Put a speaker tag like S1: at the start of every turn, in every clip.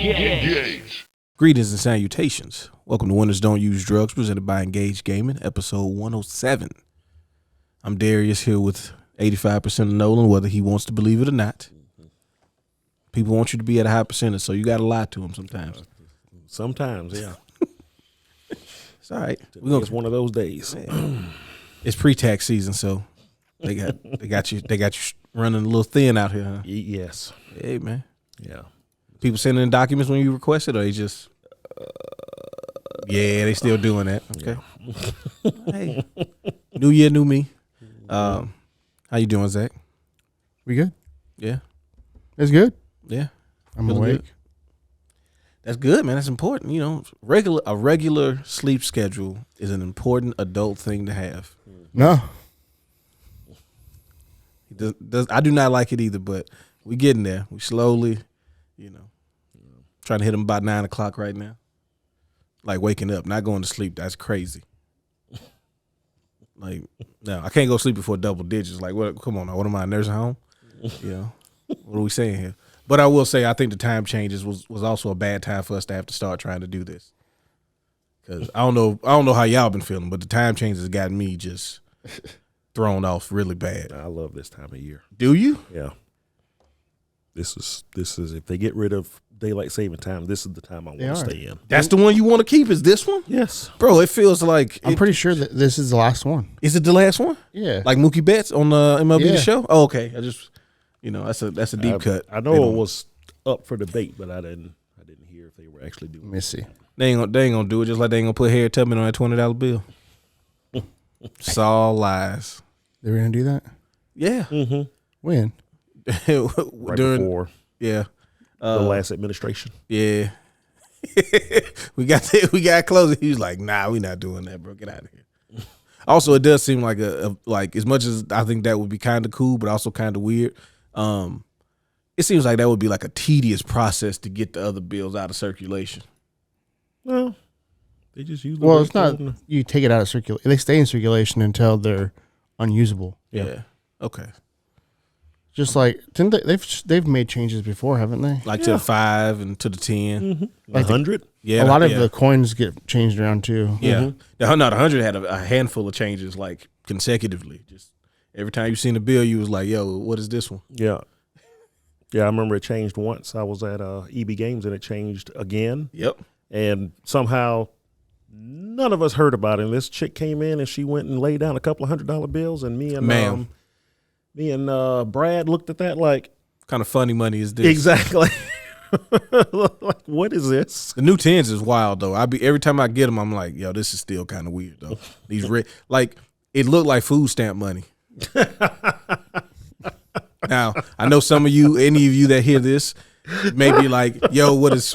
S1: Engage.
S2: Greetings and salutations. Welcome to Winners Don't Use Drugs, presented by Engage Gaming, episode 107. I'm Darius here with 85% of Nolan, whether he wants to believe it or not. People want you to be at a high percentage, so you got to lie to them sometimes.
S3: Sometimes, yeah.
S2: It's all right.
S3: It's one of those days.
S2: It's pre-tax season, so they got you running a little thin out here, huh?
S3: Yes.
S2: Hey, man.
S3: Yeah.
S2: People sending in documents when you request it, or they just yeah, they still doing that. Okay. Yeah. Hey, new year, new me. How you doing, Zach?
S4: We good?
S2: Yeah.
S4: That's good.
S2: Yeah.
S4: I'm
S2: Feeling
S4: awake.
S2: good? That's good, man. That's important. You know, a regular sleep schedule is an important adult thing to have.
S4: No.
S2: I do not like it either, but we getting there. We slowly, trying to hit them about 9 o'clock right now. Like waking up, not going to sleep. That's crazy. Like, no, I can't go sleep before double digits. Like, what? Come on now. What am I, a nursing home? What are we saying here? But I will say, I think the time changes was also a bad time for us to have to start trying to do this. Because I don't know how y'all been feeling, but the time changes got me just thrown off really bad.
S3: I love this time of year.
S2: Do you?
S3: Yeah. This is if they get rid of daylight saving time, this is the time I want to stay in.
S2: That's the one you want to keep, is this one?
S3: Yes.
S2: Bro, it feels like
S4: I'm pretty sure that this is the last one.
S2: Is it the last one?
S4: Yeah.
S2: Like Mookie Betts on the MLB
S4: Yeah.
S2: The Show? Oh, okay. I just that's a deep cut.
S3: I know it was up for debate, but I didn't hear if they were actually doing
S4: Let me see.
S2: They ain't gonna do it, just like they ain't gonna put Harriet Tubman on that $20 bill. It's all lies.
S4: They were going to do that?
S2: Yeah.
S3: Mm-hmm.
S4: When?
S3: Right before
S2: yeah.
S3: the last administration.
S2: Yeah. we got closer. He was like, nah, we not doing that, bro. Get out of here. Also, it does seem like like as much as I think that would be kind of cool, but also kind of weird. It seems like that would be like a tedious process to get the other bills out of circulation.
S3: Well, they just use.
S4: Well, it's not. You take it out of circulation. They stay in circulation until they're unusable.
S2: Yeah. Okay.
S4: Just like they've made changes before, haven't they?
S2: Like to the 5 and to the 10.
S3: Mm-hmm.
S4: Like
S3: 100.
S2: Yeah.
S4: A lot of the coins get changed around too.
S2: Yeah.
S3: Mm-hmm.
S2: The 100 had a handful of changes like consecutively. Just every time you seen the bill, you was like, yo, what is this one?
S3: Yeah. Yeah, I remember it changed once. I was at EB Games and it changed again.
S2: Yep.
S3: And somehow none of us heard about it. And this chick came in and she went and laid down a couple of $100 bills, and me and Brad looked at that like,
S2: What kind of funny money is this?
S3: exactly. Like, what is this?
S2: The new 10s is wild though. Every time I get them, I'm like, yo, this is still kind of weird though. These like it looked like food stamp money. Now I know any of you that hear this may be like, yo, what is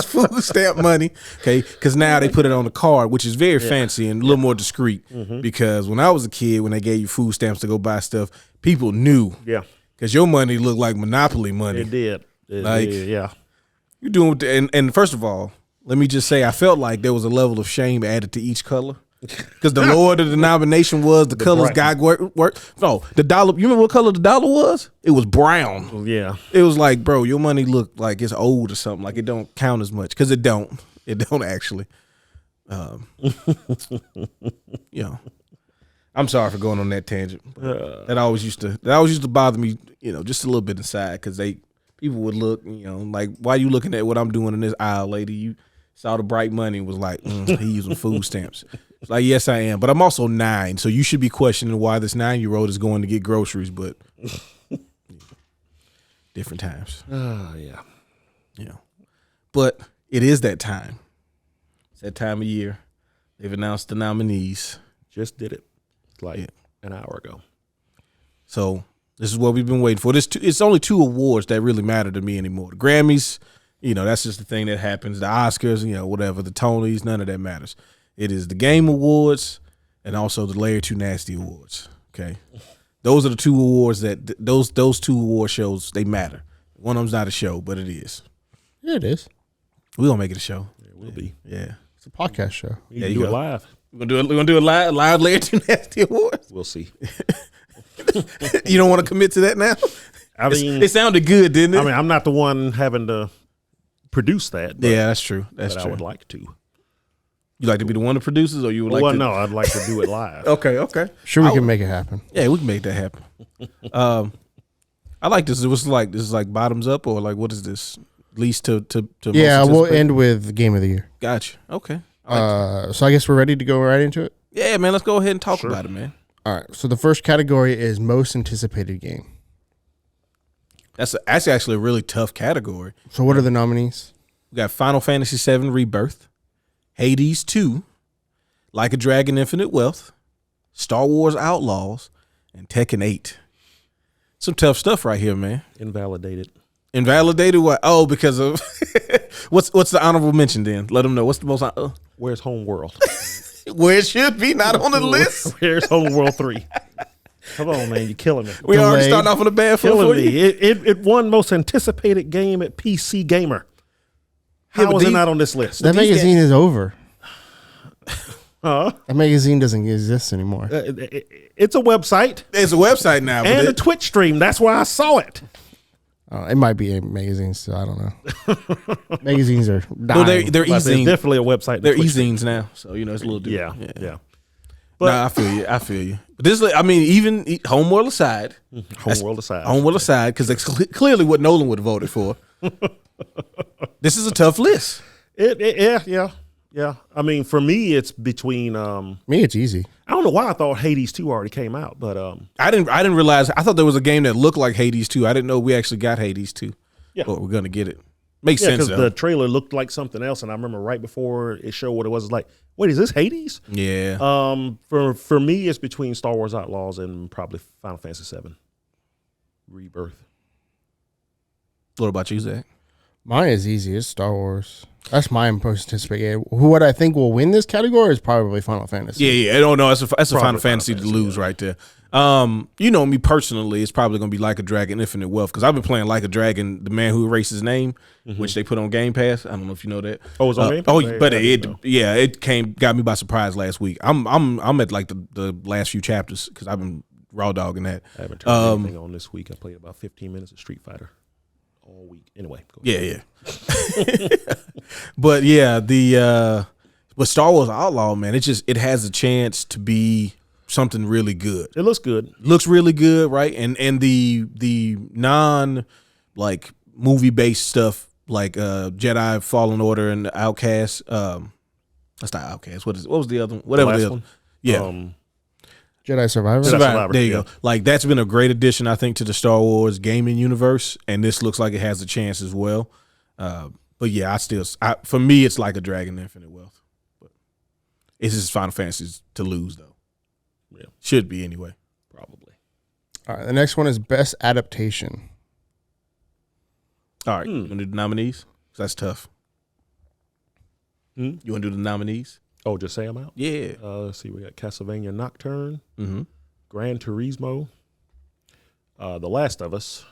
S2: food stamp money? Okay, because now they put it on the card, which is very fancy and a little more discreet. Mm-hmm. Because when I was a kid, when they gave you food stamps to go buy stuff, people knew.
S3: Yeah,
S2: because your money looked like Monopoly money.
S3: it did. Yeah.
S2: You doing and first of all, let me just say, I felt like there was a level of shame added to each color. Because the lower the denomination was, the colors got work. No, the dollar. You remember what color the dollar was? It was brown.
S3: Yeah.
S2: It was like, bro, your money looked like it's old or something. Like it don't count as much, because it don't. It don't actually. I'm sorry for going on that tangent. That always used to bother me. Just a little bit inside, because people would look, like, why you looking at what I'm doing in this aisle, lady? You saw the bright money and was like, he using food stamps. It's like, yes, I am. But I'm also 9, so you should be questioning why this 9-year-old is going to get groceries, but different times.
S3: Yeah.
S2: But it is that time. It's that time of year. They've announced the nominees.
S3: Just did it an hour ago.
S2: So this is what we've been waiting for. It's only 2 awards that really matter to me anymore. The Grammys, that's just the thing that happens. The Oscars, whatever. The Tonys, none of that matters. It is the Game Awards and also the Layer 2 Nasty Awards. Okay, those are the 2 awards that those 2 award shows, they matter. One of them's not a show, but it is.
S4: Yeah, it is.
S2: We gonna make it a show.
S3: It will be.
S2: Yeah,
S4: It's a podcast show.
S3: You can do it live.
S2: We're gonna do a live Layer 2 Nasty Awards.
S3: We'll see.
S2: You don't want to commit to that now?
S3: I mean,
S2: it sounded good, didn't it?
S3: I mean, I'm not the one having to produce that. But,
S2: Yeah, that's true. That's
S3: but
S2: true.
S3: I would like to.
S2: You like to be the one that produces, or you would like
S3: Well,
S2: to?
S3: no, I'd like to do it live.
S2: Okay.
S4: Sure, we can make it happen.
S2: Yeah, we can make that happen. I like this. It was like this is like bottoms up, or like what is this? Least to
S4: Yeah,
S2: most
S4: we'll
S2: anticipated?
S4: end with game of the year.
S2: Gotcha. Okay. I like
S4: So I guess we're ready to go right into it.
S2: yeah, man. Let's go ahead and talk
S3: Sure.
S2: about it, man.
S4: All right. So the first category is most anticipated game.
S2: That's actually a really tough category.
S4: So what are the nominees?
S2: We got Final Fantasy VII Rebirth, Hades 2, Like a Dragon Infinite Wealth, Star Wars Outlaws, and Tekken 8. Some tough stuff right here, man.
S3: Invalidated.
S2: Invalidated what? Oh, because of what's the honorable mention then? Let them know. What's the most
S3: Where's Homeworld?
S2: where it should be, not on the list.
S3: Where's Homeworld 3? Come on, man, you're killing me.
S2: We already
S4: Delayed.
S2: starting off on a bad foot
S3: Killing
S2: for
S3: me.
S2: you.
S3: It won most anticipated game at PC Gamer.
S2: Yeah,
S3: How
S2: but
S3: was it
S2: these-
S3: not on this list?
S4: That magazine is over.
S3: Huh?
S4: That magazine doesn't exist anymore.
S3: It's a website
S2: There's a website now,
S3: and a
S2: but
S3: Twitch stream. That's where I saw it.
S4: It might be a magazine, so I don't know. Magazines are
S2: well,
S4: dying.
S2: they're
S3: But there's
S2: e-zines.
S3: definitely a website. and a
S2: They're
S3: Twitch stream.
S2: e-zines now, so you know it's a little
S3: Yeah,
S2: different.
S3: yeah.
S2: Nah, I feel you. But this, I mean, even Homeworld aside,
S3: Homeworld aside.
S2: Homeworld aside, because that's clearly what Nolan would have voted for. This is a tough list.
S3: Yeah. I mean, for me, it's between.
S4: Me, it's easy.
S3: I don't know why I thought Hades 2 already came out, but
S2: I didn't realize. I thought there was a game that looked like Hades 2. I didn't know we actually got Hades 2.
S3: Yeah.
S2: But we're gonna get it. Makes
S3: yeah,
S2: sense
S3: because
S2: though.
S3: the trailer looked like something else, and I remember right before it showed what it was, like, wait, is this Hades?
S2: Yeah.
S3: For me, it's between Star Wars Outlaws and probably Final Fantasy VII Rebirth.
S2: What about you, Zach?
S4: Mine is easy. It's Star Wars. That's my most anticipated game. What I think will win this category is probably Final Fantasy.
S2: Yeah. I don't know. That's a Final
S3: Final
S2: Fantasy to
S3: Fantasy,
S2: lose right there. You know me personally, it's probably gonna be Like a Dragon Infinite Wealth because I've been playing Like a Dragon, the man who erased his name, which they put on Game Pass. I don't know if you know that.
S3: Oh, it's on Game Pass?
S2: But
S3: I
S2: it
S3: didn't know.
S2: it got me by surprise last week. I'm at like the last few chapters because I've been raw dogging that.
S3: I haven't turned anything on this week. I played about 15 minutes of Street Fighter all week. Anyway, go ahead.
S2: Yeah. But yeah, but Star Wars Outlaw, man, it has a chance to be something really good.
S3: It looks good.
S2: Looks really good, right? And the non like movie based stuff like Jedi Fallen Order and Outcast. That's not Outcast. What was the other one? Whatever
S3: last
S2: the other
S3: one?
S2: Yeah.
S4: Jedi Survivor.
S3: Jedi Survivor,
S2: There you
S3: yeah.
S2: go. Like that's been a great addition, I think, to the Star Wars gaming universe, and this looks like it has a chance as well. But yeah, for me, it's Like a Dragon Infinite Wealth. But it's just Final Fantasy's to lose though.
S3: Yeah.
S2: Should be anyway.
S3: Probably.
S4: All right. The next one is best adaptation.
S2: All right, you want to do the nominees? 'Cause that's tough.
S3: Hmm?
S2: You want to do the nominees?
S3: Oh, just say them out?
S2: Yeah.
S3: Let's see. We got Castlevania Nocturne,
S2: Mm-hmm.
S3: Gran Turismo, The Last of Us,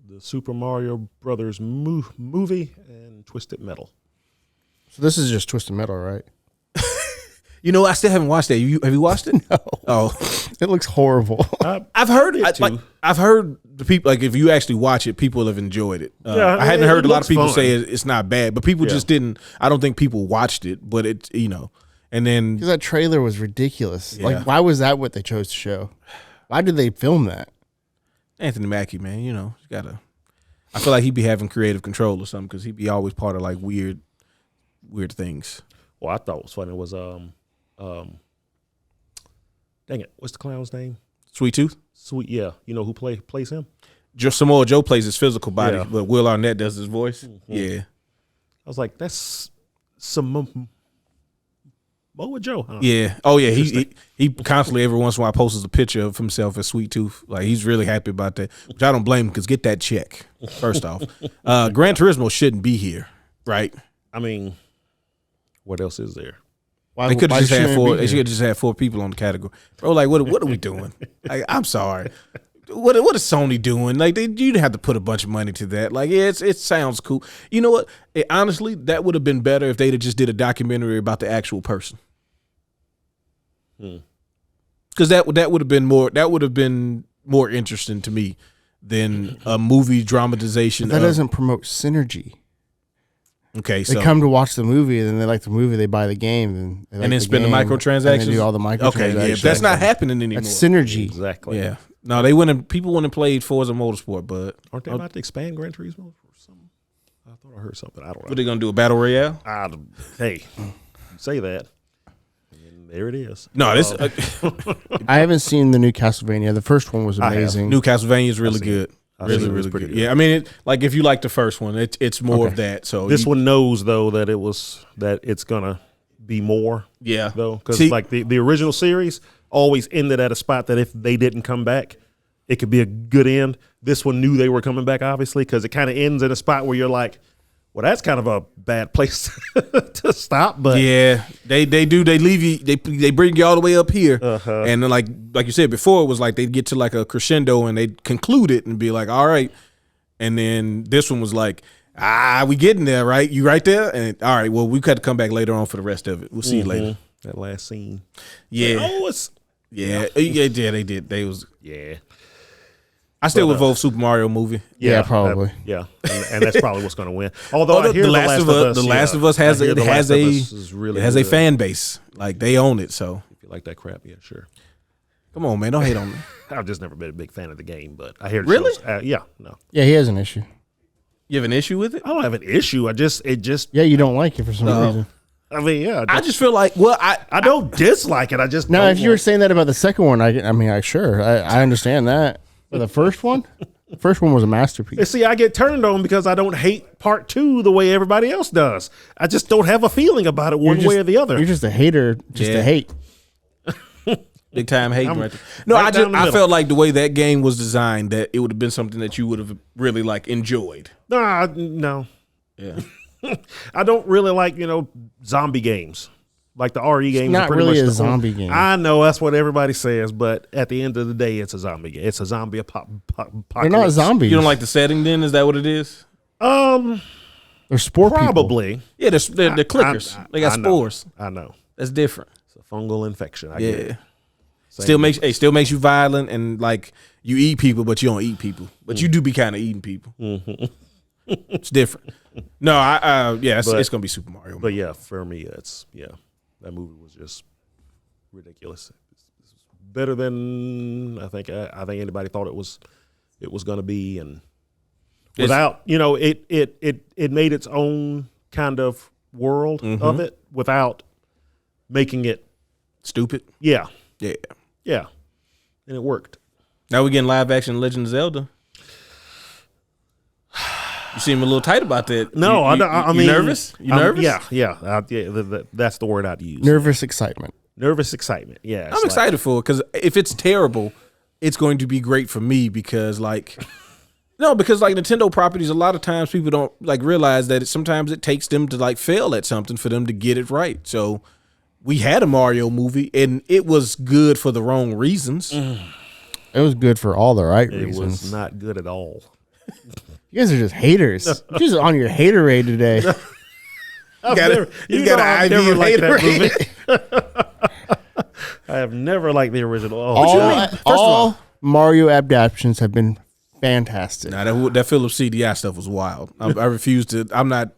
S3: the Super Mario Brothers movie, and Twisted Metal.
S4: So this is just Twisted Metal, right?
S2: You know, I still haven't watched that. Have you watched it?
S4: No.
S2: Oh,
S4: It looks horrible.
S2: I've heard
S3: it too.
S2: I've heard the people like if you actually watch it, people have enjoyed it.
S3: Yeah,
S2: I hadn't
S3: it
S2: heard a lot of
S3: looks
S2: people
S3: fun.
S2: say it's not bad, but people
S3: Yeah.
S2: just didn't. I don't think people watched it, but it's and then
S4: Because that trailer was ridiculous.
S2: Yeah.
S4: Like, why was that what they chose to show? Why did they film that?
S2: Anthony Mackie, man, you gotta. I feel like he'd be having creative control or something because he'd be always part of like weird things.
S3: Well, I thought it was funny was dang it, what's the clown's name?
S2: Sweet Tooth.
S3: Sweet, yeah. You know who plays him?
S2: Just Samoa Joe plays his physical body,
S3: Yeah.
S2: but Will Arnett does his voice. Yeah.
S3: I was like, that's Samoa Joe. Huh?
S2: Yeah. Oh yeah. He constantly every once in a while posts a picture of himself as Sweet Tooth. Like he's really happy about that, which I don't blame him because get that check first off. Gran Turismo shouldn't be here, right?
S3: I mean, what else is there?
S4: Why,
S2: They could
S4: why
S2: have just had
S4: shouldn't it
S2: four.
S4: be
S2: They
S4: here?
S2: should have just had 4 people on the category, bro. Like what are we doing? Like I'm sorry. What is Sony doing? Like you'd have to put a bunch of money to that. Like yeah, it sounds cool. You know what? Honestly, that would have been better if they'd have just did a documentary about the actual person. Because that would have been more. That would have been more interesting to me than a movie dramatization.
S4: That doesn't promote synergy.
S2: Okay,
S4: They
S2: so
S4: come to watch the movie, and then they like the movie, they buy the game, and they like
S2: then spend the microtransactions.
S4: and then do all the microtransactions.
S2: Okay, yeah, that's not happening anymore.
S4: That's synergy.
S3: Exactly.
S2: Yeah, no, people went and played Forza Motorsport, but
S3: Aren't they about to expand Gran Turismo or something? I thought I heard something. I don't know.
S2: what are they gonna do? A battle royale?
S3: Hey, you say that. And there it is.
S2: No, this
S4: I haven't seen the new Castlevania. The first one was amazing.
S2: new Castlevania is really good. Really, really
S3: pretty
S2: good.
S3: good.
S2: Yeah, I mean, like if you like the first one, it's more of that. So
S3: this one knows though that it's gonna be more.
S2: yeah,
S3: Though, because like the original series always ended at a spot that if they didn't come back, it could be a good end. This one knew they were coming back, obviously, because it kind of ends at a spot where you're like, well, that's kind of a bad place to stop. But
S2: yeah, they leave you, they bring you all the way up here, and then like you said before, it was like they'd get to like a crescendo and they'd conclude it and be like, all right, and then this one was like, we getting there, right? You right there, and all right, well, we got to come back later on for the rest of it. We'll see you later.
S3: That last scene,
S2: Yeah, they did. They was I still would vote Super Mario movie.
S4: Yeah, probably.
S3: And that's probably what's going to win. Although I hear
S2: The Last of Us has a fan base. Like they own it. So
S3: if you like that crap, yeah, sure.
S2: come on, man, don't hate on me.
S3: I've just never been a big fan of the game, but I hear
S2: Really?
S3: No.
S4: Yeah, he has an issue.
S2: You have an issue with it?
S3: I don't have an issue. It just.
S4: Yeah, you don't like it for some reason.
S3: I mean, yeah.
S2: I just feel like,
S3: I don't dislike it. I just
S4: now, if you were saying that about the second one, I understand that. But the first one was a masterpiece.
S3: And see, I get turned on because I don't hate part 2 the way everybody else does. I just don't have a feeling about it one way or the other.
S4: You're just a hater, to hate.
S2: big time hating right there. No, I felt like the way that game was designed, that it would have been something that you would have really like enjoyed.
S3: No.
S2: Yeah.
S3: I don't really like, zombie games. Like the RE games.
S4: Not
S3: are pretty
S4: really
S3: much
S4: a zombie game.
S3: I know that's what everybody says, but at the end of the day, it's a zombie game. It's a zombie apocalypse.
S4: They're not zombies.
S2: You don't like the setting then? Is that what it is?
S4: They're spore
S3: probably.
S4: people.
S2: Yeah, they're clickers. They got spores.
S3: I know.
S2: That's different.
S3: It's a fungal infection. I get it.
S2: Still makes you violent and like you eat people, but you don't eat people. But you do be kind of eating people. Mm-hmm. It's different. No, it's gonna be Super Mario.
S3: But yeah, for me, that movie was just ridiculous. It's better than I think anybody thought it was going to be, and without it made its own kind of world of it without making it
S2: stupid.
S3: Yeah, and it worked.
S2: Now we're getting live action Legend of Zelda. You seem a little tight about that.
S3: No, I mean,
S2: nervous? You nervous?
S3: Yeah. That's the word I'd use.
S4: Nervous excitement.
S3: Yeah.
S2: I'm excited for it because if it's terrible, it's going to be great for me because Nintendo properties, a lot of times people don't like realize that sometimes it takes them to like fail at something for them to get it right. So we had a Mario movie and it was good for the wrong reasons.
S4: It was good for all the right reasons.
S3: It was not good at all.
S4: You guys are just haters. You're just on your haterade today.
S3: You got an IV of haterade. I have never liked the original.
S4: All Mario adaptations have been fantastic.
S2: Nah, that Philips CDI stuff was wild. I refuse to. I'm not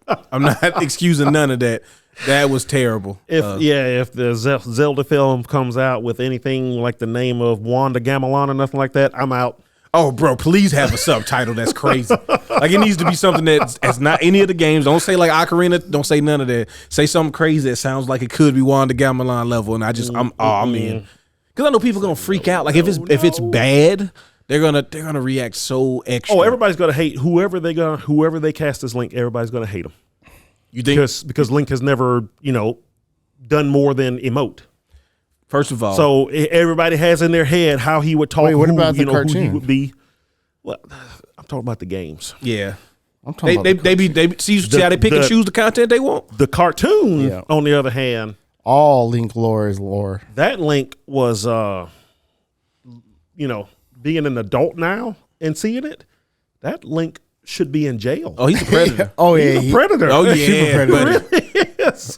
S2: excusing none of that. That was terrible.
S3: If the Zelda film comes out with anything like the name of Wanda Gamelon or nothing like that, I'm out.
S2: Oh, bro, please have a subtitle that's crazy. Like, it needs to be something that's not any of the games. Don't say, like, Ocarina. Don't say none of that. Say something crazy that sounds like it could be Wanda Gamelon level. And I'm in. Because I know people are going to freak out. Like, if it's bad, they're gonna react so extra.
S3: Oh, everybody's going to hate whoever they cast as Link. Everybody's going to hate him.
S2: You think?
S3: Because Link has never, done more than emote.
S2: First of all,
S3: so everybody has in their head how he would talk.
S4: Wait, what about the cartoon?
S3: Who he would be. Well, I'm talking about the games.
S2: Yeah,
S4: I'm talking about
S2: they see how they pick and choose the content they want.
S3: The cartoon, on the other hand,
S4: all Link lore is lore.
S3: That Link was, being an adult now and seeing it. That Link should be in jail.
S2: Oh, he's a predator.
S3: He's a predator.
S2: Oh yeah,
S3: super predator. It really is.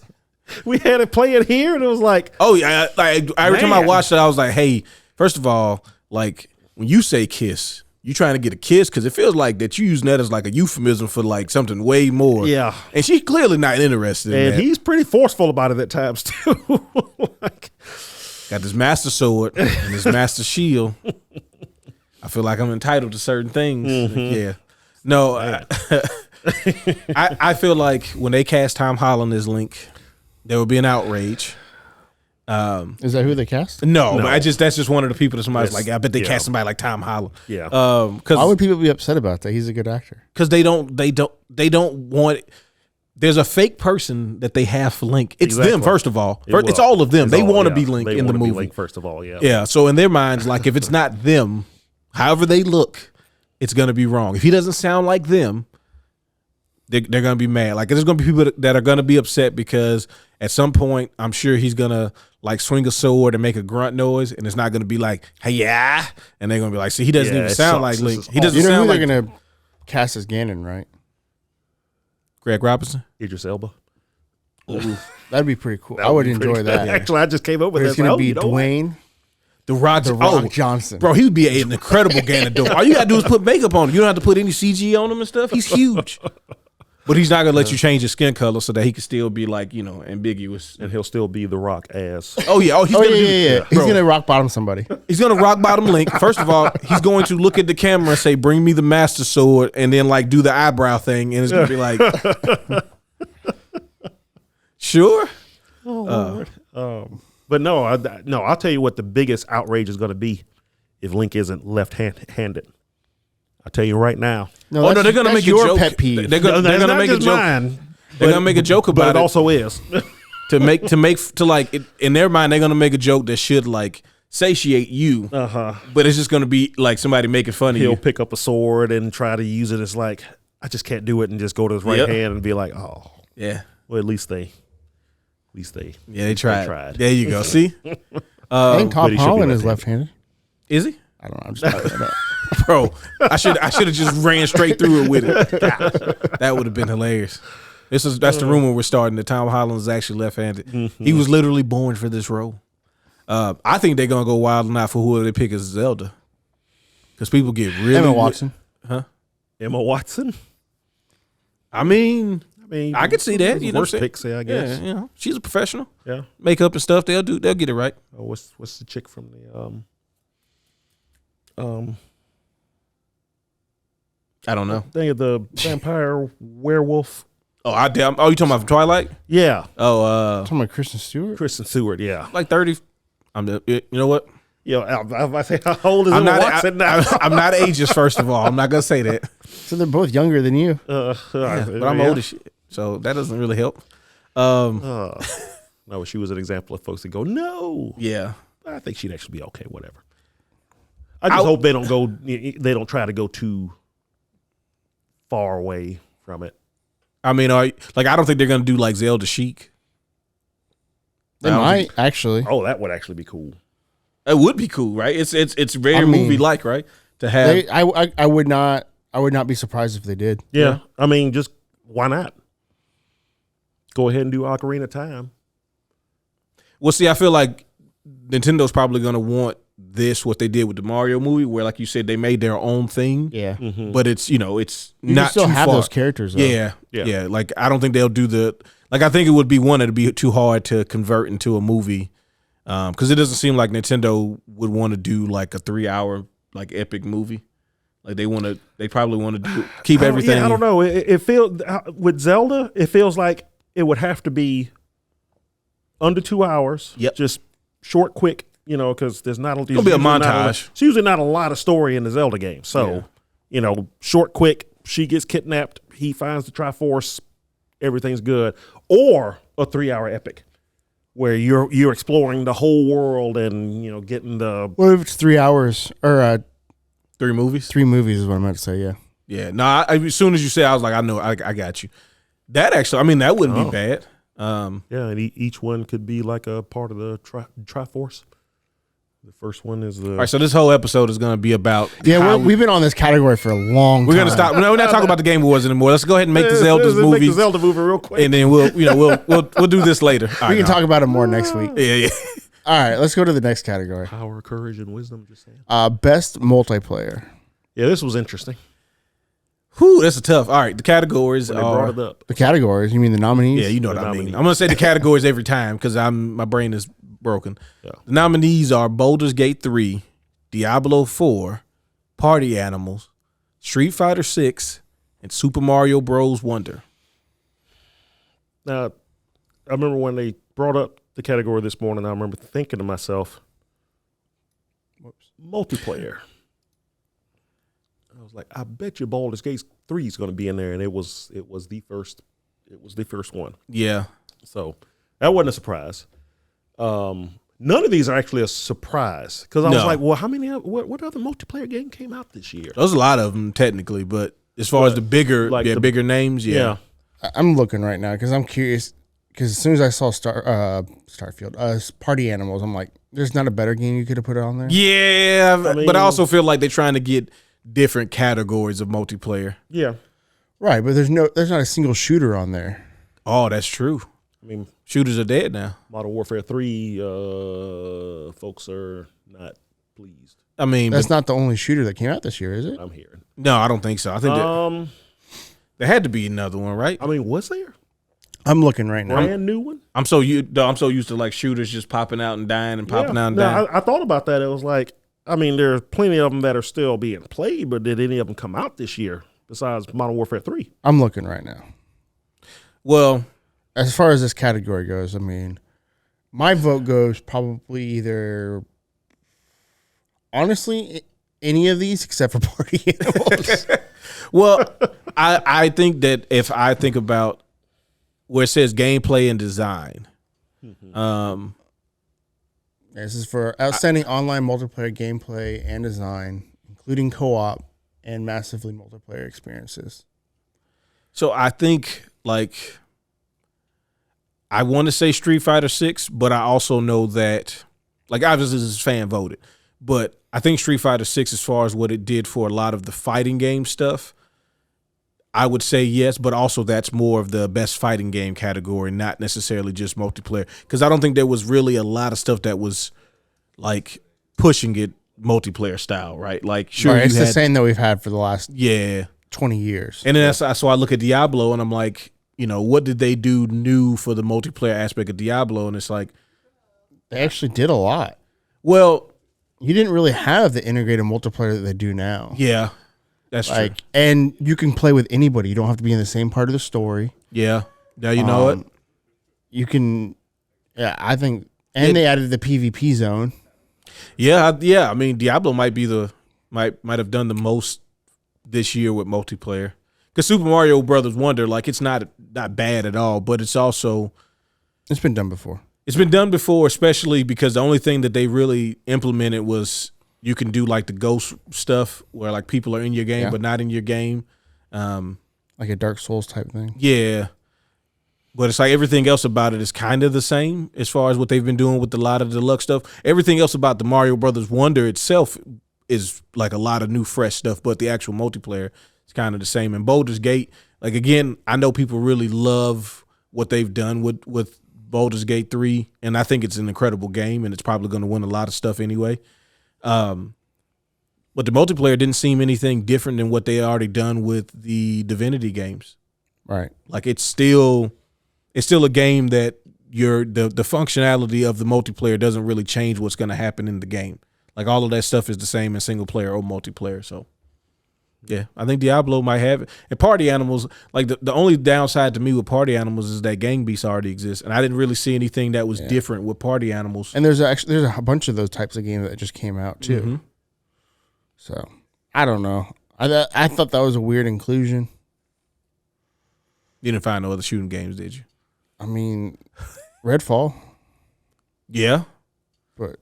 S3: We had to play it here, and it was like,
S2: oh yeah. Like every time I watched it, I was like, hey, first of all, like when you say kiss, you trying to get a kiss? Because it feels like that you using that as like a euphemism for like something way more.
S3: Yeah.
S2: And she's clearly not interested in
S3: And
S2: that.
S3: he's pretty forceful about it at times too. Like,
S2: Got this master sword and this master shield. I feel like I'm entitled to certain things. Yeah. No, I feel like when they cast Tom Holland as Link, there would be an outrage.
S4: Is that who they cast?
S2: No, but that's just one of the people that somebody's
S3: Yes.
S2: like, I bet they
S3: Yeah.
S2: cast somebody like Tom Holland.
S3: Yeah.
S4: Why
S2: Because
S4: would people be upset about that? He's a good actor.
S2: they don't want. There's a fake person that they have for Link. It's them,
S3: Exactly.
S2: first of all.
S3: It
S2: It's
S3: will.
S2: all of them.
S3: It's
S2: They
S3: all-
S2: want to
S3: yeah.
S2: be Link
S3: They
S2: in the
S3: wanna be
S2: movie.
S3: Link, first of all, yeah.
S2: Yeah. So in their minds, like if it's not them, however they look, it's gonna be wrong. If he doesn't sound like them, they're gonna be mad. Like there's gonna be people that are gonna be upset because at some point, I'm sure he's gonna like swing a sword and make a grunt noise, and it's not gonna be like, hey, yeah, and they're gonna be like, see, he doesn't
S3: Yeah,
S2: even
S3: it
S2: sound
S3: sucks.
S2: like
S3: This
S2: Link.
S3: is
S2: He doesn't
S4: You know who
S2: sound
S4: they're
S2: like
S4: gonna cast as Ganon, right?
S2: Greg Robinson.
S3: Idris Elba.
S4: That'd be pretty cool.
S3: That
S4: I would
S3: be
S4: enjoy
S3: pretty-
S4: that.
S3: Actually, I just came up with
S4: It's
S3: this.
S4: gonna
S3: Like,
S4: be
S3: you know what?
S4: Dwayne
S2: The Rock,
S4: the Rock Johnson.
S2: Bro, he would be an incredible Ganondorf. All you gotta do is put makeup on him. You don't have to put any CG on him and stuff. He's huge. But he's not gonna let you change his skin color so that he can still be like, ambiguous.
S3: And he'll still be The Rock as.
S2: Oh yeah, he's
S4: Oh
S2: gonna
S4: yeah. He's
S2: Bro,
S4: gonna rock bottom somebody.
S2: he's gonna rock bottom Link. First of all, he's going to look at the camera and say, "Bring me the Master Sword," and then like do the eyebrow thing, and it's gonna be like, sure.
S3: But no, I'll tell you what the biggest outrage is going to be if Link isn't left-handed. I'll tell you right now.
S4: No,
S2: They're gonna make a
S4: your
S2: joke.
S4: pet peeve.
S2: They're gonna
S3: It's not
S2: make a
S3: just
S2: joke.
S3: mine,
S2: They're gonna make a joke
S3: but
S2: about
S3: it also is.
S2: to like in their mind. They're gonna make a joke that should like satiate you, but it's just gonna be like somebody making fun of
S3: He'll
S2: you.
S3: pick up a sword and try to use it as like, I just can't do it, and just go to his right
S2: Yep.
S3: hand and be like, oh,
S2: Yeah,
S3: well, at least they
S2: they tried.
S3: tried.
S2: There you go. See,
S4: I think
S3: but
S4: Tom
S3: he should be
S4: Holland is
S3: left-handed.
S4: left-handed.
S2: is he?
S4: I don't know. I'm just making that up.
S2: Bro, I should have just ran straight through it with it. Gosh, that would have been hilarious. That's the rumor we're starting that Tom Holland is actually left-handed. He was literally born for this role. I think they're gonna go wild enough for whoever they pick as Zelda, because people get really
S4: Emma Watson.
S3: Emma Watson.
S2: I mean,
S3: I
S2: I could see that. You know,
S3: worst
S2: what I'm
S3: pick, say I guess.
S2: yeah, she's a professional.
S3: Yeah.
S2: Makeup and stuff, they'll get it right.
S3: Oh, what's the chick from the
S2: I don't know.
S3: thing of the vampire werewolf?
S2: Oh, you talking about from Twilight?
S3: Yeah,
S2: Oh,
S4: Talking about Kristen Stewart.
S3: Kristen Stewart. Yeah.
S2: like 30. You know what?
S3: Yeah, I say how old is
S2: I'm
S3: Emma
S2: not.
S3: Watson now?
S2: I'm not ageist. First of all, I'm not gonna say that.
S4: So they're both younger than you.
S2: But I'm old as shit, so that doesn't really help.
S3: No, she was an example of folks that go, no.
S2: Yeah.
S3: I think she'd actually be okay. Whatever. I just hope they don't go. They don't try to go too far away from it.
S2: I mean, I don't think they're gonna do like Zelda Chic.
S4: They
S2: I don't
S4: might actually.
S3: Oh, that would actually be cool.
S2: It would be cool, right? It's very movie like, right? To have
S4: I would not be surprised if they did.
S3: Yeah. I mean, just why not? Go ahead and do Ocarina of Time.
S2: Well, see, I feel like Nintendo's probably gonna want what they did with the Mario movie, where like you said, they made their own thing.
S4: Yeah.
S2: But it's it's
S4: You
S2: not
S4: can still
S2: too
S4: have
S2: far.
S4: those characters though.
S2: Yeah. Like I don't think they'll do I think it would be that'd be too hard to convert into a movie. Because it doesn't seem like Nintendo would want to do like a 3-hour like epic movie. Like they probably want to keep everything.
S3: Yeah, I don't know. It feels with Zelda, it feels like it would have to be under 2 hours.
S2: Yep.
S3: Just short, quick. Because there's not
S2: It'll be a montage.
S3: It's usually not a lot of story in the Zelda game. So, short, quick. She gets kidnapped. He finds the Triforce. Everything's good. Or a 3-hour epic, where you're exploring the whole world and getting the.
S4: What if it's 3 hours or
S2: 3 movies?
S4: 3 movies is what I meant to say. Yeah.
S2: Yeah. No. As soon as you say, I was like, I know, I got you. That actually, I mean, that wouldn't be bad.
S3: Yeah, and each one could be like a part of the Triforce. The first one is the.
S2: All right, so this whole episode is going to be about.
S4: Yeah, we've been on this category for a long time.
S2: We're going to stop. We're not talking about the Game Awards anymore. Let's go ahead and make the Zelda's
S3: Make
S2: movie,
S3: the Zelda movie real quick.
S2: and then we'll do this later.
S4: We can talk about it more next week.
S2: Yeah.
S4: All right, let's go to the next category.
S3: Power, courage, and wisdom. Just saying.
S4: Best multiplayer.
S3: Yeah, this was interesting.
S2: Whew, that's a tough. All right, the categories
S3: When they brought
S2: are.
S3: it up.
S4: The categories, you mean the nominees?
S2: Yeah, you know
S3: The
S2: what I mean.
S3: nominees.
S2: I'm gonna say the categories every time because my brain is broken.
S3: Yeah.
S2: The nominees are Baldur's Gate 3, Diablo 4, Party Animals, Street Fighter 6, and Super Mario Bros. Wonder.
S3: Now, I remember when they brought up the category this morning, I remember thinking to myself, multiplayer. I was like, I bet you Baldur's Gate 3 is going to be in there, and it was the first one.
S2: Yeah.
S3: So that wasn't a surprise. None of these are actually a surprise because I was like, well, how many? What other multiplayer game came out this year?
S2: There's a lot of them technically, but as far as the bigger,
S3: like the
S2: bigger names, yeah.
S4: I'm looking right now because I'm curious. Because as soon as I saw Starfield, Party Animals, I'm like, there's not a better game you could have put on there.
S2: Yeah,
S3: I mean,
S2: but I also feel like they're trying to get different categories of multiplayer.
S3: Yeah,
S4: Right, but there's not a single shooter on there.
S2: Oh, that's true.
S3: I mean,
S2: Shooters are dead now.
S3: Modern Warfare 3, folks are not pleased.
S2: I mean,
S4: That's not the only shooter that came out this year, is it?
S3: I'm hearing.
S2: no, I don't think so. I think there had to be another one, right?
S3: I mean, was there
S4: I'm looking right now.
S3: brand new one?
S2: I'm so used to like shooters just popping out and dying and popping out and
S3: No,
S2: dying.
S3: I thought about that. It was like, I mean, there's plenty of them that are still being played, but did any of them come out this year besides Modern Warfare 3?
S4: I'm looking right now.
S2: Well,
S4: As far as this category goes, I mean, my vote goes probably either, honestly, any of these except for Party Animals.
S2: well, I think that if I think about where it says gameplay and design,
S4: This is for outstanding online multiplayer gameplay and design, including co-op and massively multiplayer experiences.
S2: so I think like I want to say Street Fighter 6, but I also know that like obviously this is fan voted, but I think Street Fighter 6 as far as what it did for a lot of the fighting game stuff, I would say yes, but also that's more of the best fighting game category, not necessarily just multiplayer. Because I don't think there was really a lot of stuff that was like pushing it multiplayer style, right? Like, sure,
S4: Right, it's
S2: you
S4: the
S2: had,
S4: same that we've had for the last
S2: yeah.
S4: 20 years.
S2: And then that's so I look at Diablo and I'm like, you know, what did they do new for the multiplayer aspect of Diablo? And it's like,
S4: They actually did a lot.
S2: well,
S4: You didn't really have the integrated multiplayer that they do now.
S2: yeah, that's true.
S4: And you can play with anybody. You don't have to be in the same part of the story.
S2: Yeah, now you know it.
S4: You can, yeah, I think, and they added the PvP zone.
S2: Yeah, I mean, Diablo might have done the most this year with multiplayer. Because Super Mario Brothers Wonder, like, it's not bad at all, but it's also
S4: It's been done before.
S2: it's been done before, especially because the only thing that they really implemented was you can do like the ghost stuff where like people are in your game but not in your game.
S4: Like a Dark Souls type thing.
S2: Yeah. But it's like everything else about it is kind of the same as far as what they've been doing with a lot of the deluxe stuff. Everything else about the Mario Brothers Wonder itself is like a lot of new, fresh stuff, but the actual multiplayer is kind of the same. And Baldur's Gate, like, again, I know people really love what they've done with Baldur's Gate 3, and I think it's an incredible game, and it's probably going to win a lot of stuff anyway. But the multiplayer didn't seem anything different than what they already done with the Divinity games.
S4: Right.
S2: Like it's still a game that the functionality of the multiplayer doesn't really change what's going to happen in the game. Like all of that stuff is the same in single player or multiplayer. So yeah, I think Diablo might have it. And Party Animals, like the only downside to me with Party Animals is that Gang Beasts already exists, and I didn't really see anything that was different with Party Animals.
S4: And there's a bunch of those types of games that just came out too.
S2: Mm-hmm.
S4: So I don't know. I thought that was a weird inclusion.
S2: You didn't find no other shooting games, did you?
S4: I mean, Redfall,
S2: Yeah.
S4: but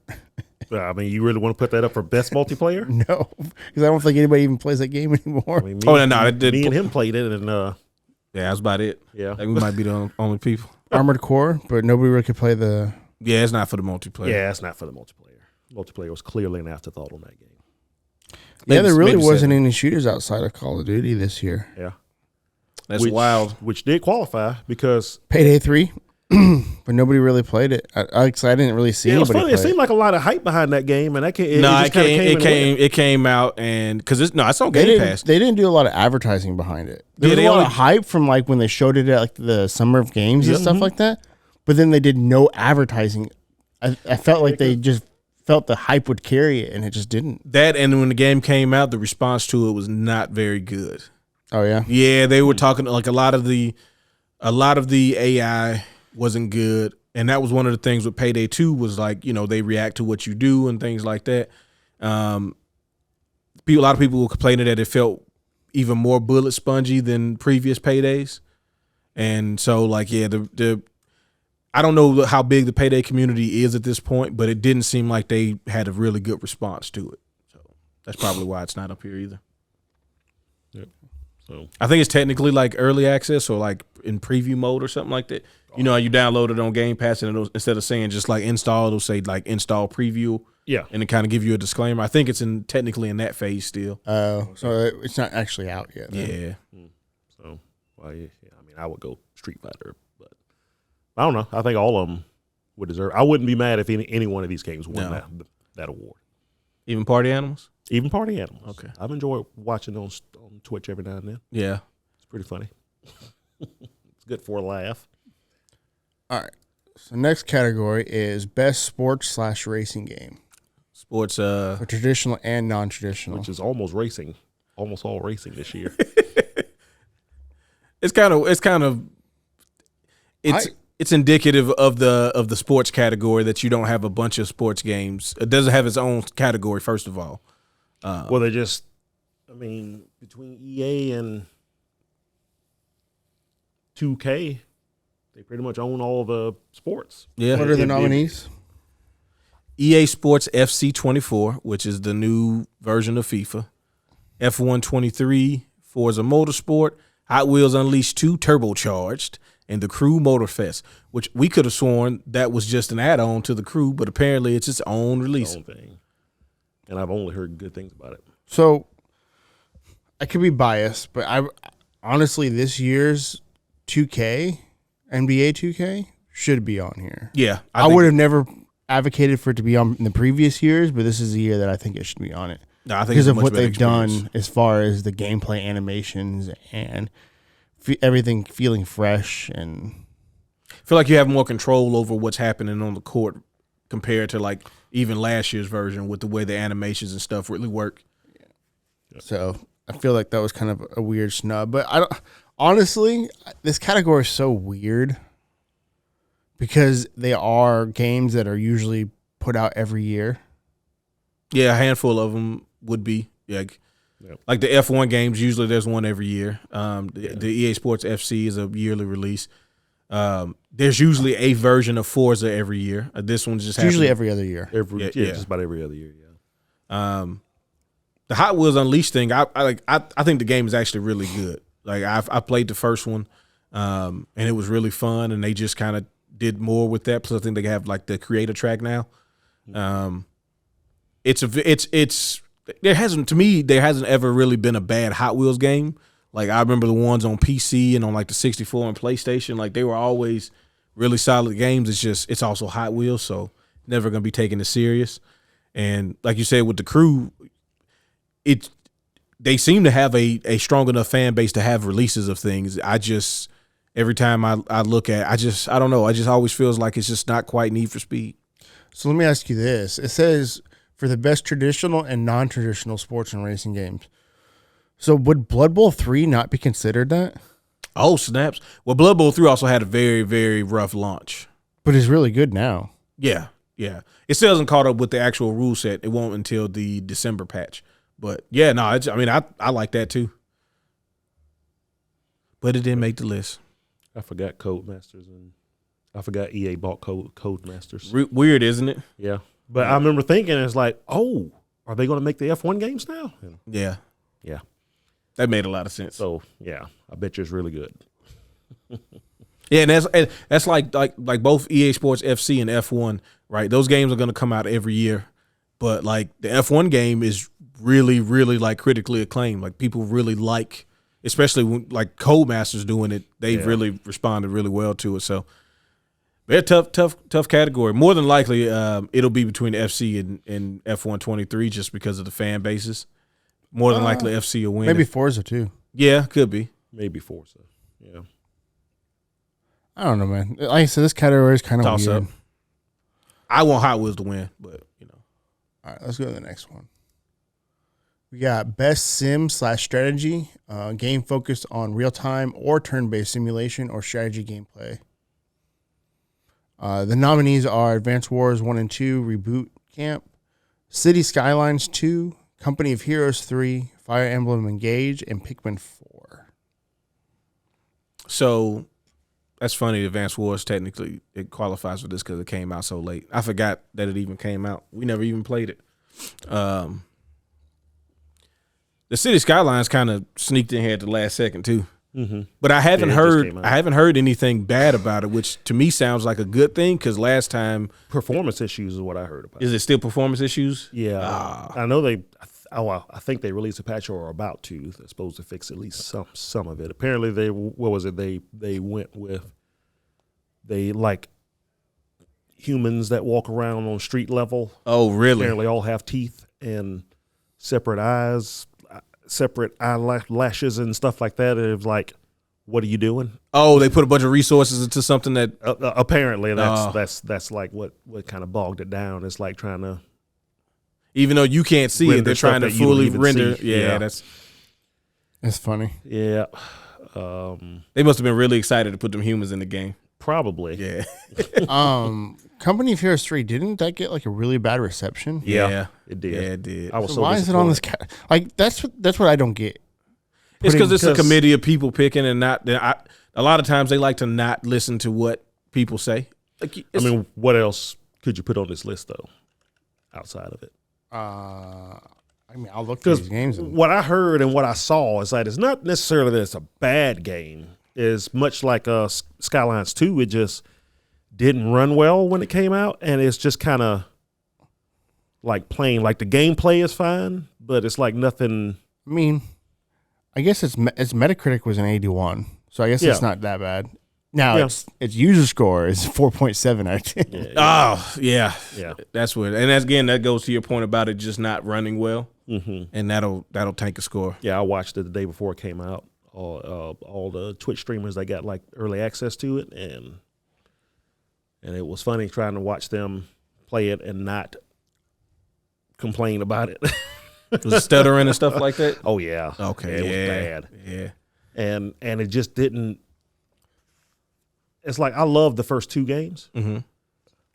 S3: I mean, you really want to put that up for best multiplayer?
S4: no, because I don't think anybody even plays that game anymore.
S3: I mean,
S2: No, it did.
S3: me and him played it, and
S2: Yeah, that's about it.
S3: yeah,
S2: Like we might be the only people.
S4: Armored Core, but nobody really could play the.
S2: Yeah, it's not for the multiplayer.
S3: yeah, it's not for the multiplayer. Multiplayer was clearly an afterthought on that game.
S4: Yeah, there really
S2: maybe
S4: wasn't
S2: 7.
S4: any shooters outside of Call of Duty this year.
S3: Yeah,
S2: That's wild.
S3: Which did qualify because
S4: Payday 3. but nobody really played it. I didn't really see
S3: Yeah, it was
S4: anybody
S3: funny. It
S4: play
S3: seemed like a lot of hype behind that game, and that came,
S2: it came out and because it's on Game Pass.
S4: They didn't do a lot of advertising behind it. There
S2: Yeah,
S4: was
S2: they
S4: a lot
S2: only-
S4: of hype from like when they showed it at like the Summer of Games and stuff like that. But then they did no advertising. I felt like they just felt the hype would carry it, and it just didn't.
S2: That and when the game came out, the response to it was not very good.
S4: Oh yeah,
S2: Yeah, they were talking like a lot of the AI wasn't good, and that was one of the things with Payday 2 was like they react to what you do and things like that. A lot of people were complaining that it felt even more bullet spongy than previous Paydays, and so like the I don't know how big the Payday community is at this point, but it didn't seem like they had a really good response to it. So that's probably why it's not up here either.
S3: Yep. So
S2: I think it's technically like early access or like in preview mode or something like that. You download it on Game Pass and instead of saying just like install, it'll say like install preview.
S3: yeah,
S2: And it kind of give you a disclaimer. I think it's technically in that phase still.
S4: so it's not actually out yet. Then.
S2: Yeah.
S3: so well, yeah, I mean, I would go Street Fighter, but I don't know. I think all of them would deserve. I wouldn't be mad if any one of these games won that award.
S2: Even Party Animals?
S3: Even Party Animals.
S2: Okay.
S3: I've enjoyed watching on Twitch every now and then.
S2: Yeah.
S3: It's pretty funny. It's good for a laugh.
S4: All right. So next category is best sports/racing game
S2: Sports.
S4: for traditional and non-traditional.
S3: Which is almost all racing this year.
S2: It's indicative of the sports category that you don't have a bunch of sports games. It doesn't have its own category, first of all.
S3: Well, they just, between EA and 2K, they pretty much own all the sports.
S2: Yeah.
S4: What are the nominees?
S2: EA Sports FC 24, which is the new version of FIFA. F1 23, Forza Motorsport, Hot Wheels Unleashed 2 Turbocharged, and the Crew Motorfest, which we could have sworn that was just an add-on to the Crew, but apparently it's its own release.
S3: Its own thing. And I've only heard good things about it.
S4: So I could be biased, but I honestly this year's 2K, NBA 2K should be on here.
S2: Yeah.
S4: I would have never advocated for it to be on in the previous years, but this is the year that I think it should be on it.
S2: No, I think
S4: because
S2: it's a
S4: of
S2: much
S4: what
S2: better
S4: they've
S2: experience.
S4: done as far as the gameplay animations and everything feeling fresh. And
S2: I feel like you have more control over what's happening on the court compared to like even last year's version with the way the animations and stuff really work.
S4: so I feel like that was kind of a weird snub. But I don't honestly, this category is so weird because they are games that are usually put out every year.
S2: Yeah, a handful of them would be. Like the F1 games, usually there's one every year. The EA Sports FC is a yearly release. There's usually a version of Forza every year. This one's just
S4: Usually every other year.
S3: Just about every other year. Yeah.
S2: The Hot Wheels Unleashed thing. I think the game is actually really good. Like I played the first one, and it was really fun. And they just kind of did more with that. Plus, I think they have like the creator track now. There hasn't ever really been a bad Hot Wheels game. Like I remember the ones on PC and on like the 64 and PlayStation, like they were always really solid games. It's also Hot Wheels, so never gonna be taken as serious. And like you said with the Crew, they seem to have a strong enough fan base to have releases of things. Every time I look at, I don't know. I just always feels like it's just not quite Need for Speed.
S4: So let me ask you this. It says for the best traditional and non-traditional sports and racing games. So would Blood Bowl 3 not be considered that?
S2: Oh, snaps. Well, Blood Bowl 3 also had a very, very rough launch.
S4: But it's really good now.
S2: Yeah. It still hasn't caught up with the actual rule set. It won't until the December patch. But yeah, no, I like that too. But it didn't make the list.
S3: I forgot Codemasters and I forgot EA bought Codemasters.
S2: Weird, isn't it?
S3: Yeah. But I remember thinking, it's like, oh, are they going to make the F1 games now?
S2: Yeah.
S3: Yeah.
S2: That made a lot of sense.
S3: So, yeah, I bet you it's really good.
S2: Yeah, and that's like both EA Sports FC and F1, right? Those games are going to come out every year. But, like, the F1 game is really, really, like, critically acclaimed. Like, people really like, especially when, like, Codemasters doing it, they really responded really well to it. So, They're tough category. More than likely, it'll be between FC and F123 just because of the fan bases. More than likely, FC will win.
S4: Maybe Forza too.
S2: Yeah, could be.
S3: Maybe Forza. Yeah.
S4: I don't know, man. Like I said, this category is kind of
S2: Toss
S4: weird.
S2: up. I want Hot Wheels to win, but you know.
S4: All right, let's go to the next one. We got best sim/strategy, game focused on real time or turn based simulation or strategy gameplay. The nominees are Advance Wars 1 and 2, Reboot Camp, City Skylines 2, Company of Heroes 3, Fire Emblem Engage, and Pikmin 4.
S2: So that's funny. Advance Wars technically it qualifies for this because it came out so late. I forgot that it even came out. We never even played it. The City Skylines kind of sneaked in here at the last second too.
S3: Mm-hmm.
S2: But I haven't heard anything bad about it, which to me sounds like a good thing because last time
S3: Performance issues is what I heard about.
S2: is it still performance issues?
S3: Yeah, I know they. I think they released a patch or are about to. They're supposed to fix at least some of it. Apparently, they went with they like humans that walk around on street level.
S2: Oh, really?
S3: Apparently, all have teeth and separate eyes, separate eyelashes and stuff like that. It was like, what are you doing?
S2: Oh, they put a bunch of resources into something that
S3: apparently that's like what kind of bogged it down. It's like trying to.
S2: Even though you can't see it, they're trying to fully render. Yeah,
S4: that's funny.
S3: Yeah.
S2: They must have been really excited to put them humans in the game.
S3: Probably.
S2: Yeah.
S4: Company of Heroes 3, didn't that get like a really bad reception?
S2: Yeah.
S3: It did.
S2: Yeah, it did.
S3: I was
S4: So why is it on this? Like that's what I don't get.
S2: It's because it's a committee of people picking and not. A lot of times they like to not listen to what people say. Like,
S3: I mean, what else could you put on this list though, outside of it?
S4: I mean, I'll look through these games.
S3: What I heard and what I saw is that it's not necessarily that it's a bad game. It's much like Skylines 2. It just didn't run well when it came out, and it's just kind of like plain. Like the gameplay is fine, but it's like nothing.
S4: I mean, I guess its Metacritic was an 81, so I guess it's not that bad. Now its user score is 4.7 out of 10.
S2: Oh yeah. That's what. And again, that goes to your point about it just not running well, and that'll tank a score.
S3: Yeah, I watched it the day before it came out. All the Twitch streamers that got like early access to it, and it was funny trying to watch them play it and not complain about it.
S2: Was it stuttering and stuff like that?
S3: Oh yeah.
S2: Okay.
S3: Yeah, it was bad.
S2: Yeah.
S3: And it just didn't. It's like I love the first two games,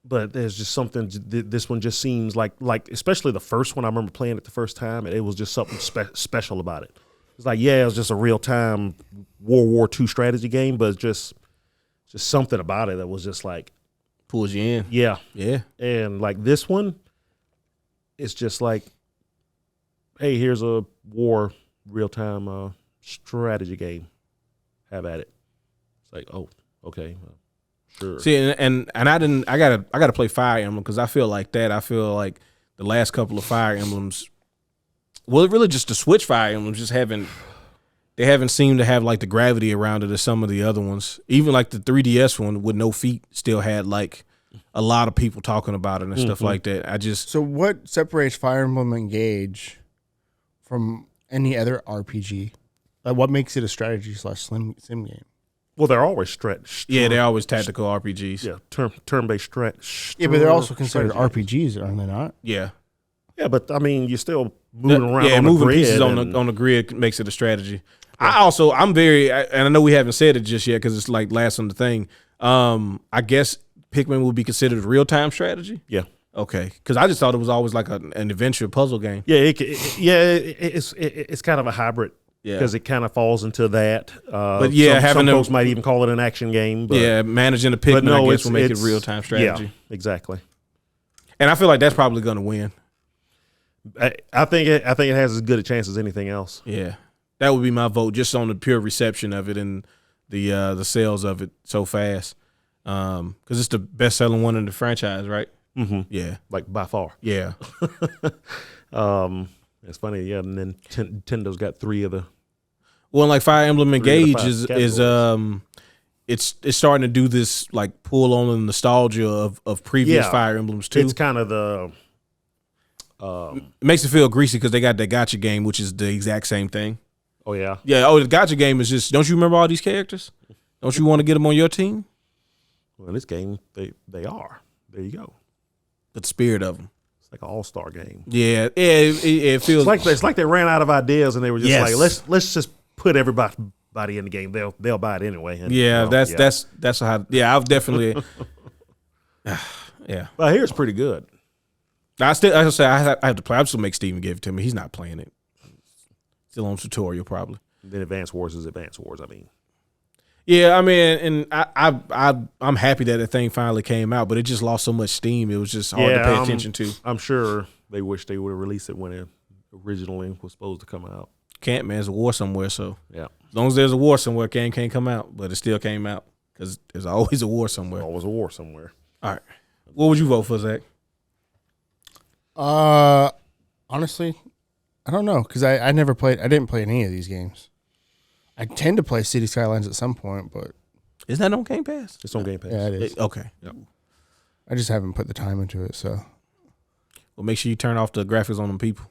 S3: but there's just something. This one just seems like especially the first one. I remember playing it the first time, and it was just something special about it. It's like it was just a real time World War II strategy game, but just something about it that was just like
S2: pulls you in.
S3: Yeah. And like this one, it's just like, hey, here's a war real time strategy game. Have at it. It's like, oh. Okay, sure.
S2: See, and I gotta play Fire Emblem because I feel like that. I feel like the last couple of Fire Emblems, well, really just the Switch Fire Emblems just haven't seemed to have like the gravity around it as some of the other ones. Even like the 3DS one with no feet still had like a lot of people talking about it and stuff like that.
S4: So what separates Fire Emblem Engage from any other RPG? Like what makes it a strategy / sim game?
S3: Well, they're always stretched.
S2: Yeah, they're always tactical RPGs.
S3: Yeah, turn-based stretch.
S4: Yeah, but they're also considered RPGs, are they not?
S2: Yeah.
S3: Yeah, but I mean, you're still moving around. Yeah,
S2: moving
S3: the
S2: pieces on the grid makes it a strategy. Yeah. And I know we haven't said it just yet because it's like last on the thing. I guess Pikmin would be considered a real-time strategy.
S3: Yeah.
S2: Okay, because I just thought it was always like an adventure puzzle game.
S3: Yeah, it's kind of a hybrid. Yeah, because it kind of falls into that.
S2: But yeah,
S3: some folks might even call it an action game. But,
S2: yeah, managing the Pikmin, I guess, will make it real time strategy.
S3: Yeah, exactly.
S2: And I feel like that's probably going to win.
S3: I think it has as good a chance as anything else.
S2: Yeah, that would be my vote, just on the pure reception of it and the sales of it so fast. Because it's the best selling one in the franchise, right?
S3: Mm-hmm.
S2: Yeah,
S3: like by far.
S2: Yeah.
S3: It's funny, yeah. And then Nintendo's got 3 of the.
S2: Well, like Fire Emblem Engage is it's starting to do this like pull on the nostalgia of previous Fire Emblems too.
S3: It's kind of the
S2: it makes it feel greasy because they got that gotcha game, which is the exact same thing.
S3: oh yeah.
S2: Yeah. Oh, the gotcha game is just. Don't you remember all these characters? Don't you want to get them on your team?
S3: Well, in this game, they are. There you go.
S2: But the spirit of them.
S3: It's like an all-star game.
S2: Yeah. It feels
S3: It's like they ran out of ideas and they were just
S2: Yes.
S3: like, let's just put everybody in the game. They'll buy it anyway. And,
S2: Yeah, that's how. Yeah, I've definitely. Yeah,
S3: But here it's pretty good.
S2: I say I have to play. I still make Steven give it to me. He's not playing it. Still on tutorial probably.
S3: Then Advance Wars is Advance Wars. I mean,
S2: Yeah, I mean, and I'm happy that the thing finally came out, but it just lost so much steam. It was just hard to pay attention to.
S3: I'm sure they wish they would have released it when it originally was supposed to come out.
S2: Can't, man. There's a war somewhere, so
S3: Yeah,
S2: as long as there's a war somewhere, game can't come out, but it still came out because there's always a war somewhere.
S3: always a war somewhere.
S2: All right, what would you vote for, Zach?
S4: Honestly, I don't know because I never played. I didn't play any of these games. I tend to play City Skylines at some point, but
S2: Isn't that on Game Pass?
S3: It's on Game Pass.
S4: yeah, it is.
S2: Okay.
S3: Yep.
S4: I just haven't put the time into it. So
S2: Well, make sure you turn off the graphics on them people.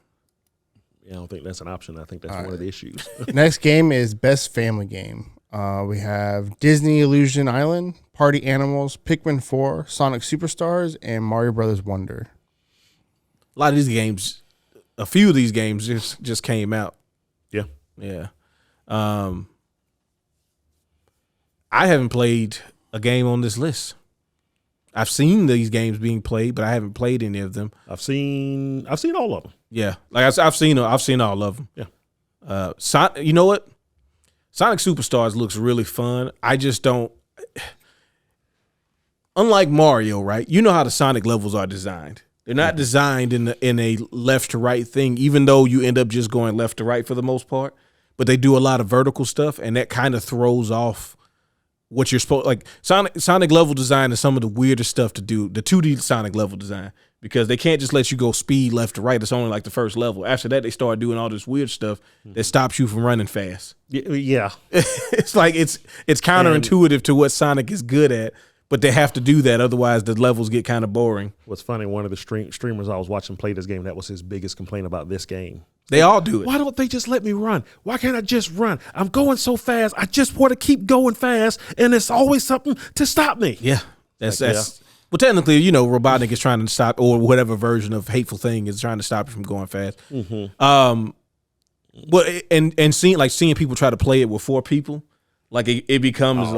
S3: Yeah, I don't think that's an option. I think that's one of the issues.
S4: next game is Best Family Game. We have Disney Illusion Island, Party Animals, Pikmin 4, Sonic Superstars, and Mario Brothers Wonder.
S2: A lot of these games, a few of these games just came out.
S3: Yeah.
S2: Yeah. I haven't played a game on this list. I've seen these games being played, but I haven't played any of them.
S3: I've seen all of them.
S2: Yeah, like I've seen all of them.
S3: Yeah.
S2: You know what? Sonic Superstars looks really fun. I just don't. Unlike Mario, right? You know how the Sonic levels are designed. They're not designed in a left to right thing, even though you end up just going left to right for the most part. But they do a lot of vertical stuff, and that kind of throws off what you're supposed like. Sonic level design is some of the weirdest stuff to do. The 2D Sonic level design, because they can't just let you go speed left to right. It's only like the first level. After that, they start doing all this weird stuff that stops you from running fast.
S3: Yeah.
S2: It's like it's counterintuitive to what Sonic is good at, but they have to do that, otherwise the levels get kind of boring.
S3: What's funny, one of the streamers I was watching play this game, that was his biggest complaint about this game.
S2: They all do it.
S3: Why don't they just let me run? Why can't I just run? I'm going so fast. I just want to keep going fast, and it's always something to stop me.
S2: Yeah, that's well, technically, you know, Robotnik is trying to stop, or whatever version of Hateful Thing is trying to stop you from going fast.
S3: Mm-hmm.
S2: But and seeing people try to play it with 4 people, like it becomes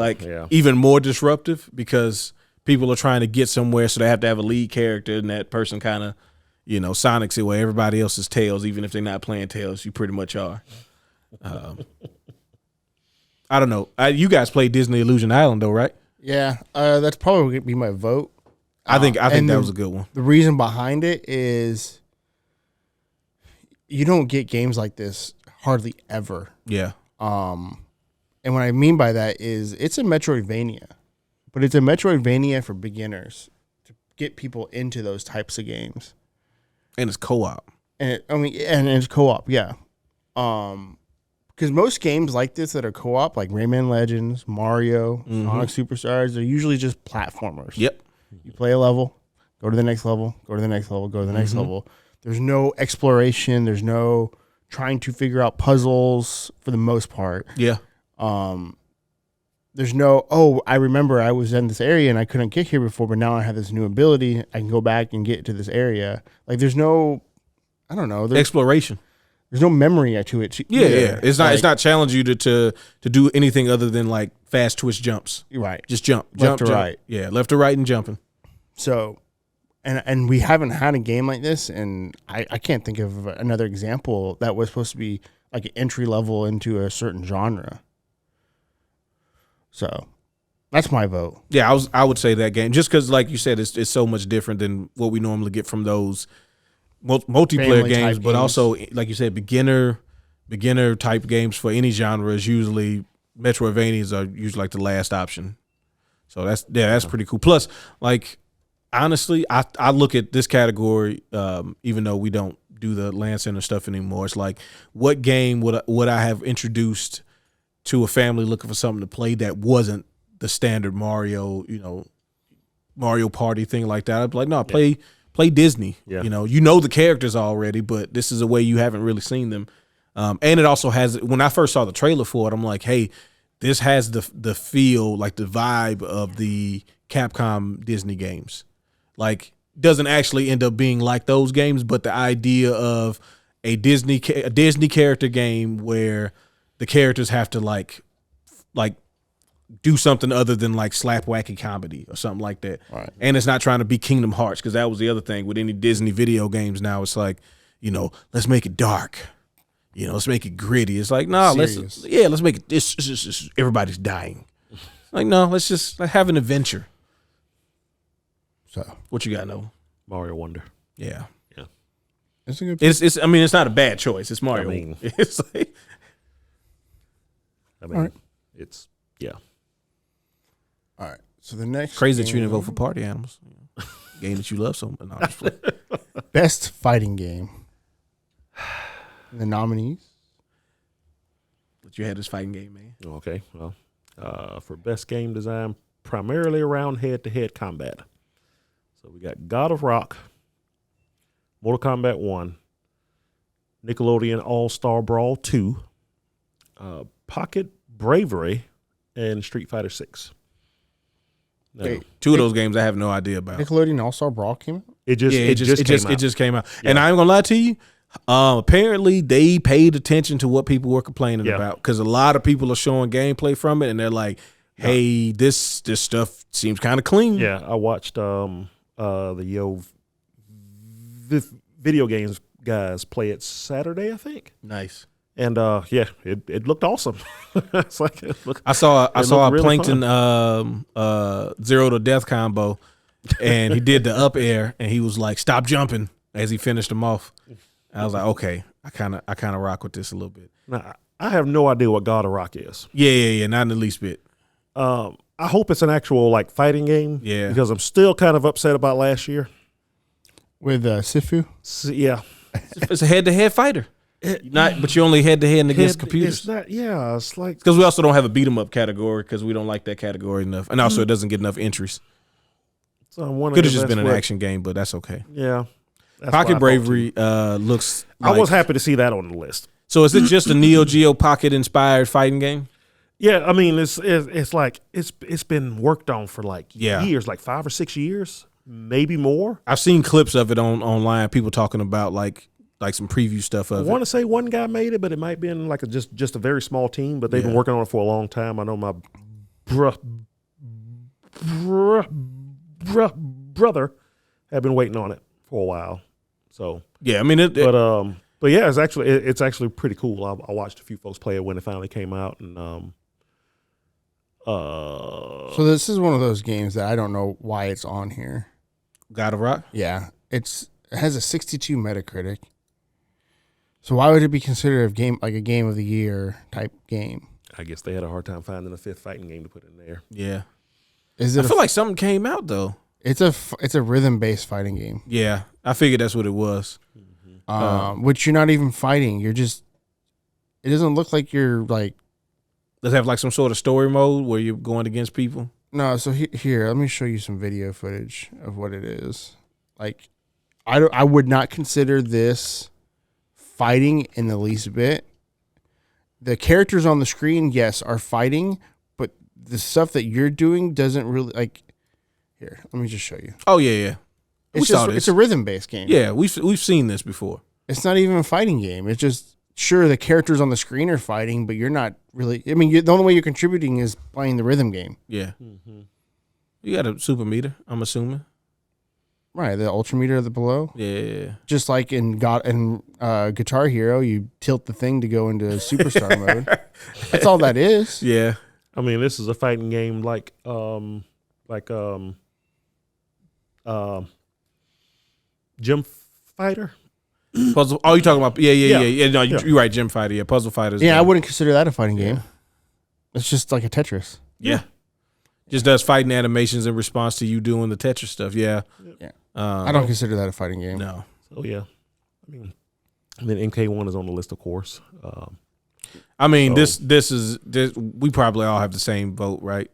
S2: even more disruptive because people are trying to get somewhere, so they have to have a lead character, and that person kind of, you know, Sonic's it where everybody else is Tails, even if they're not playing Tails. You pretty much are. I don't know. You guys play Disney Illusion Island though, right?
S4: Yeah, that's probably gonna be my vote.
S2: I think that was a good one.
S4: The reason behind it is you don't get games like this hardly ever.
S2: Yeah.
S4: And what I mean by that is it's a Metroidvania, but it's a Metroidvania for beginners to get people into those types of games.
S2: And it's co-op.
S4: And it's co-op, yeah. Because most games like this that are co-op, like Rayman Legends, Mario, Sonic Superstars, they're usually just platformers.
S2: Yep.
S4: You play a level, go to the next level, go to the next level, go to the next level. There's no exploration. There's no trying to figure out puzzles for the most part.
S2: Yeah.
S4: There's no, I remember I was in this area and I couldn't get here before, but now I have this new ability. I can go back and get to this area. Like there's no, I don't know.
S2: Exploration.
S4: There's no memory to it.
S2: Yeah. It's not challenge you to do anything other than like fast twist jumps.
S4: Right.
S2: Just jump.
S4: Left to
S2: jump.
S4: right.
S2: Yeah, left to right and jumping.
S4: So, and we haven't had a game like this, and I can't think of another example that was supposed to be like an entry level into a certain genre. So, that's my vote.
S2: Yeah, I would say that game just because, like you said, it's so much different than what we normally get from those multiplayer
S4: Family
S2: games,
S4: type
S2: but
S4: games.
S2: also, like you said, beginner type games for any genre is usually Metroidvanias are usually like the last option. So that's pretty cool. Plus, like honestly, I look at this category, even though we don't do the Land Center stuff anymore. It's like, what game would I have introduced to a family looking for something to play that wasn't the standard Mario, Mario Party thing like that. I'd be like, no, play Disney.
S3: Yeah.
S2: You know the characters already, but this is a way you haven't really seen them. And it also has, when I first saw the trailer for it, I'm like, hey, this has the feel, like the vibe of the Capcom Disney games. Like, doesn't actually end up being like those games, but the idea of a Disney character game where the characters have to like do something other than like slap wacky comedy or something like that.
S4: Right.
S2: And it's not trying to be Kingdom Hearts, because that was the other thing with any Disney video games now. It's like, let's make it dark. Let's make it gritty. It's like, no, let's make it this everybody's dying. Like, no, let's have an adventure.
S4: So
S2: What you got, Noah?
S3: Mario Wonder.
S2: Yeah.
S4: it's a good.
S2: It's not a bad choice. It's Mario. It's like,
S4: Right.
S3: It's yeah.
S4: All right. So the next
S2: crazy that you didn't vote for Party Animals. Game that you love so much. No, I'm just playing.
S4: best fighting game. The nominees.
S2: But you had this fighting game, man.
S3: Okay. Well, for best game design, primarily around head-to-head combat. So we got God of Rock, Mortal Kombat 1, Nickelodeon All-Star Brawl 2, Pocket Bravery, and Street Fighter 6. No.
S4: Wait,
S2: Two of those games I have no idea about.
S4: Nickelodeon All-Star Brawl came out?
S3: It just came out.
S2: And I ain't gonna lie to you. Apparently they paid attention to what people were complaining about, because a lot of people are showing gameplay from it, and they're like, "Hey, this stuff seems kind of clean."
S3: Yeah, I watched the video games guys play it Saturday, I think.
S2: Nice.
S3: And it looked awesome. It's like
S2: I saw a
S3: really
S2: Plankton zero to death combo, and he did the up air, and he was like, "Stop jumping," as he finished him off. I was like, okay, I kind of rock with this a little bit.
S3: Now, I have no idea what God of Rock is.
S2: Yeah, not in the least bit.
S3: I hope it's an actual like fighting game.
S2: Yeah,
S3: because I'm still kind of upset about last year
S4: With Sifu?
S3: Yeah,
S2: it's a head-to-head fighter. But you're only head-to-head against computers.
S3: It's not. Yeah, it's like
S2: because we also don't have a beat 'em up category, because we don't like that category enough, and also it doesn't get enough entries.
S3: So
S2: could have just been an action game, but that's okay.
S3: Yeah.
S2: Pocket Bravery looks like,
S3: I was happy to see that on the list.
S2: So is it just a Neo Geo Pocket inspired fighting game?
S3: Yeah, I mean it's like it's been worked on for like years, like 5 or 6 years, maybe more.
S2: I've seen clips of it online, people talking about like some preview stuff of it.
S3: I want to say one guy made it, but it might be in like just a very small team, but they've been working on it for a long time. I know my brother had been waiting on it for a while. So
S2: yeah, I mean,
S3: but yeah, it's actually pretty cool. I watched a few folks play it when it finally came out, and
S4: so this is one of those games that I don't know why it's on here.
S2: God of Rock?
S4: Yeah, it has a 62 Metacritic. So why would it be considered a game of the year type game?
S3: I guess they had a hard time finding a fifth fighting game to put in there.
S2: Yeah,
S4: I feel
S2: like something came out though.
S4: It's a rhythm based fighting game.
S2: Yeah, I figured that's what it was.
S4: Which you're not even fighting. It doesn't look like you're like.
S2: Does it have like some sort of story mode where you're going against people?
S4: No, so here, let me show you some video footage of what it is. Like, I would not consider this fighting in the least bit. The characters on the screen, yes, are fighting, but the stuff that you're doing doesn't really like. Here, let me just show you.
S2: Oh yeah.
S4: It's a rhythm based game.
S2: Yeah, we've seen this before.
S4: It's not even a fighting game. It's just sure the characters on the screen are fighting, but you're not really. I mean, the only way you're contributing is playing the rhythm game.
S2: Yeah. You got a super meter, I'm assuming.
S4: Right, the ultra meter of the below.
S2: Yeah.
S4: Just like in Guitar Hero, you tilt the thing to go into superstar mode. That's all that is.
S2: Yeah.
S3: I mean, this is a fighting game like Gym Fighter.
S2: Puzzle. Oh, you talking about? Yeah. No, you're right. Gym Fighter. Yeah, Puzzle Fighters.
S4: Yeah, I wouldn't consider that a fighting game. It's just like a Tetris.
S2: Yeah. Just does fighting animations in response to you doing the Tetris stuff. Yeah.
S4: I don't consider that a fighting game.
S2: No.
S3: So yeah, I mean, and then MK1 is on the list, of course.
S2: I mean, this is we probably all have the same vote, right?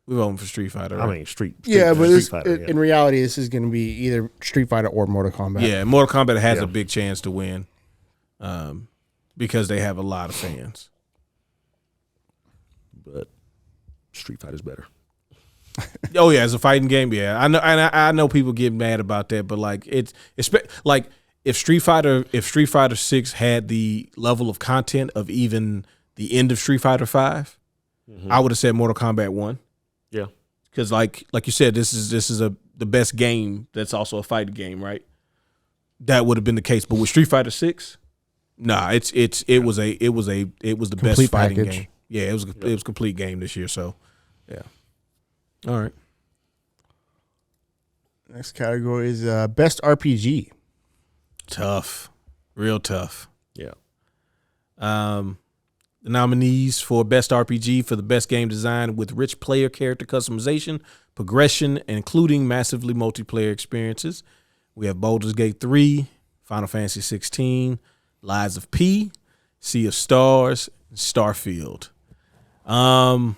S2: We're voting for Street Fighter. Right?
S3: I mean, Street
S4: Fighter,
S3: yeah.
S4: in reality, this is going to be either Street Fighter or Mortal Kombat.
S2: Yeah, Mortal Kombat has a big chance to win, because they have a lot of fans.
S3: But Street Fighter's better.
S2: Oh yeah, as a fighting game, yeah. I know, and I know people get mad about that, but like it's like if Street Fighter 6 had the level of content of even the end of Street Fighter 5, I would have said Mortal Kombat 1.
S3: Yeah,
S2: because like you said, this is the best game that's also a fighting game, right? That would have been the case, but with Street Fighter 6, nah, it was the
S4: Complete
S2: best fighting
S4: package.
S2: game. Yeah, it was a complete game this year. So yeah, all right.
S4: Next category is best RPG.
S2: Tough, real tough.
S3: yeah.
S2: The nominees for Best RPG for the best game design with rich player character customization, progression, including massively multiplayer experiences. We have Baldur's Gate 3, Final Fantasy 16, Lies of P, Sea of Stars, and Starfield.
S3: So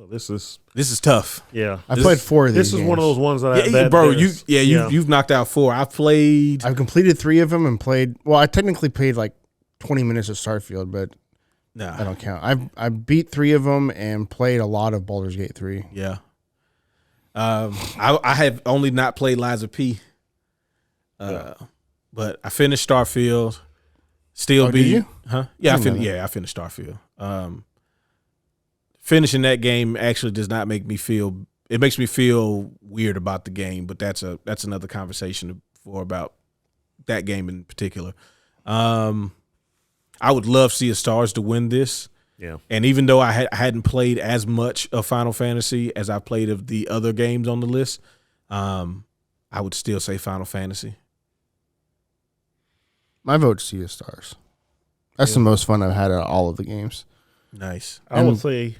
S3: this is
S2: tough.
S3: yeah.
S4: I played 4 of these.
S3: This is one of those ones that
S2: You've knocked out 4. I've
S4: completed 3 of them and played. Well, I technically played like 20 minutes of Starfield, but I don't count. I beat 3 of them and played a lot of Baldur's Gate 3.
S2: Yeah. I have only not played Lies of P. But I finished Starfield. Still
S4: did you?
S2: Huh? Yeah, I finished Starfield. Finishing that game actually does not make me feel. It makes me feel weird about the game, but that's another conversation for about that game in particular. I would love Sea of Stars to win this.
S3: Yeah.
S2: And even though I hadn't played as much of Final Fantasy as I played of the other games on the list, I would still say Final Fantasy.
S4: My vote's Sea of Stars. That's the most fun I've had out of all of the games.
S2: Nice.
S3: I would say.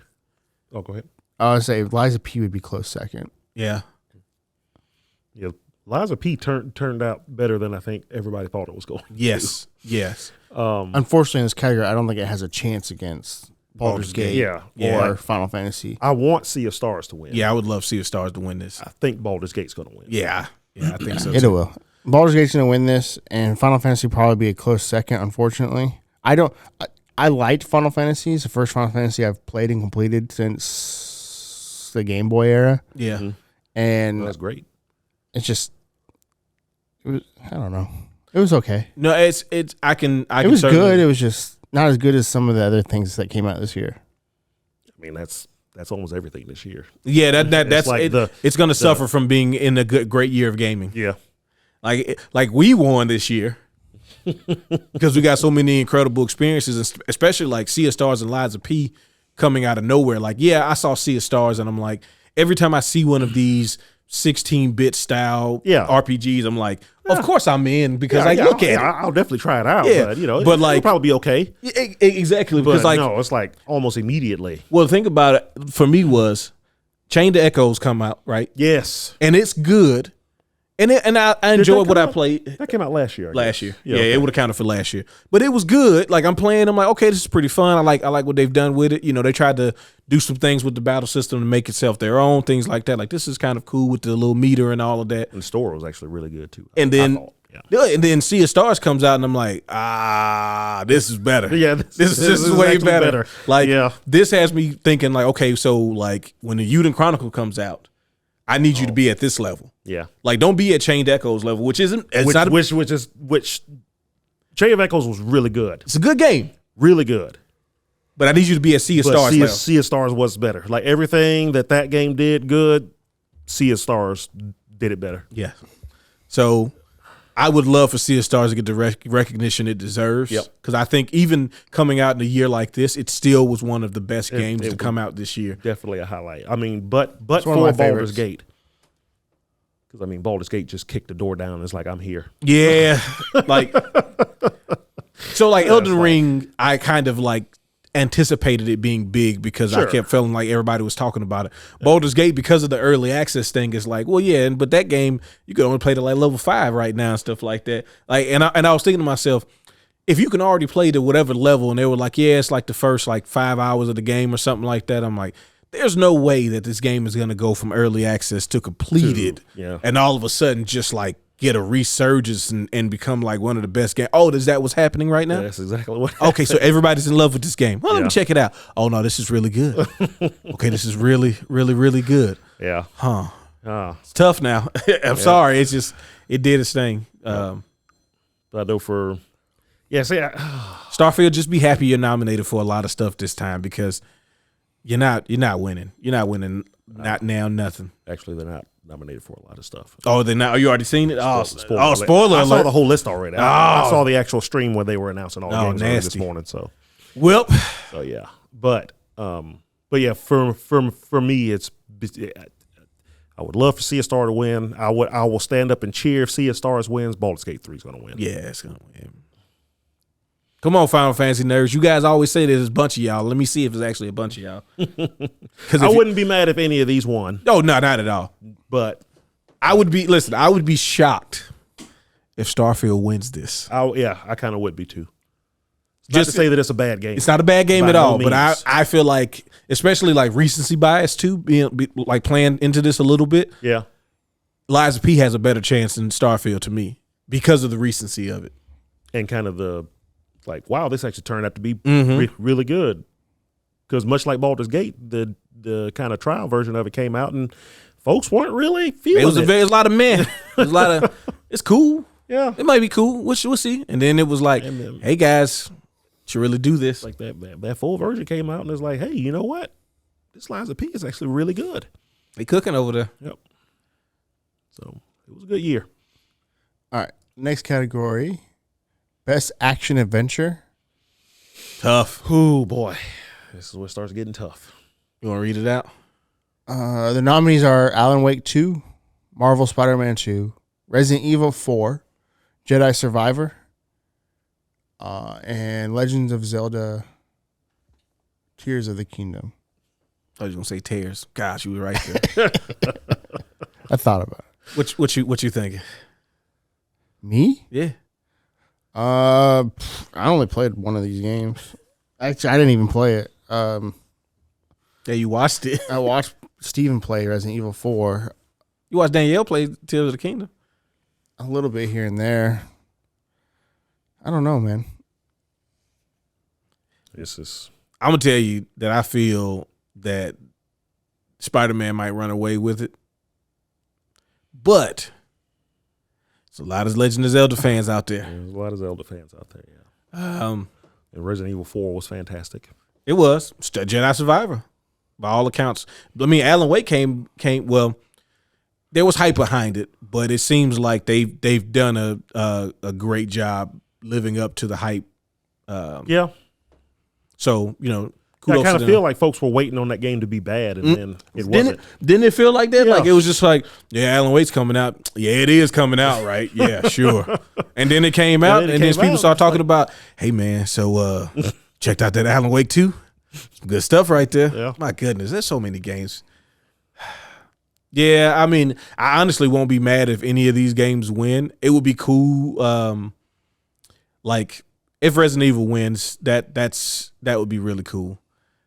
S3: Oh, go ahead.
S4: I would say Lies of P would be close second.
S2: Yeah.
S3: Yeah, Lies of P turned out better than I think everybody thought it was going.
S2: Yes. Yes.
S4: Unfortunately, in this category, I don't think it has a chance against Baldur's Gate or Final Fantasy.
S3: I want Sea of Stars to win.
S2: Yeah, I would love Sea of Stars to win this.
S3: I think Baldur's Gate's going to win.
S2: Yeah. Yeah, I think so.
S4: It will. Baldur's Gate's going to win this, and Final Fantasy probably be a close second, unfortunately. I liked Final Fantasy. It's the first Final Fantasy I've played and completed since the Game Boy era.
S2: Yeah.
S3: Mm-hmm.
S4: And
S3: that's great.
S4: It's just, I don't know. It was okay.
S2: No, it was
S4: good. It was just not as good as some of the other things that came out this year.
S3: I mean, that's almost everything this year.
S2: Yeah, that's
S3: like
S2: it. It's going to suffer from being in a great year of gaming.
S3: Yeah.
S2: Like we won this year because we got so many incredible experiences, especially like Sea of Stars and Lies of P coming out of nowhere. Like, yeah, I saw Sea of Stars, and I'm like, every time I see one of these 16-bit style RPGs, I'm like, of course I'm in because look at it.
S3: I'll definitely try it out.
S2: Yeah,
S3: but it'll probably be okay.
S2: Exactly, because
S3: no, it's like almost immediately.
S2: Well, think about it. For me, was Chain to Echoes come out, right?
S3: Yes,
S2: and it's good. And I enjoyed what I played.
S3: That came out last year.
S2: Last year, yeah, okay. It would have counted for last year. But it was good. Like I'm playing, I'm like, okay, this is pretty fun. I like what they've done with it. You know, they tried to do some things with the battle system to make itself their own, things like that. Like this is kind of cool with the little meter and all of that.
S3: And the story was actually really good too.
S2: And then Sea of Stars comes out, and I'm like, this is better.
S3: Yeah,
S2: this is way better. Like this has me thinking like, okay, so like when the Uden Chronicle comes out, I need you to be at this level.
S3: Yeah.
S2: Like don't be at Chained Echoes level, which Chain
S3: of Echoes was really good.
S2: It's a good game.
S3: Really good.
S2: But I need you to be at Sea of Stars level.
S3: Sea of Stars was better. Like everything that game did good, Sea of Stars did it better.
S2: Yeah. So I would love for Sea of Stars to get the recognition it deserves.
S3: Yep.
S2: Because I think even coming out in a year like this, it still was one of the best games to come out this year.
S3: Definitely a highlight. I mean, but for Baldur's Gate. Because, I mean, Baldur's Gate just kicked the door down. It's like, I'm here.
S2: Yeah. Elden Ring, I kind of like anticipated it being big because I kept feeling like everybody was talking about it. Baldur's Gate, because of the early access thing, is like, well, yeah, but that game you could only play to like level 5 right now and stuff like that. Like, and I was thinking to myself, if you can already play to whatever level, and they were like, yeah, it's like the first like 5 hours of the game or something like that, I'm like, there's no way that this game is going to go from early access to completed, and all of a sudden just like get a resurgence and become like one of the best games. Oh, is that what's happening right now?
S3: That's exactly what.
S2: Okay, so everybody's in love with this game. Well, let me check it out. Oh no, this is really good. Okay, this is really, really, really good.
S3: Yeah.
S2: Huh. It's tough now. I'm sorry. It's just it did its thing.
S3: But I know for
S2: Starfield, just be happy you're nominated for a lot of stuff this time because you're not winning. You're not winning. Not now, nothing.
S3: Actually, they're not nominated for a lot of stuff.
S2: Oh, they're not. Oh, you already seen it?
S3: Spoiler
S2: spoiler alert.
S3: I saw the whole list already. I saw the actual stream where they were announcing all the games this morning. So yeah. But yeah, for me, it's. I would love for Sea of Stars to win. I will stand up and cheer if Sea of Stars wins. Baldur's Gate 3 is going to win.
S2: Yeah, it's going to win. Come on, Final Fantasy nerds. You guys always say there's a bunch of y'all. Let me see if there's actually a bunch of y'all.
S3: I wouldn't be mad if any of these won.
S2: No, not at all.
S3: But
S2: I would be shocked if Starfield wins this.
S3: I kind of would be too. Just to say that it's a bad game.
S2: It's not a bad game at all, but I feel like, especially like recency bias too, being like playing into this a little bit.
S3: Yeah.
S2: Liza P has a better chance than Starfield to me because of the recency of it.
S3: And kind of the, like, wow, this actually turned out to be really good. Because much like Baldur's Gate, the kind of trial version of it came out and folks weren't really feeling it.
S2: There was a lot of men. There's a lot of, it's cool.
S3: Yeah.
S2: It might be cool. We'll see. And then it was like, hey guys, should really do this.
S3: Like that full version came out and it's like, hey, you know what? This Liza P is actually really good.
S2: They cooking over there.
S3: Yep. So it was a good year.
S4: All right. Next category. Best action adventure.
S2: Tough.
S3: Oh boy. This is where it starts getting tough.
S2: You want to read it out?
S4: The nominees are Alan Wake 2, Marvel Spider-Man 2, Resident Evil 4, Jedi Survivor, and Legends of Zelda Tears of the Kingdom.
S2: I was going to say Tears. Gosh, you were right there.
S4: I thought about it.
S2: What you thinking?
S4: Me?
S2: Yeah.
S4: I only played one of these games. Actually, I didn't even play it.
S2: Yeah, you watched it.
S4: I watched Steven play Resident Evil 4.
S2: You watched Danielle play Tears of the Kingdom?
S4: A little bit here and there. I don't know, man.
S2: I'm going to tell you that I feel that Spider-Man might run away with it. But there's a lot of Legend of Zelda fans out there.
S3: There's a lot of Zelda fans out there, yeah. And Resident Evil 4 was fantastic.
S2: It was. Jedi Survivor, by all accounts. I mean, Alan Wake came well, there was hype behind it, but it seems like they've done a great job living up to the hype.
S3: Yeah.
S2: So,
S3: I kind of feel like folks were waiting on that game to be bad, and then it wasn't.
S2: Didn't it feel like that?
S3: Yeah.
S2: Like it was just like, yeah, Alan Wake's coming out. Yeah, it is coming out, right? Yeah, sure. And then it came out, and then people started talking about, hey, man, so checked out that Alan Wake 2. Some good stuff right there.
S3: Yeah.
S2: My goodness, there's so many games. Yeah, I mean, I honestly won't be mad if any of these games win. It would be cool. Like if Resident Evil wins, that would be really cool.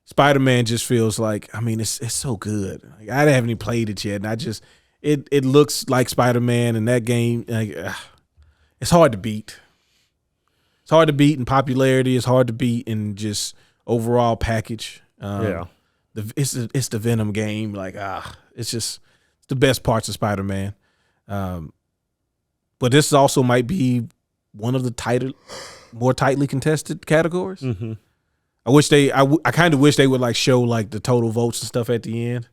S2: Spider-Man just feels like, I mean, it's so good. Like, I haven't even played it yet, and I just it looks like Spider-Man, and that game, like, it's hard to beat. It's hard to beat in popularity. It's hard to beat in just overall package. It's the Venom game. Like, it's the best parts of Spider-Man. But this also might be one of the more tightly contested categories.
S3: Mm-hmm.
S2: I kind of wish they would like show like the total votes and stuff at the end.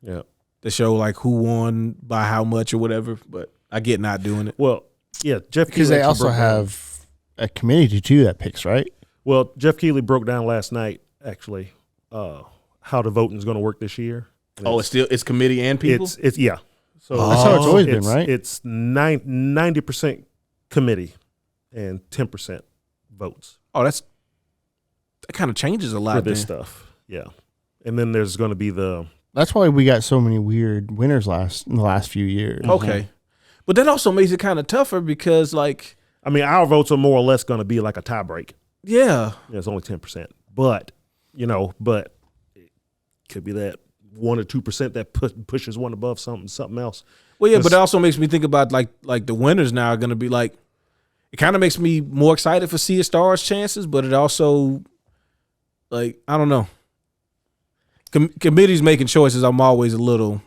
S3: Yeah.
S2: To show like who won by how much or whatever, but I get not doing it.
S3: Well, yeah, Jeff
S4: because
S3: Keighley
S4: they also have a committee too that picks, right?
S3: Well, Jeff Keighley broke down last night actually how the voting is going to work this year.
S2: It's committee and people.
S3: It's yeah. So
S4: that's how it's always been, right?
S3: It's 90% committee and 10% votes.
S2: Oh, that kind of changes a lot
S3: for this stuff. Yeah, and then there's going to be
S4: That's why we got so many weird winners in the last few years.
S2: Okay, but that also makes it kind of tougher because, like,
S3: I mean, our votes are more or less going to be like a tie break.
S2: Yeah,
S3: it's only 10%, but Could be that 1 or 2% that pushes one above something else.
S2: Well, yeah, but it also makes me think about like the winners now are going to be like. It kind of makes me more excited for Sea of Stars chances, but it also, like, I don't know. Committees making choices, I'm always a little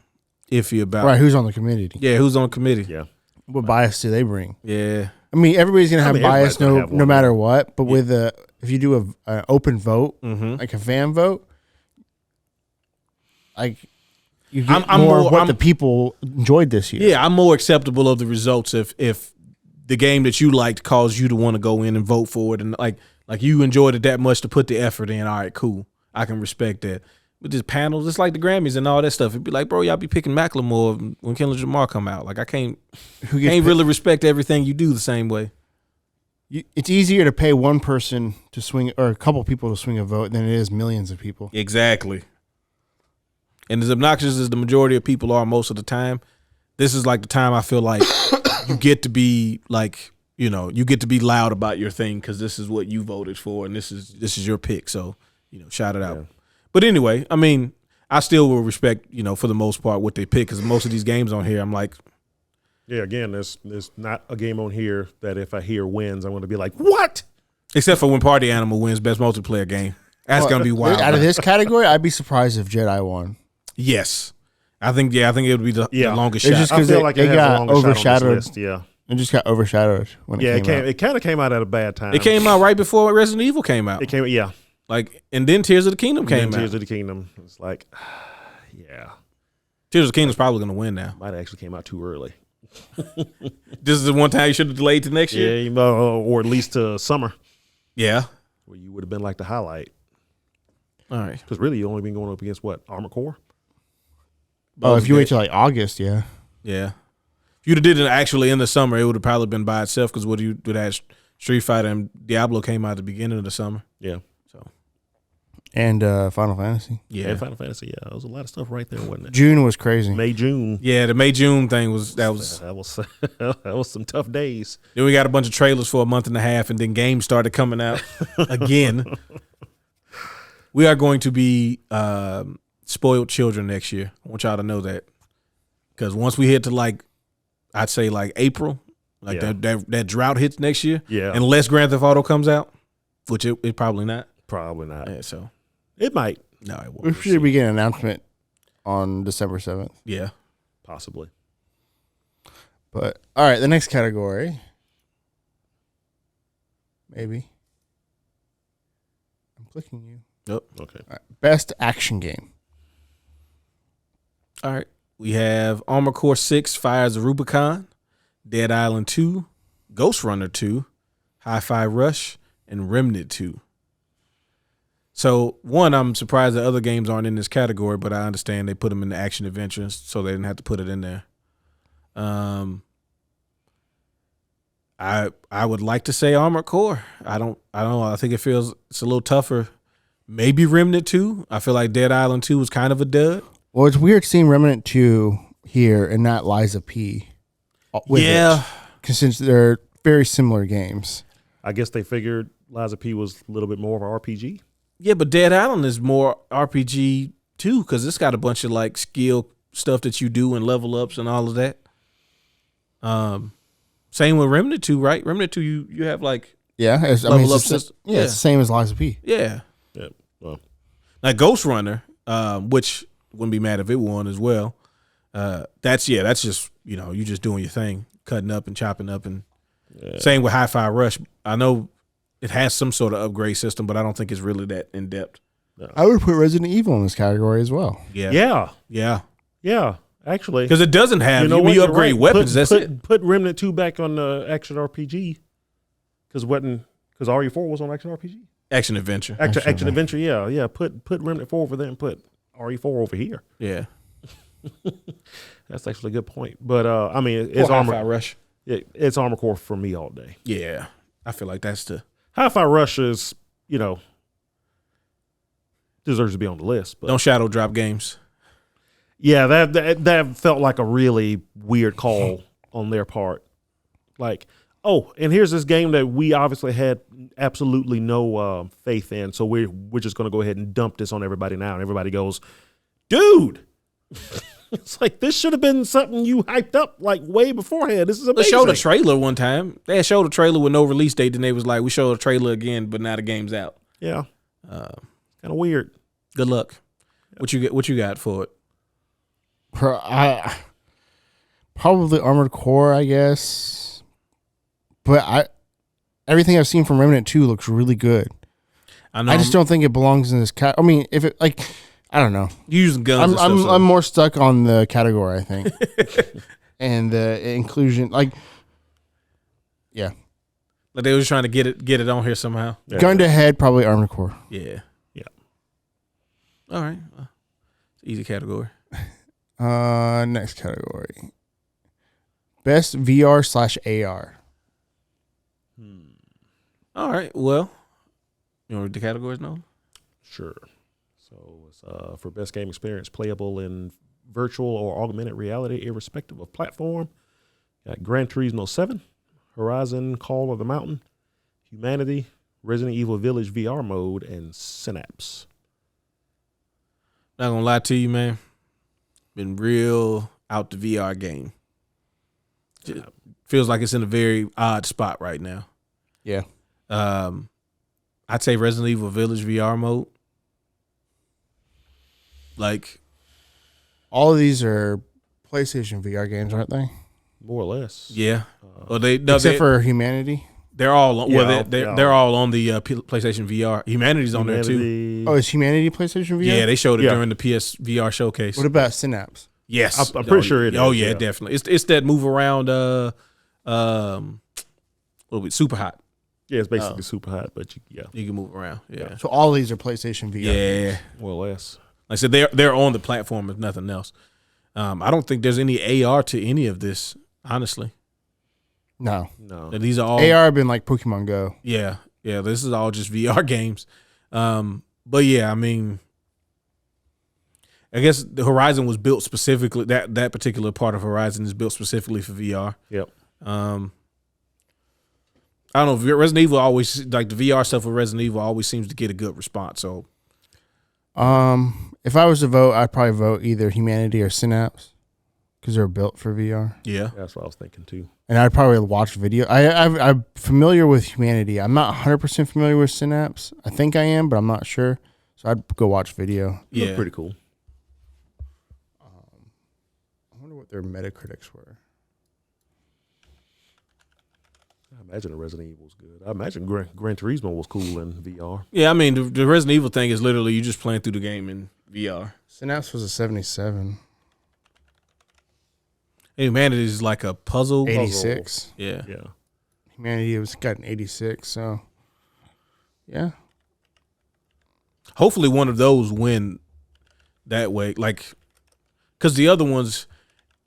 S2: iffy about.
S4: Right, who's on the committee?
S2: Yeah, who's on the committee?
S3: Yeah.
S4: What bias do they bring?
S2: Yeah.
S4: I mean, everybody's gonna have bias
S3: everybody's gonna have
S4: no
S3: one,
S4: matter what. But with if you do an open vote,
S2: Mm-hmm.
S4: like a fan vote, like you get
S2: I'm
S4: more of
S2: more-
S4: what
S2: I'm-
S4: the people enjoyed this year.
S2: Yeah, I'm more acceptable of the results if the game that you liked caused you to want to go in and vote for it, and like you enjoyed it that much to put the effort in. All right, cool. I can respect that. With this panels, it's like the Grammys and all that stuff. It'd be like, bro, y'all be picking Macklemore when Kendrick Lamar come out. Like I can't really respect everything you do the same way.
S4: It's easier to pay one person to swing or a couple people to swing a vote than it is millions of people.
S2: Exactly. And as obnoxious as the majority of people are most of the time, this is like the time I feel like you get to be like, you get to be loud about your thing because this is what you voted for and this is your pick. So, shout it out.
S3: Yeah.
S2: But anyway, I mean, I still will respect, for the most part what they pick because most of these games on here, I'm like,
S3: Yeah, again, there's not a game on here that if I hear wins, I'm going to be like, what?
S2: except for when Party Animal wins Best Multiplayer Game. That's going to be wild.
S4: Out of this category, I'd be surprised if Jedi won.
S2: Yes. I think it would be the longest
S4: It's
S2: shot.
S4: just
S3: I
S4: 'cause
S3: feel
S4: it-
S3: like
S4: it
S3: it has
S4: got
S3: the longest shot on
S4: overshadowed.
S3: this list. Yeah,
S4: It just got overshadowed when it came out.
S3: it kind of came out at a bad time.
S2: It came out right before Resident Evil came out.
S3: It came, yeah.
S2: Like, and then Tears of the Kingdom
S3: And then
S2: came out.
S3: Tears of the Kingdom. It's like, yeah,
S2: Tears of the Kingdom's probably going to win now.
S3: might have actually came out too early.
S2: This is the one time you should have delayed to next year.
S3: Yeah, or at least to summer,
S2: Yeah.
S3: where you would have been like the highlight.
S2: All right.
S3: Because really, you only been going up against what, Armored Core?
S4: Oh, if you wait till like August, yeah.
S2: Yeah. If you'd have did it actually in the summer, it would have probably been by itself because would have Street Fighter and Diablo came out at the beginning of the summer.
S3: Yeah,
S4: And Final Fantasy.
S2: Yeah.
S3: and Final Fantasy. Yeah, there was a lot of stuff right there, wasn't it?
S4: June was crazy.
S3: May, June.
S2: Yeah, the May-June thing was
S3: that was some tough days.
S2: then we got a bunch of trailers for a month and a half and then games started coming out again. We are going to be spoiled children next year. I want y'all to know that. Because once we hit to I'd say April,
S3: Yeah.
S2: that drought hits next year.
S3: Yeah.
S2: Unless Grand Theft Auto comes out, which it probably not.
S3: Probably not.
S2: Yeah, so
S3: It might,
S2: no, it won't.
S4: We should be getting an announcement on December 7th.
S2: Yeah.
S3: possibly.
S4: But all right, the next category. Maybe. I'm clicking you.
S2: Yep.
S3: Okay.
S4: All right. Best action game.
S2: All right. We have Armored Core 6, Fires of Rubicon, Dead Island 2, Ghost Runner 2, Hi-Fi Rush, and Remnant 2. So, one, I'm surprised that other games aren't in this category, but I understand they put them in the action adventures, so they didn't have to put it in there. I would like to say Armored Core. I don't know. I think it's a little tougher. Maybe Remnant 2. I feel like Dead Island 2 was kind of a dud.
S4: Well, it's weird seeing Remnant 2 here and not Liza P. with
S2: Yeah.
S4: it, 'cause since they're very similar games.
S3: I guess they figured Liza P was a little bit more of an RPG.
S2: Yeah, but Dead Island is more RPG too, because it's got a bunch of skill stuff that you do and level ups and all of that. Same with Remnant 2, right? Remnant 2, you have
S4: Yeah, it's,
S2: Level up
S4: it's the,
S2: system.
S4: yeah, it's the same as Liza P.
S2: yeah,
S3: Yeah. Well,
S2: like Ghost Runner, which wouldn't be mad if it won as well. That's just you just doing your thing, cutting up and chopping up, and same with Hi-Fi Rush. I know it has some sort of upgrade system, but I don't think it's really that in depth.
S4: I would put Resident Evil in this category as well.
S2: Yeah.
S3: Actually,
S2: Because it doesn't have
S3: what?
S2: you
S3: You're
S2: upgrade
S3: right.
S2: weapons. That's it.
S3: Put Remnant 2 back on the action RPG because RE4 was on action RPG.
S2: Action adventure.
S3: Action adventure, yeah. Put Remnant 4 over there and put RE4 over here.
S2: Yeah.
S3: That's actually a good point. But I mean, it's
S2: Hi-Fi Rush.
S3: It's Armored Core for me all day.
S2: Yeah, I feel like that's the
S3: Hi-Fi Rush is, deserves to be on the list. But
S2: don't shadow drop games.
S3: yeah, that felt like a really weird call on their part. Like, oh, and here's this game that we obviously had absolutely no faith in, so we're just going to go ahead and dump this on everybody now. And everybody goes, dude. It's like this should have been something you hyped up like way beforehand. This is amazing.
S2: They showed a trailer one time. They had showed a trailer with no release date, and they was like, "We showed a trailer again, but now the game's out."
S3: Yeah, kind of weird.
S2: Good luck. What you got for it?
S4: Probably Armored Core, I guess. But everything I've seen from Remnant 2 looks really good.
S2: I
S4: just don't think it belongs in this I mean, if it like, I don't know.
S2: You using guns.
S4: I'm more stuck on the category, I think, and the inclusion. Like, yeah,
S2: like they was trying to get it on here somehow.
S3: Yeah.
S4: Gun to head, probably Armored Core.
S2: Yeah.
S3: Yeah.
S2: All right. Easy category.
S4: Next category. Best VR/AR.
S2: All right. Well, you want to read the categories now?
S3: Sure. So it's for best game experience playable in virtual or augmented reality, irrespective of platform. Got Gran Turismo 7, Horizon Call of the Mountain, Humanity, Resident Evil Village VR mode, and Synapse.
S2: Not gonna lie to you, man. Been real out the VR game. Just feels like it's in a very odd spot right now.
S4: Yeah.
S2: I'd say Resident Evil Village VR mode. Like,
S4: all of these are PlayStation VR games, aren't they?
S3: More or less.
S2: yeah. Well,
S4: Except for Humanity.
S2: They're all on. Well,
S3: Yeah,
S2: they're all on the PlayStation VR. Humanity's on there too.
S4: Oh, is Humanity PlayStation VR?
S2: Yeah, they showed it during the PS VR showcase.
S4: What about Synapse?
S2: Yes,
S3: I'm pretty sure it is.
S2: Oh yeah, definitely. It's that move around. Super hot.
S3: Yeah, it's basically super hot, but
S2: You can move around. Yeah.
S4: So all of these are PlayStation VR.
S2: Yeah.
S3: more or less.
S2: Like I said, they're on the platform if nothing else. I don't think there's any AR to any of this, honestly.
S4: No.
S2: These are all
S4: AR have been like Pokemon Go.
S2: Yeah. This is all just VR games. But yeah, I mean, I guess the Horizon was built specifically. That particular part of Horizon is built specifically for VR.
S3: Yep.
S2: I don't know. Resident Evil always, like the VR stuff with Resident Evil always seems to get a good response. So,
S4: if I was to vote, I'd probably vote either Humanity or Synapse because they're built for VR.
S2: yeah.
S3: That's what I was thinking too.
S4: And I'd probably watch video. I'm familiar with Humanity. I'm not 100% familiar with Synapse. I think I am, but I'm not sure. So I'd go watch video.
S3: It looked pretty cool.
S4: I wonder what their Metacritics were.
S3: I imagine the Resident Evil was good. I imagine Gran Turismo was cool in VR.
S2: Yeah, I mean, the Resident Evil thing is literally you just playing through the game in VR.
S4: Synapse was a 77.
S2: Humanity is like a puzzle.
S4: 86.
S2: Yeah.
S3: Yeah.
S4: Humanity was got an 86. So, yeah.
S2: Hopefully one of those win that way. Like, because the other ones,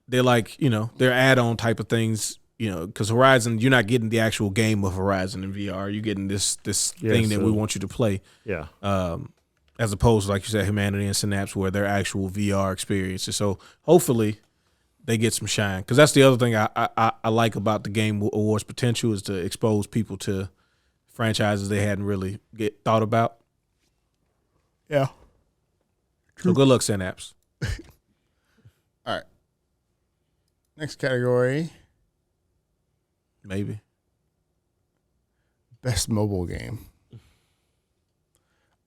S2: they're like, they're add-on type of things. Because Horizon, you're not getting the actual game of Horizon in VR. You're getting this thing that we want you to play.
S3: Yeah.
S2: As opposed to, like you said, Humanity and Synapse, where they're actual VR experiences. So hopefully they get some shine. Because that's the other thing I like about the Game Awards potential is to expose people to franchises they hadn't really thought about.
S4: Yeah.
S2: So good luck, Synapse.
S4: All right. Next category.
S2: Maybe.
S4: Best mobile game.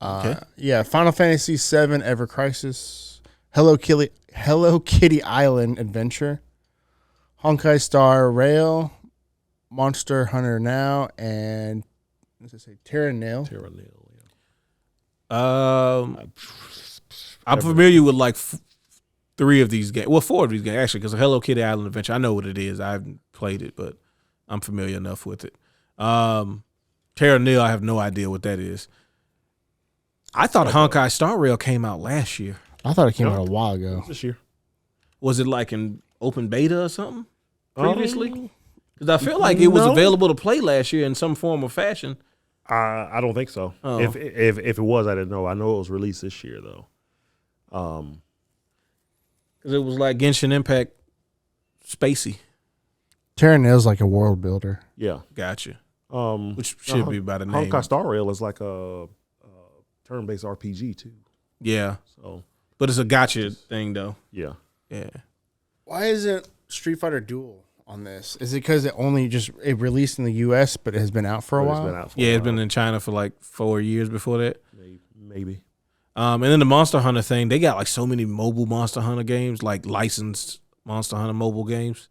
S2: Okay.
S4: Yeah, Final Fantasy VII Ever Crisis, Hello Kitty Island Adventure, Honkai Star Rail, Monster Hunter Now, and what does it say? Terra Nil.
S3: Terra Nil, yeah.
S2: I'm familiar with like 3 of these games. Well, 4 of these games actually, because Hello Kitty Island Adventure, I know what it is. I haven't played it, but I'm familiar enough with it. Terra Nil, I have no idea what that is. I thought Honkai Star Rail came out last year.
S4: I thought it came out a while ago.
S3: This year.
S2: Was it like in open beta or something previously? Because I feel like it was available to play last year in some form or fashion.
S3: I don't think so.
S2: Oh.
S3: If it was, I didn't know. I know it was released this year though.
S2: Because it was like Genshin Impact spacey.
S4: Terra Nil is like a world builder.
S3: Yeah.
S2: Gotcha. Which should be by the name.
S3: Honkai Star Rail is like a turn-based RPG too.
S2: Yeah.
S3: So
S2: But it's a gotcha thing, though.
S3: Yeah.
S2: Yeah.
S4: Why isn't Street Fighter Duel on this? Is it because it released in the U.S. but it has been out for a while?
S2: It's been in China for like 4 years before that.
S3: Maybe.
S2: And then the Monster Hunter thing, they got like so many mobile Monster Hunter games, like licensed Monster Hunter mobile games.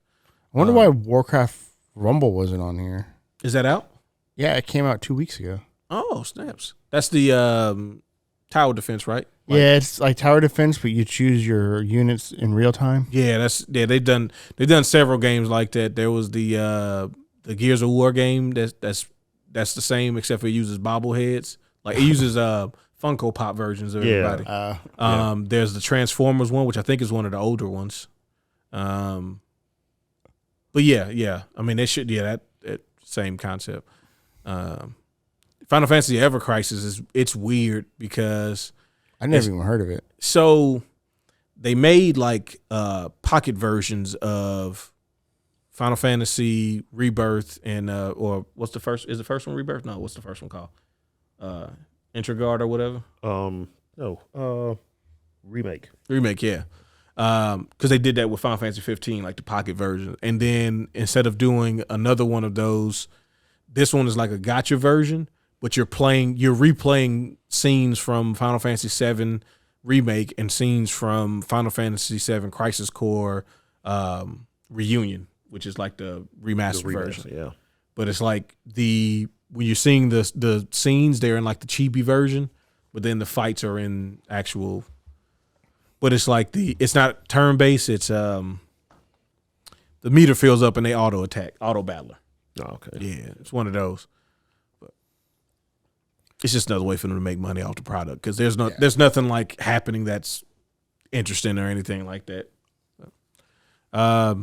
S4: I wonder why Warcraft Rumble wasn't on here.
S2: Is that out?
S4: Yeah, it came out 2 weeks ago.
S2: Oh, snaps. That's the tower defense, right?
S4: Yeah, it's like tower defense, but you choose your units in real time.
S2: Yeah, they've done several games like that. There was the Gears of War game that's the same except for it uses bobbleheads. Like it uses Funko Pop versions of everybody. There's the Transformers one, which I think is one of the older ones. But yeah. I mean, they should that same concept. Final Fantasy Ever Crisis it's weird because
S4: I never even heard of it.
S2: So they made like pocket versions of Final Fantasy Rebirth and or what's the first? Is the first one Rebirth? No, what's the first one called? Intrigard or whatever.
S3: No. Remake,
S2: yeah. Because they did that with Final Fantasy 15, like the pocket version, and then instead of doing another one of those, this one is like a gotcha version. But you're replaying scenes from Final Fantasy VII Remake and scenes from Final Fantasy VII Crisis Core Reunion, which is like the remastered version.
S3: Yeah.
S2: But it's like when you're seeing the scenes, they're in like the chibi version, but then the fights are in actual. But it's like it's not turn based. It's the meter fills up and they auto battler.
S3: Oh, okay.
S2: Yeah, it's one of those. It's just another way for them to make money off the product because there's nothing like happening that's interesting or anything like that. I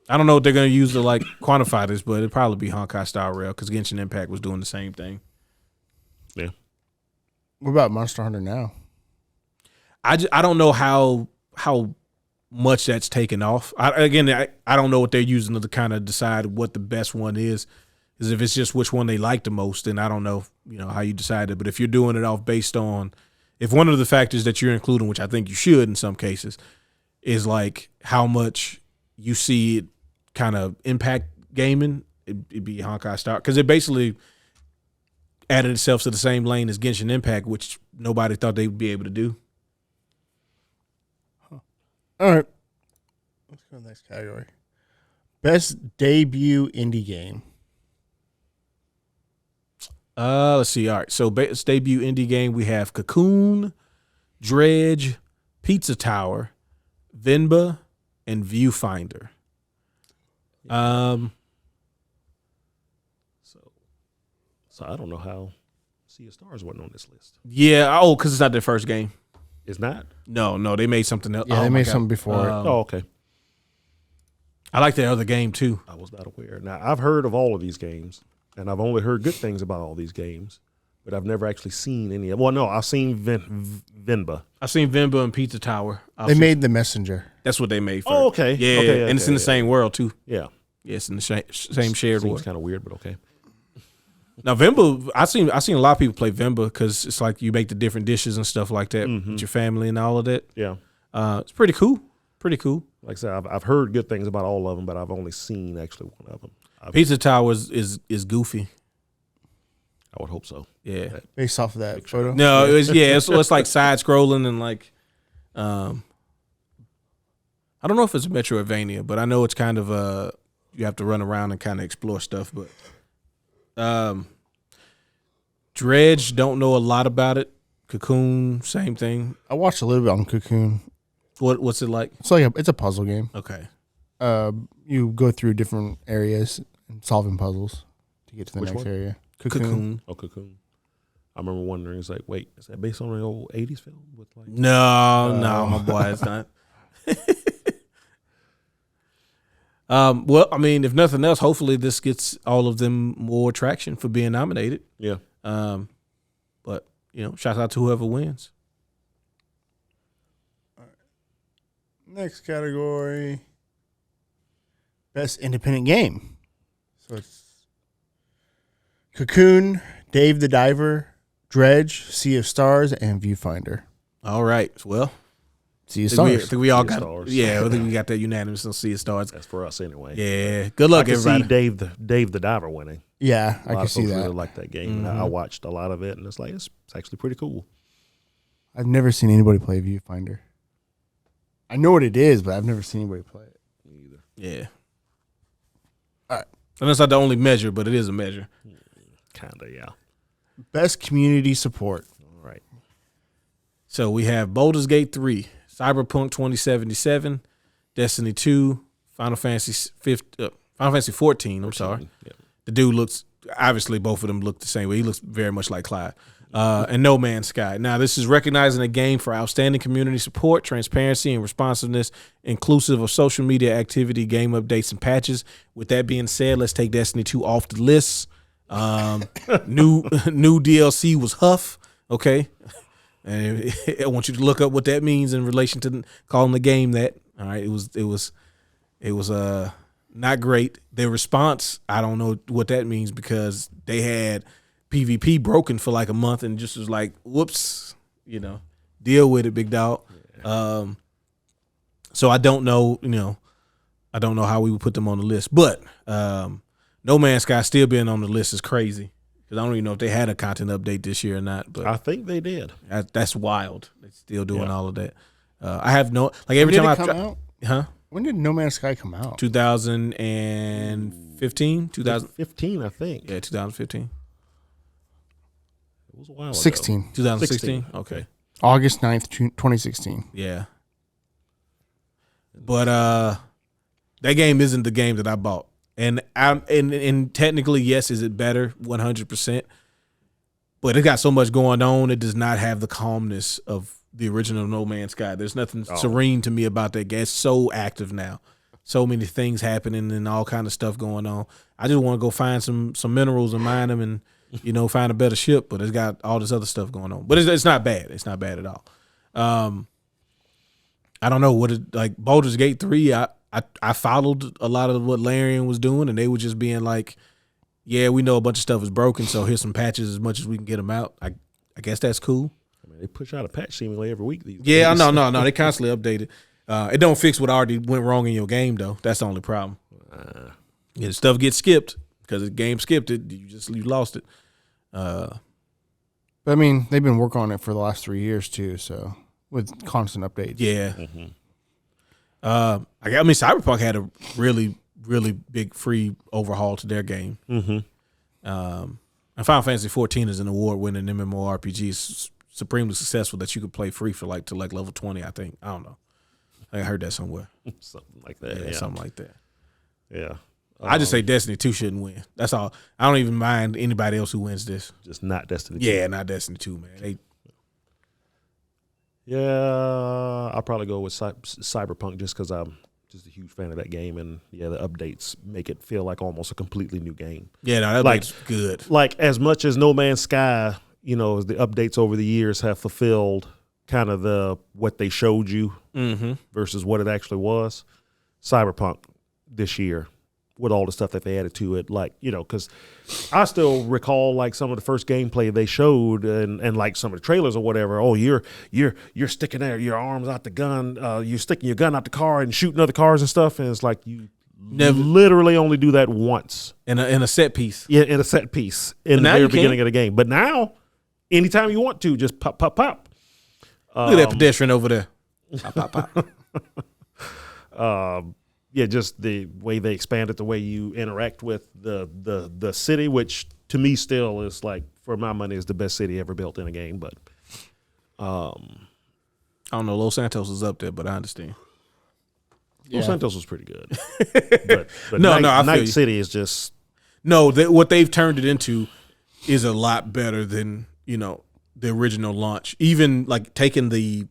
S2: don't know what they're going to use to like quantify this, but it'd probably be Honkai Star Rail because Genshin Impact was doing the same thing.
S3: Yeah.
S4: What about Monster Hunter now?
S2: I don't know how much that's taken off. I don't know what they're using to kind of decide what the best one is. Because if it's just which one they like the most, then I don't know, how you decided. But if you're doing it off based on, if one of the factors that you're including, which I think you should in some cases, is like how much you see it kind of impact gaming, it'd be Honkai Star. Because it basically added itself to the same lane as Genshin Impact, which nobody thought they would be able to do.
S4: All right. Let's go to the next category. Best debut indie game.
S2: Let's see. All right. So best debut indie game, we have Cocoon, Dredge, Pizza Tower, Venba, and Viewfinder.
S3: So I don't know how Sea of Stars wasn't on this list.
S2: Yeah. Oh, because it's not their first game.
S3: It's not?
S2: No, they made something else.
S4: Yeah, they made something before it.
S3: Oh, okay.
S2: I like their other game too.
S3: I was not aware. Now, I've heard of all of these games, and I've only heard good things about all these games, but I've never actually seen any of them. Well, no, I've seen Venba.
S2: I've seen Venba and Pizza Tower.
S4: They made The Messenger.
S2: That's what they made first.
S3: Oh, okay.
S2: Yeah,
S3: okay,
S2: and it's in the same world too.
S3: Yeah.
S2: Yeah, it's in the same shared
S3: Seems
S2: world.
S3: kind of weird, but okay.
S2: Now Venba, I seen a lot of people play Venba because it's like you make the different dishes and stuff like that with your family and all of that.
S3: Yeah.
S2: It's pretty cool. Pretty cool.
S3: Like I said, I've heard good things about all of them, but I've only seen actually one of them.
S2: Pizza Tower is goofy.
S3: I would hope so.
S2: Yeah.
S4: Based off of that photo?
S2: No, it's like side scrolling and like I don't know if it's Metroidvania, but I know it's kind of you have to run around and kind of explore stuff, but Dredge, don't know a lot about it. Cocoon, same thing.
S4: I watched a little bit on Cocoon.
S2: What's it like?
S4: It's a puzzle game.
S2: Okay.
S4: You go through different areas and solving puzzles to get to the
S3: Which
S4: next
S3: one?
S4: area.
S2: Cocoon.
S3: Oh, Cocoon. I remember wondering, it's like, wait, is that based on an old 80s film? With like,
S2: No, my boy, it's not. Well, I mean, if nothing else, hopefully this gets all of them more traction for being nominated.
S3: Yeah.
S2: But shout out to whoever wins.
S4: All right. Next category. Best independent game. So it's Cocoon, Dave the Diver, Dredge, Sea of Stars, and Viewfinder.
S2: All right. Well,
S4: See you
S2: I
S4: stars.
S2: think we all
S3: See you
S2: got.
S3: stars.
S2: Yeah, I think we got that unanimous on see stars.
S3: That's for us anyway.
S2: Yeah. Good luck,
S3: I can
S2: everybody.
S3: see Dave the Diver winning.
S4: Yeah,
S3: A
S4: I
S3: lot
S4: can
S3: of
S4: see
S3: folks
S4: that.
S3: really like that game. And I watched a lot of it, and it's like it's actually pretty cool.
S4: I've never seen anybody play Viewfinder. I know what it is, but I've never seen anybody play it.
S3: Me either.
S2: Yeah.
S4: All right.
S2: And that's not the only measure, but it is a measure.
S3: Kinda, yeah.
S4: Best community support.
S3: All right.
S2: So we have Baldur's Gate 3, Cyberpunk 2077, Destiny 2, Final Fantasy 14. I'm sorry.
S3: Yeah.
S2: The dude looks, obviously both of them look the same way. He looks very much like Clyde. And No Man's Sky. Now, this is recognizing a game for outstanding community support, transparency, and responsiveness, inclusive of social media activity, game updates, and patches. With that being said, let's take Destiny 2 off the list. New DLC was Huff. Okay. And I want you to look up what that means in relation to calling the game that. All right. It was not great. Their response, I don't know what that means, because they had PvP broken for like a month and just was like, whoops, deal with it, big dog. Yeah. So I don't know, I don't know how we would put them on the list, but No Man's Sky still being on the list is crazy, because I don't even know if they had a content update this year or not. But
S3: I think they did.
S2: That's wild. They're still doing all of that. I have no, like, every time I
S4: come out?
S2: huh?
S4: When did No Man's Sky come out?
S2: 2015,
S3: 2015, I think.
S2: Yeah, 2015.
S3: It was a while ago.
S4: 16.
S2: 2016? Okay.
S4: August 9th, 2016.
S2: Yeah. But that game isn't the game that I bought. And technically, yes, is it better? 100%. But it got so much going on, it does not have the calmness of the original No Man's Sky. There's nothing serene to me about that game. It's so active now. So many things happening and all kind of stuff going on. I just want to go find some minerals and mine them and, find a better ship. But it's got all this other stuff going on. But it's not bad. It's not bad at all. I don't know what it, like Baldur's Gate 3, I followed a lot of what Larian was doing, and they were just being like, yeah, we know a bunch of stuff is broken, so here's some patches as much as we can get them out. I guess that's cool.
S3: I mean, they push out a patch seemingly every week these days.
S2: Yeah, I know, no. They constantly update it. It don't fix what already went wrong in your game, though. That's the only problem. Yeah, stuff gets skipped because the game skipped it. You lost it.
S4: But I mean, they've been working on it for the last 3 years too, so with constant updates.
S2: Yeah. Mm-hmm. Cyberpunk had a really, really big free overhaul to their game.
S3: Mm-hmm.
S2: And Final Fantasy 14 is an award-winning MMORPG. It's supremely successful that you could play free for to level 20. I think. I don't know. I heard that somewhere.
S3: Something like that.
S2: Yeah, something like that.
S3: Yeah.
S2: I just say Destiny 2 shouldn't win. That's all. I don't even mind anybody else who wins this.
S3: Just not Destiny 2.
S2: Yeah, not Destiny 2, man.
S3: I'll probably go with Cyberpunk just because I'm just a huge fan of that game, and the updates make it feel like almost a completely new game.
S2: Yeah, no, that looks good.
S3: Like, as much as No Man's Sky, the updates over the years have fulfilled kind of what they showed you versus what it actually was. Cyberpunk this year, with all the stuff that they added to it, because I still recall like some of the first gameplay they showed and like some of the trailers or whatever. Oh, you're sticking there, your arms out the gun, you're sticking your gun out the car and shooting other cars and stuff, and it's like you literally only do that once
S2: in a set piece.
S3: Yeah, in a set piece in the very beginning of the game. But now, anytime you want to, just pop.
S2: Look at that pedestrian over there. Pop.
S3: Yeah, just the way they expanded the way you interact with the city, which to me still is like, for my money, is the best city ever built in a game. But
S2: I don't know. Los Santos is up there, but I understand.
S3: Yeah. Los Santos was pretty good. but
S2: I
S3: Night
S2: feel
S3: City is just
S2: what they've turned it into is a lot better than the original launch. Even like taking the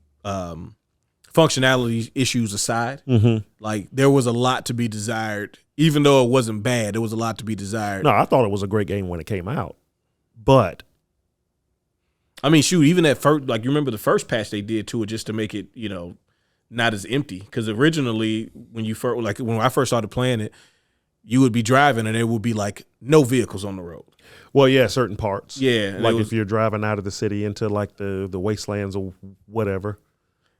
S2: functionality issues aside, like there was a lot to be desired. Even though it wasn't bad, there was a lot to be desired.
S3: No, I thought it was a great game when it came out, but
S2: I mean, shoot, even that first, like, you remember the first patch they did to it just to make it, not as empty. Because originally, when I first started playing it, you would be driving and there would be like no vehicles on the road.
S3: Well, yeah, certain parts.
S2: Yeah,
S3: like if you're driving out of the city into like the wastelands or whatever,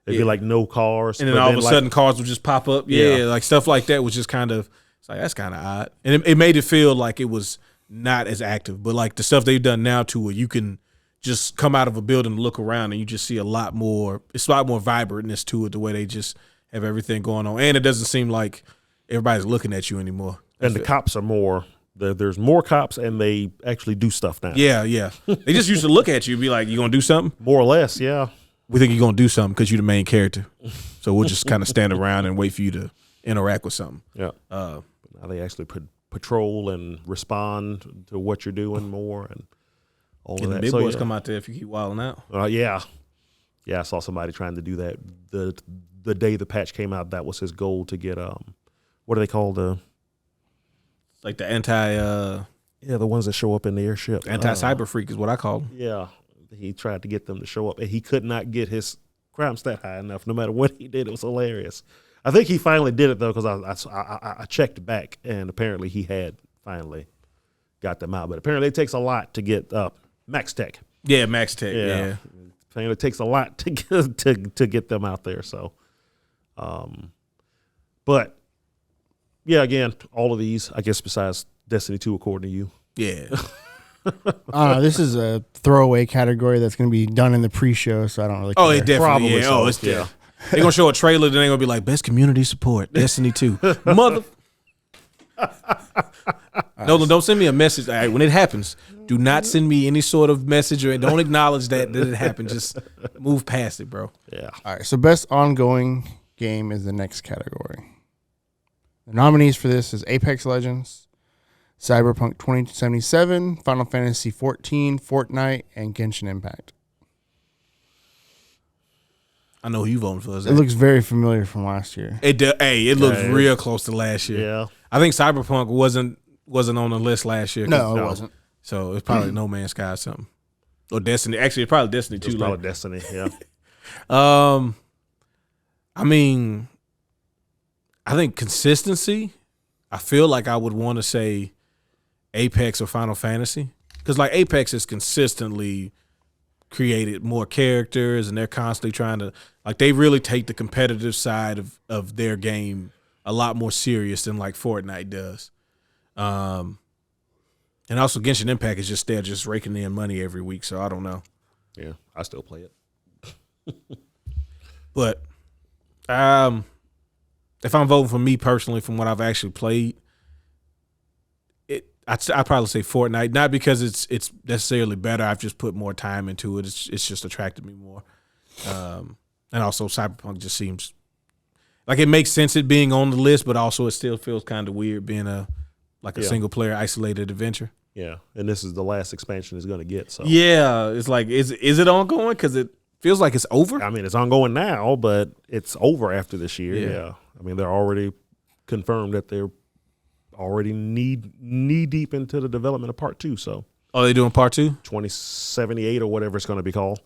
S3: it'd be like no cars.
S2: And then all of a sudden cars would just pop up. Yeah, like stuff like that was just kind of, it's like, that's kind of odd. And it made it feel like it was not as active. But like the stuff they've done now to where you can just come out of a building and look around and you just see a lot more vibrantness to it, the way they just have everything going on. And it doesn't seem like everybody's looking at you anymore.
S3: And the cops are more. There's more cops, and they actually do stuff now.
S2: Yeah. They just used to look at you and be like, you going to do something?
S3: More or less, yeah.
S2: We think you're going to do something because you're the main character. So we'll just kind of stand around and wait for you to interact with something.
S3: Yeah. Now they actually patrol and respond to what you're doing more and all of that.
S2: The big boys come out there if you keep wilding out.
S3: Yeah, I saw somebody trying to do that the day the patch came out. That was his goal, to get what do they call
S2: like the anti
S3: the ones that show up in the airship.
S2: Anti-cyber freak is what I call them.
S3: Yeah, he tried to get them to show up, and he could not get his crime stat high enough. No matter what he did, it was hilarious. I think he finally did it though, because I checked back, and apparently he had finally got them out. But apparently it takes a lot to get Max Tech.
S2: Yeah, Max Tech. Yeah.
S3: Apparently it takes a lot to get them out there. So, but yeah, again, all of these, I guess, besides Destiny 2, according to you.
S2: Yeah.
S4: This is a throwaway category that's going to be done in the pre-show, so I don't really care.
S2: Oh, it definitely.
S3: Probably
S2: yeah.
S3: so.
S2: Oh, it's they're going to show a trailer, then they're going to be like, best community support, Destiny 2. Mother. No, don't send me a message. All right, when it happens, do not send me any sort of message, or don't acknowledge that it happened. Just move past it, bro.
S3: Yeah.
S4: All right, so best ongoing game is the next category. The nominees for this is Apex Legends, Cyberpunk 2077, Final Fantasy XIV, Fortnite, and Genshin Impact.
S2: I know who you voting for.
S4: It looks very familiar from last year.
S2: It looks real close to last year.
S3: Yeah.
S2: I think Cyberpunk wasn't on the list last year.
S4: No, it wasn't.
S2: So it's probably No Man's Sky or something. Or Destiny. Actually, it's probably Destiny 2.
S3: It's probably Destiny, yeah.
S2: I mean, I think consistency, I feel like I would want to say Apex or Final Fantasy. Because like Apex has consistently created more characters, and they're constantly trying to, like, they really take the competitive side of their game a lot more serious than like Fortnite does. And also Genshin Impact is just, they're just raking in money every week, so I don't know.
S3: Yeah, I still play it.
S2: But if I'm voting for me personally, from what I've actually played, I'd probably say Fortnite. Not because it's necessarily better. I've just put more time into it. It's just attracted me more. And also Cyberpunk just seems like it makes sense it being on the list, but also it still feels kind of weird being a single player isolated adventure.
S3: Yeah, and this is the last expansion it's going to get. So
S2: yeah, it's like is it ongoing? Because it feels like it's over.
S3: I mean, it's ongoing now, but it's over after this year. Yeah. I mean, they're already confirmed that they're already knee deep into the development of part 2. So,
S2: are they doing part 2?
S3: 2078 or whatever it's going to be called.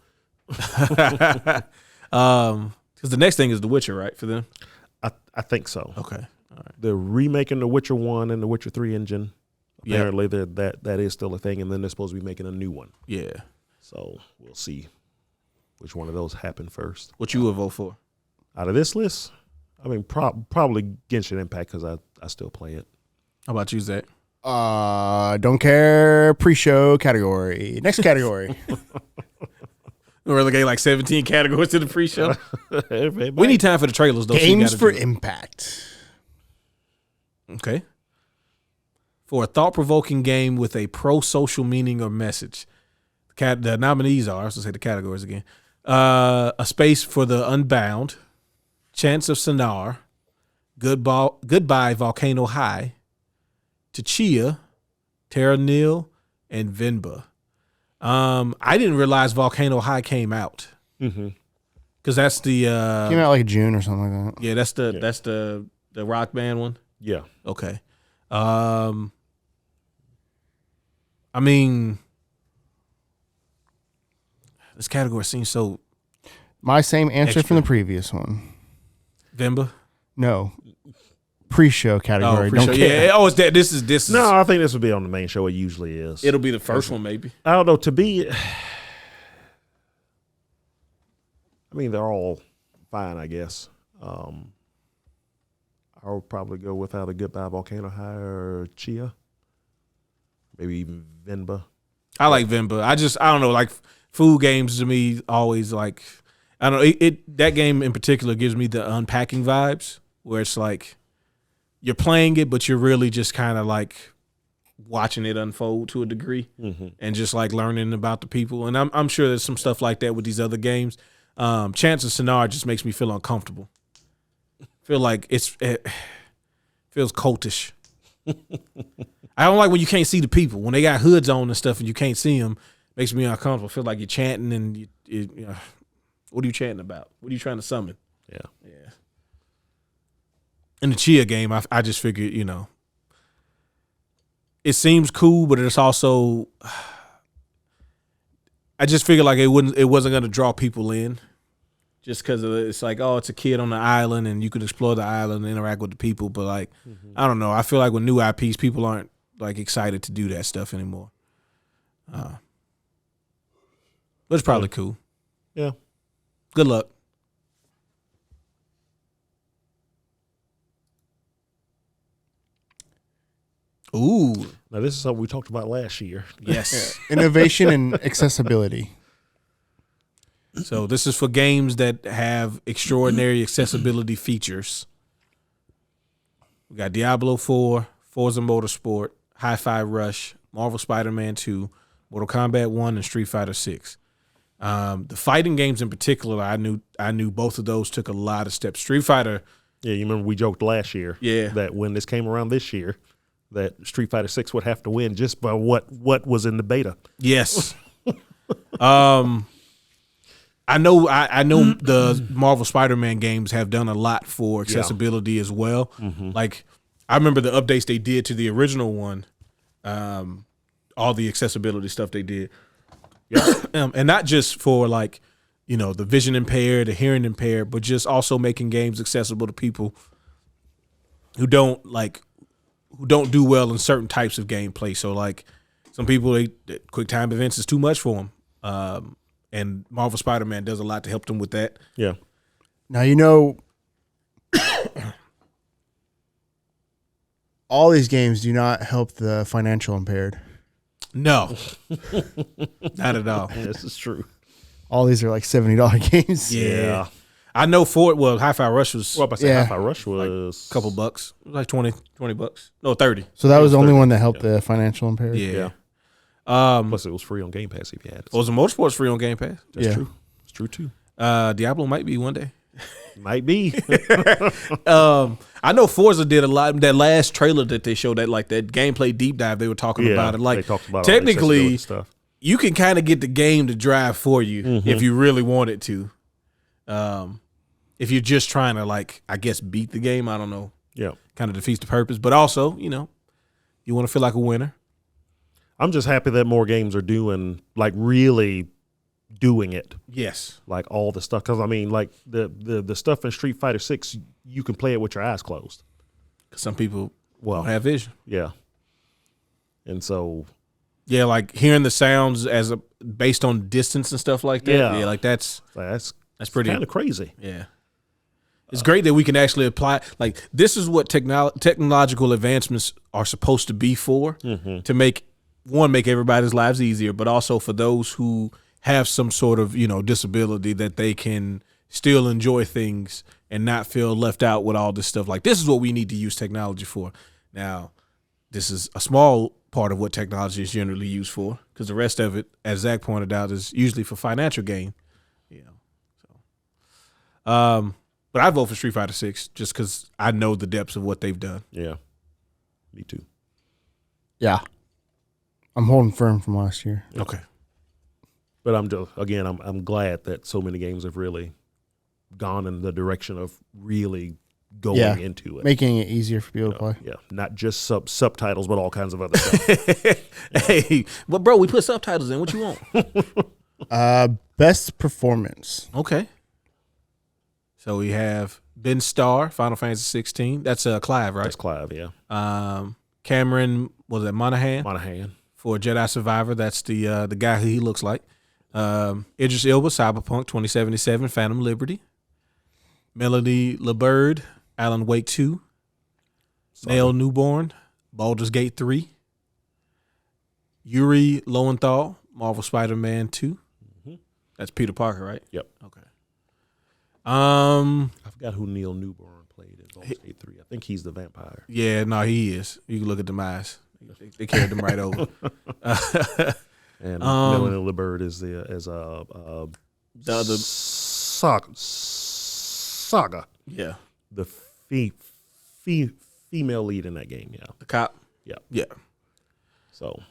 S2: Because the next thing is The Witcher, right? For them,
S3: I think so.
S2: Okay, all right.
S3: They're remaking The Witcher 1 and The Witcher 3 engine. Apparently, that is still a thing, and then they're supposed to be making a new one.
S2: Yeah.
S3: So we'll see which one of those happen first.
S2: What you would vote for
S3: out of this list? I mean, probably Genshin Impact, because I still play it.
S2: How about you, Zach?
S4: Don't care. Pre-show category. Next category.
S2: We relegate like 17 categories to the pre-show. We need time for the trailers, though.
S4: Games for Impact.
S2: Okay. For a thought-provoking game with a pro-social meaning or message. The nominees are, I was going to say the categories again. A Space for the Unbound, Chants of Sonar, Goodbye Volcano High, Tachia, Terra Nil, and Venba. I didn't realize Volcano High came out.
S3: Mm-hmm.
S2: Because that's the
S4: came out like June or something like that.
S2: Yeah, that's the rock band one.
S3: Yeah.
S2: Okay. I mean, this category seems so.
S4: My same answer
S2: extra.
S4: from the previous one.
S2: Venba?
S4: No. pre-show category.
S2: pre-show.
S4: Don't care.
S2: Yeah. Oh, it's that. This is.
S3: No, I think this would be on the main show. It usually is.
S2: It'll be the first one, maybe.
S3: I don't know. To be, I mean, they're all fine, I guess. I would probably go with either Goodbye Volcano High or Chia. Maybe even Venba.
S2: I like Venba. I don't know. Like food games to me, always like, I don't know. That game in particular gives me the unpacking vibes, where it's like you're playing it, but you're really just kind of like watching it unfold to a degree, and just like learning about the people. And I'm sure there's some stuff like that with these other games. Chance of Sinar just makes me feel uncomfortable. Feel like it feels cultish. I don't like when you can't see the people. When they got hoods on and stuff and you can't see them, makes me uncomfortable. Feel like you're chanting and you know, what are you chanting about? What are you trying to summon?
S3: Yeah.
S2: In the Chia game, I just figured, you know, it seems cool, but it's also, I just figured like it wasn't going to draw people in. Just because it's like, oh, it's a kid on the island and you can explore the island and interact with the people. But, like, I don't know. I feel like with new IPs, people aren't, like, excited to do that stuff anymore. But it's probably cool.
S3: Yeah.
S2: Good luck. Ooh.
S3: Now, this is something we talked about last year.
S2: Yes.
S4: Innovation and accessibility.
S2: So this is for games that have extraordinary accessibility features. We got Diablo 4, Forza Motorsport, Hi-Fi Rush, Marvel Spider-Man 2, Mortal Kombat 1, and Street Fighter 6. The fighting games in particular, I knew both of those took a lot of steps. Street Fighter.
S3: Yeah, you remember we joked last year that when this came around this year, that Street Fighter 6 would have to win just by what was in the beta.
S2: Yes. I know the Marvel Spider-Man games have done a lot for accessibility as well. Like, I remember the updates they did to the original one, all the accessibility stuff they did. And not just for, like, you know, the vision impaired, the hearing impaired, but just also making games accessible to people who don't do well in certain types of gameplay. So, like, some people, quick time events is too much for them. And Marvel Spider-Man does a lot to help them with that.
S3: Yeah.
S4: Now, you know, all these games do not help the financial impaired.
S2: No. Not at all.
S3: This is true.
S4: All these are like $70 games.
S2: Yeah. I know Hi-Fi Rush was
S3: Hi-Fi Rush was
S2: a couple bucks. It was like 20 bucks. No, 30.
S4: So that was the only one that helped the financial impaired.
S2: Yeah.
S3: Plus, it was free on Game Pass if you had it.
S2: Was the Motorsport's free on Game Pass?
S3: That's true. It's true, too.
S2: Diablo might be one day.
S3: Might be.
S2: I know Forza did a lot. That last trailer that they showed, that gameplay deep dive they were talking about it. Like,
S3: they talked about
S2: technically,
S3: stuff.
S2: You can kind of get the game to drive for you if you really wanted to. If you're just trying to, like, I guess, beat the game, I don't know.
S3: Yeah.
S2: Kind of defeats the purpose. But also, you know, you want to feel like a winner.
S3: I'm just happy that more games are really doing it.
S2: Yes.
S3: Like all the stuff. Because, I mean, like the stuff in Street Fighter 6, you can play it with your eyes closed.
S2: Because some people don't have vision.
S3: Yeah. And so.
S2: Yeah, like hearing the sounds based on distance and stuff like that. Yeah, like that's pretty
S3: kind of crazy.
S2: Yeah. It's great that we can actually apply. Like, this is what technological advancements are supposed to be for, to make everybody's lives easier, but also for those who have some sort of, you know, disability, that they can still enjoy things and not feel left out with all this stuff. Like, this is what we need to use technology for. Now, this is a small part of what technology is generally used for, because the rest of it, as Zach pointed out, is usually for financial gain. You know, so. But I'd vote for Street Fighter 6 just because I know the depths of what they've done.
S3: Yeah, me too.
S4: Yeah, I'm holding firm from last year.
S2: Okay,
S3: but I'm glad that so many games have really gone in the direction of really going into it,
S4: making it easier for people to play.
S3: Yeah, not just subtitles, but all kinds of other stuff.
S2: Hey, but bro, we put subtitles in. What you want?
S4: Best performance.
S2: Okay. So we have Ben Starr, Final Fantasy 16. That's Clive, right?
S3: That's Clive, yeah.
S2: Cameron, was that Monahan?
S3: Monahan.
S2: For Jedi Survivor, that's the guy who he looks like. Idris Elba, Cyberpunk 2077, Phantom Liberty. Melody LeBird, Alan Wake 2. Nail Newborn, Baldur's Gate 3. Yuri Lowenthal, Marvel Spider-Man 2. That's Peter Parker, right?
S3: Yep.
S2: Okay.
S3: I forgot who Neil Newborn played in Baldur's Gate 3. I think he's the vampire.
S2: Yeah, no, he is. You can look at the eyes. They carried them right over.
S3: And Melanie LeBird is the other Saga.
S2: Yeah.
S3: The female lead in that game, yeah.
S2: The cop.
S3: Yeah.
S2: Yeah.
S3: So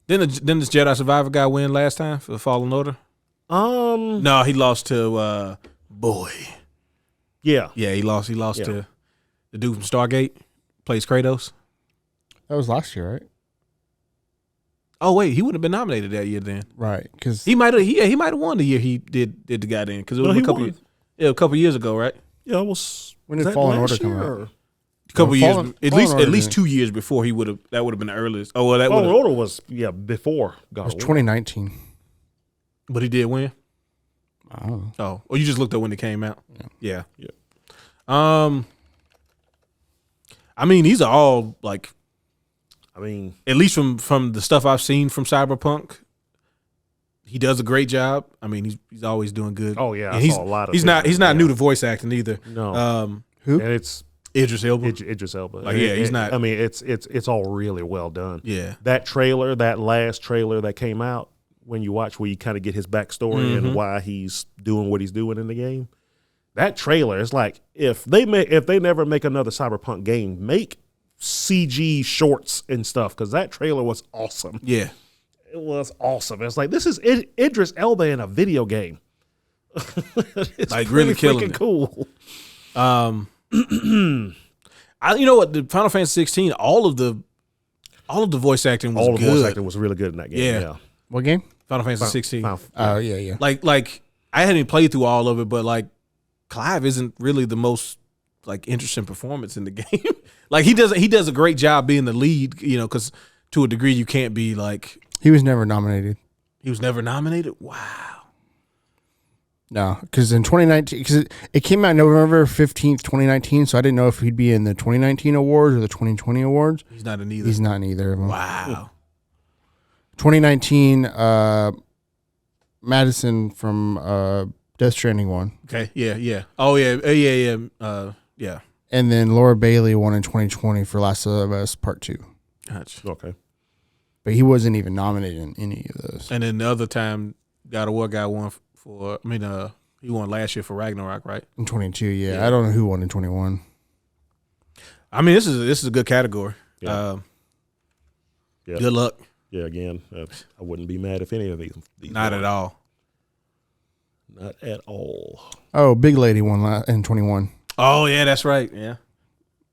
S2: Didn't this Jedi Survivor guy win last time for Fallen Order? No, he lost to Boy.
S3: Yeah.
S2: Yeah, he lost to the dude from Stargate, plays Kratos.
S4: That was last year, right?
S2: Oh wait, he wouldn't have been nominated that year then.
S4: Right, because
S2: He might have won the year he did the guy then, because it was a couple years ago, right?
S3: Yeah, it was.
S4: When did Fallen Order come out?
S2: A couple years, at least
S4: Order
S2: 2 years before that would have been the earliest. Oh well, that
S3: Fallen
S2: would.
S3: Order was before God
S4: It was
S3: of War.
S4: 2019.
S2: But he did win.
S4: I don't know.
S2: Oh, well, you just looked up when it came out. Yeah. I mean, these are all like.
S3: I mean,
S2: At least from the stuff I've seen from Cyberpunk, he does a great job. I mean, he's always doing good.
S3: oh yeah,
S2: And
S3: I
S2: he's
S3: saw a lot of.
S2: he's not new to voice acting either.
S3: No,
S4: Who?
S3: and it's
S2: Idris Elba.
S3: Idris Elba.
S2: Like, yeah, he's not.
S3: I mean, it's all really well done.
S2: Yeah.
S3: That trailer, that last trailer that came out, when you watch, where you kind of get his backstory and why he's doing what he's doing in the game. That trailer is like, if they never make another Cyberpunk game, make CG shorts and stuff, because that trailer was awesome.
S2: Yeah.
S3: It was awesome. It's like, this is Idris Elba in a video game. It's
S2: Like, really killing
S3: freaking
S2: it.
S3: cool.
S2: You know what? The Final Fantasy 16, all of the voice acting was
S3: All the
S2: good.
S3: voice acting was really good in that game.
S2: Yeah.
S3: Yeah.
S4: What game?
S2: Final Fantasy 16.
S4: Oh, yeah.
S2: Like I hadn't even played through all of it, but like Clive isn't really the most like interesting performance in the game. Like he does a great job being the lead, because to a degree you can't be like.
S4: He was never nominated.
S2: He was never nominated. Wow.
S4: No, because in 2019, because it came out November 15th, 2019, so I didn't know if he'd be in the 2019 awards or the 2020 awards.
S2: He's not in either.
S4: He's not in either of them.
S2: Wow.
S4: 2019, Madison from Death Stranding won.
S2: Okay. Yeah. Oh yeah. Yeah.
S4: And then Laura Bailey won in 2020 for Last of Us Part 2.
S2: Gotcha.
S3: Okay.
S4: But he wasn't even nominated in any of those.
S2: And then the other time, God of War guy won for. I mean, he won last year for Ragnarok, right?
S4: In 22, yeah. I don't know who won in 21.
S2: I mean, this is a good category.
S3: Yeah. Yeah.
S2: Good luck.
S3: Yeah, again, I wouldn't be mad if any of these
S2: Not
S3: won.
S2: at all.
S3: Not at all.
S4: Oh, Big Lady won in 21.
S2: Oh yeah, that's right. Yeah.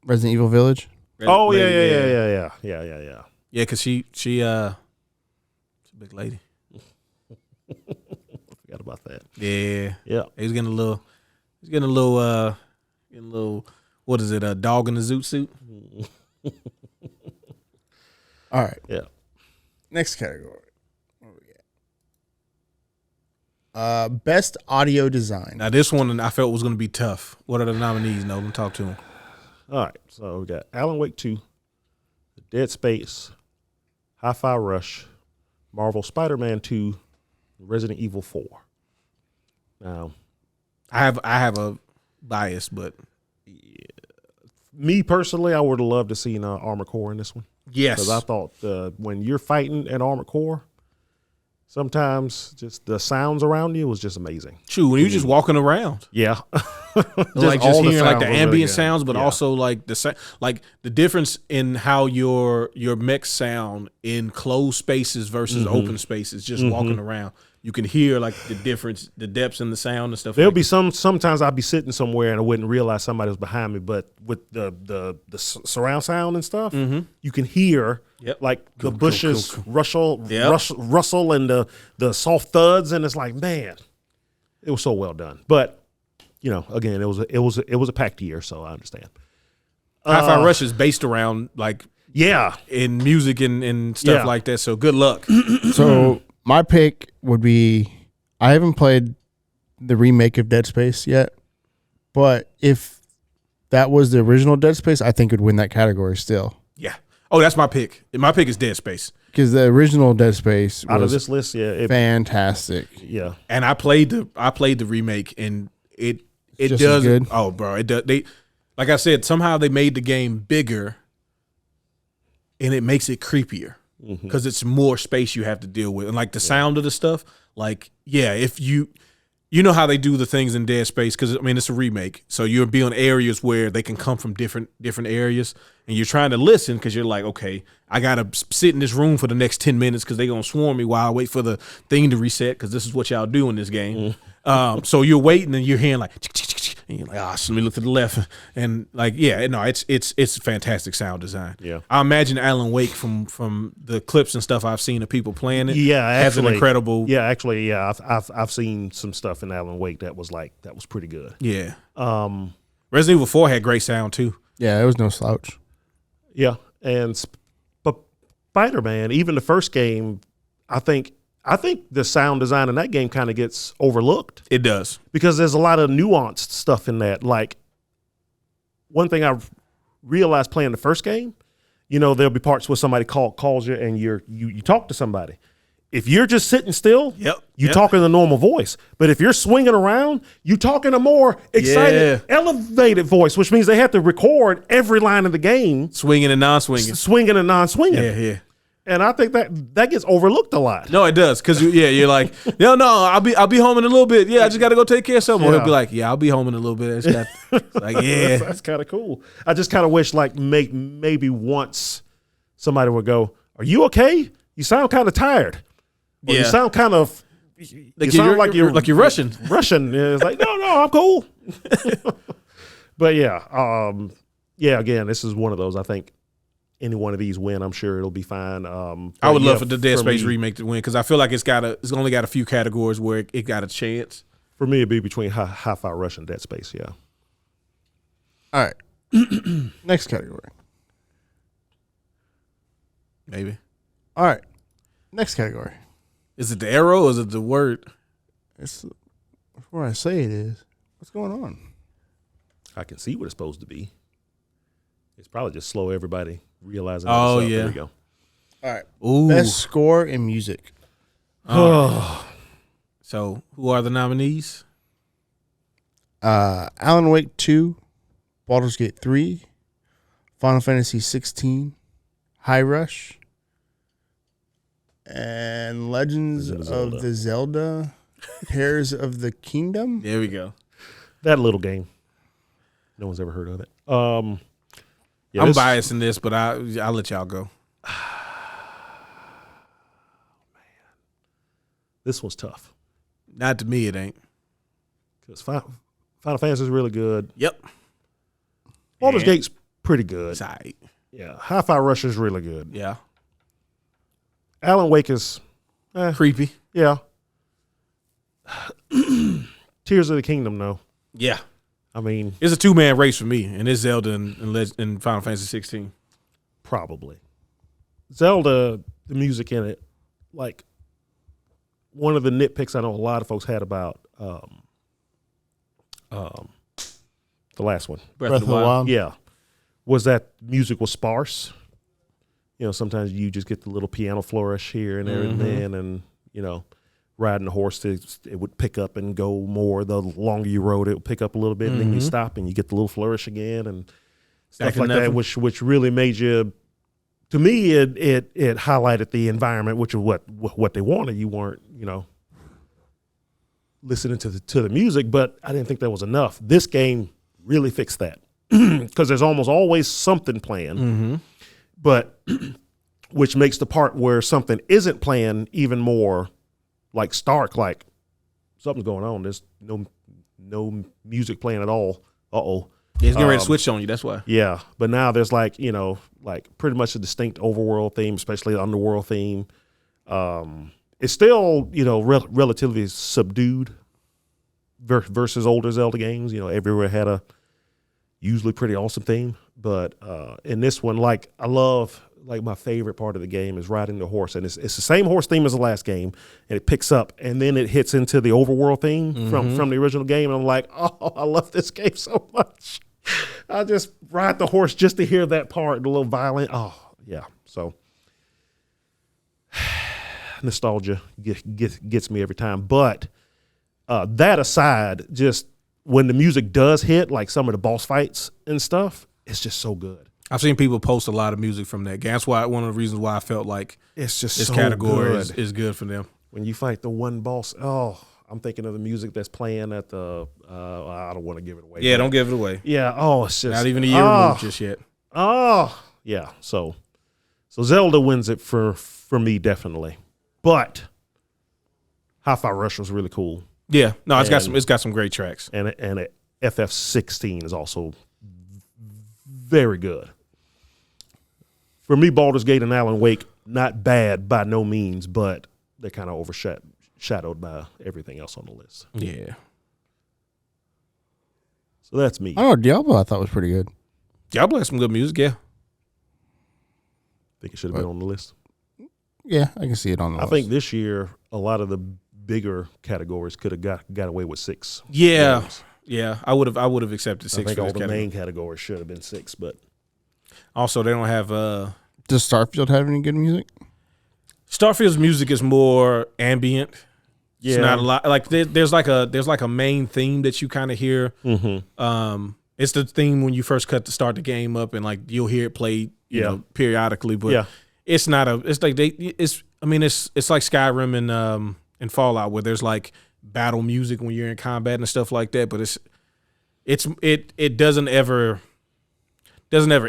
S4: Resident Evil Village.
S3: Oh yeah.
S2: Yeah, because she's a big lady.
S3: Forgot about that.
S2: Yeah.
S3: Yeah.
S2: He's getting a little what is it, a dog in a zoot suit?
S4: All right.
S3: Yeah.
S4: Next category. What we got? Best audio design.
S2: Now this one I felt was gonna be tough. What are the nominees, Nolan? Talk to him.
S3: All right. So we got Alan Wake 2, Dead Space, Hi-Fi Rush, Marvel Spider-Man 2, Resident Evil 4. Now,
S2: I have a bias, but
S3: me personally, I would have loved to see an Armored Core in this one.
S2: yes.
S3: Because I thought when you're fighting an Armored Core, sometimes just the sounds around you was just amazing.
S2: True, when you're just walking around.
S3: Yeah.
S2: Just
S3: all the
S2: hearing like the
S3: sounds were really
S2: ambient
S3: good.
S2: sounds, but
S3: Yeah.
S2: also like the difference in how your mechs sound in closed spaces versus open spaces, just walking around. You can hear like the difference, the depths in the sound and stuff.
S3: There'll
S2: like
S3: be sometimes I'd be sitting somewhere and I wouldn't realize somebody was behind me, but with the surround sound and stuff, you can hear like the bushes rustle and the soft thuds, and it's like, man, it was so well done. But again, it was a packed year, so I understand.
S2: Hi-Fi Rush is based around like in music and stuff like that. So good luck.
S4: So my pick would be, I haven't played the remake of Dead Space yet, but if that was the original Dead Space, I think it would win that category still.
S2: Yeah. Oh, that's my pick. My pick is Dead Space.
S4: Because the original Dead Space
S3: out of this list,
S4: fantastic.
S3: Yeah.
S2: And I played the remake, and it
S4: just
S2: does
S4: as good.
S2: Oh, bro, it does. They, like I said, somehow they made the game bigger, and it makes it creepier because it's more space you have to deal with, and like the sound of the stuff. Like, if you know how they do the things in Dead Space, because I mean it's a remake, so you'll be on areas where they can come from different areas, and you're trying to listen because you're like, okay, I gotta sit in this room for the next 10 minutes because they're gonna swarm me while I wait for the thing to reset, because this is what y'all do in this game. So you're waiting and you're hearing like, and you're like, so let me look to the left, and like, it's fantastic sound design.
S3: Yeah,
S2: I imagine Alan Wake from the clips and stuff I've seen of people playing it.
S3: Has
S2: an incredible.
S3: Yeah, actually, I've seen some stuff in Alan Wake that was pretty good.
S2: Yeah. Resident Evil 4 had great sound too.
S4: Yeah, it was no slouch.
S3: Yeah, and but Spider-Man, even the first game, I think the sound design in that game kind of gets overlooked.
S2: It does,
S3: because there's a lot of nuanced stuff in that. Like, one thing I realized playing the first game, there'll be parts where somebody calls you and you talk to somebody. If you're just sitting still, you talk in a normal voice. But if you're swinging around, you talk in a more excited, elevated voice, which means they have to record every line of the game.
S2: Swinging and non-swinging.
S3: Swinging and non-swinging.
S2: Yeah.
S3: And I think that gets overlooked a lot.
S2: No, it does, because you're like, no, I'll be home in a little bit. Yeah, I just got to go take care of something. Or he'll be like, I'll be home in a little bit. It's like,
S3: that's kind of cool. I just kind of wish like maybe once somebody would go, "Are you okay? You sound kind of tired. Or you sound kind of like you're
S2: Russian.
S3: Russian." Yeah, it's like, no, I'm cool. But again, this is one of those. I think any one of these win, I'm sure it'll be fine.
S2: I would love for the Dead Space remake to win, because I feel like it's only got a few categories where it got a chance.
S3: For me, it'd be between Hi-Fi Rush and Dead Space. Yeah.
S4: All right. Next category.
S2: Maybe.
S4: All right. Next category.
S2: Is it the arrow or is it the word?
S4: It's before I say it is. What's going on?
S3: I can see what it's supposed to be. It's probably just slow everybody realizing.
S2: Oh, yeah.
S3: There we go.
S4: All right.
S2: Ooh.
S4: Best score in music.
S2: So, who are the nominees?
S4: Alan Wake 2, Baldur's Gate 3, Final Fantasy 16, High Rush, and Legends of the Zelda, Tears of the Kingdom.
S2: There we go.
S3: That little game. No one's ever heard of it.
S2: I'm biased in this, but I'll let y'all go.
S3: Man, this one's tough.
S2: Not to me, it ain't.
S3: Because Final Fantasy is really good.
S2: Yep.
S3: Baldur's Gate's pretty good.
S2: It's all right.
S3: Yeah. Hi-Fi Rush is really good.
S2: Yeah.
S3: Alan Wake is
S2: creepy.
S3: Yeah. Tears of the Kingdom, though.
S2: Yeah.
S3: I mean,
S2: it's a 2-man race for me, and it's Zelda and Final Fantasy 16.
S3: Probably. Zelda, the music in it, like, one of the nitpicks I know a lot of folks had about the last one,
S4: Breath of the Wild.
S3: Yeah, was that music was sparse. Sometimes you just get the little piano flourish here and there and then, and riding a horse, it would pick up and go more. The longer you rode, it would pick up a little bit, and then you stop and you get the little flourish again and stuff like that, which really made you. To me, it highlighted the environment, which is what they wanted. You weren't, listening to the music, but I didn't think that was enough. This game really fixed that because there's almost always something playing, but which makes the part where something isn't playing even more like stark, like something's going on. There's no music playing at all.
S2: It's getting ready to switch on you. That's why.
S3: Yeah, but now there's like pretty much a distinct overworld theme, especially the underworld theme. It's still relatively subdued, versus older Zelda games. Everywhere had a usually pretty awesome theme, but in this one, I love. My favorite part of the game is riding the horse, and it's the same horse theme as the last game, and it picks up, and then it hits into the overworld theme from the original game, and I'm like, oh, I love this game so much. I just ride the horse just to hear that part, the little violin. Oh, yeah. So nostalgia gets me every time. But that aside, just when the music does hit, like some of the boss fights and stuff, it's just so good.
S2: I've seen people post a lot of music from that game. That's why one of the reasons why I felt like
S3: it's just
S2: this
S3: so
S2: category
S3: good.
S2: is good for them.
S3: When you fight the one boss, I'm thinking of the music that's playing at the. I don't want to give it away.
S2: Yeah, don't give it away.
S3: Yeah. It's just
S2: not even a year removed just yet.
S3: Yeah. So Zelda wins it for me definitely, but Hi-Fi Rush was really cool.
S2: Yeah. No, it's got some great tracks.
S3: And FF16 is also very good. For me, Baldur's Gate and Alan Wake, not bad by no means, but they're kind of overshadowed by everything else on the list.
S2: Yeah.
S3: So that's me.
S4: I don't know, Diablo I thought was pretty good.
S2: Diablo has some good music, yeah.
S3: Think it should have been on the list.
S4: Yeah, I can see it on the list.
S3: I think this year, a lot of the bigger categories could have got away with 6.
S2: Yeah.
S3: games.
S2: Yeah. I would have accepted 6
S3: I think
S2: for
S3: all
S2: this
S3: the
S2: category.
S3: main categories should have been 6, but
S2: Also, they don't have
S4: Does Starfield have any good music?
S2: Starfield's music is more ambient.
S3: yeah,
S2: It's not a lot. Like there's like a main theme that you kind of hear.
S3: Mm-hmm.
S2: It's the theme when you first start the game up, and like you'll hear it played, you know, periodically. But
S3: Yeah.
S2: it's not a. It's like it's like Skyrim and Fallout, where there's like battle music when you're in combat and stuff like that. But it doesn't ever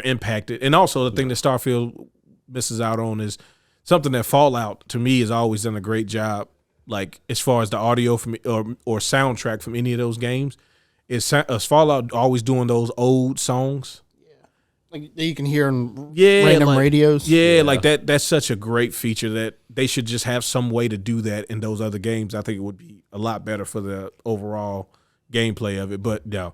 S2: impact it. And also the thing that Starfield misses out on is something that Fallout to me has always done a great job. Like as far as the audio from or soundtrack from any of those games, is Fallout always doing those old songs.
S4: Like you can hear on
S2: random
S4: radios.
S2: Yeah, like that. That's such a great feature that they should just have some way to do that in those other games. I think it would be a lot better for the overall gameplay of it. But no,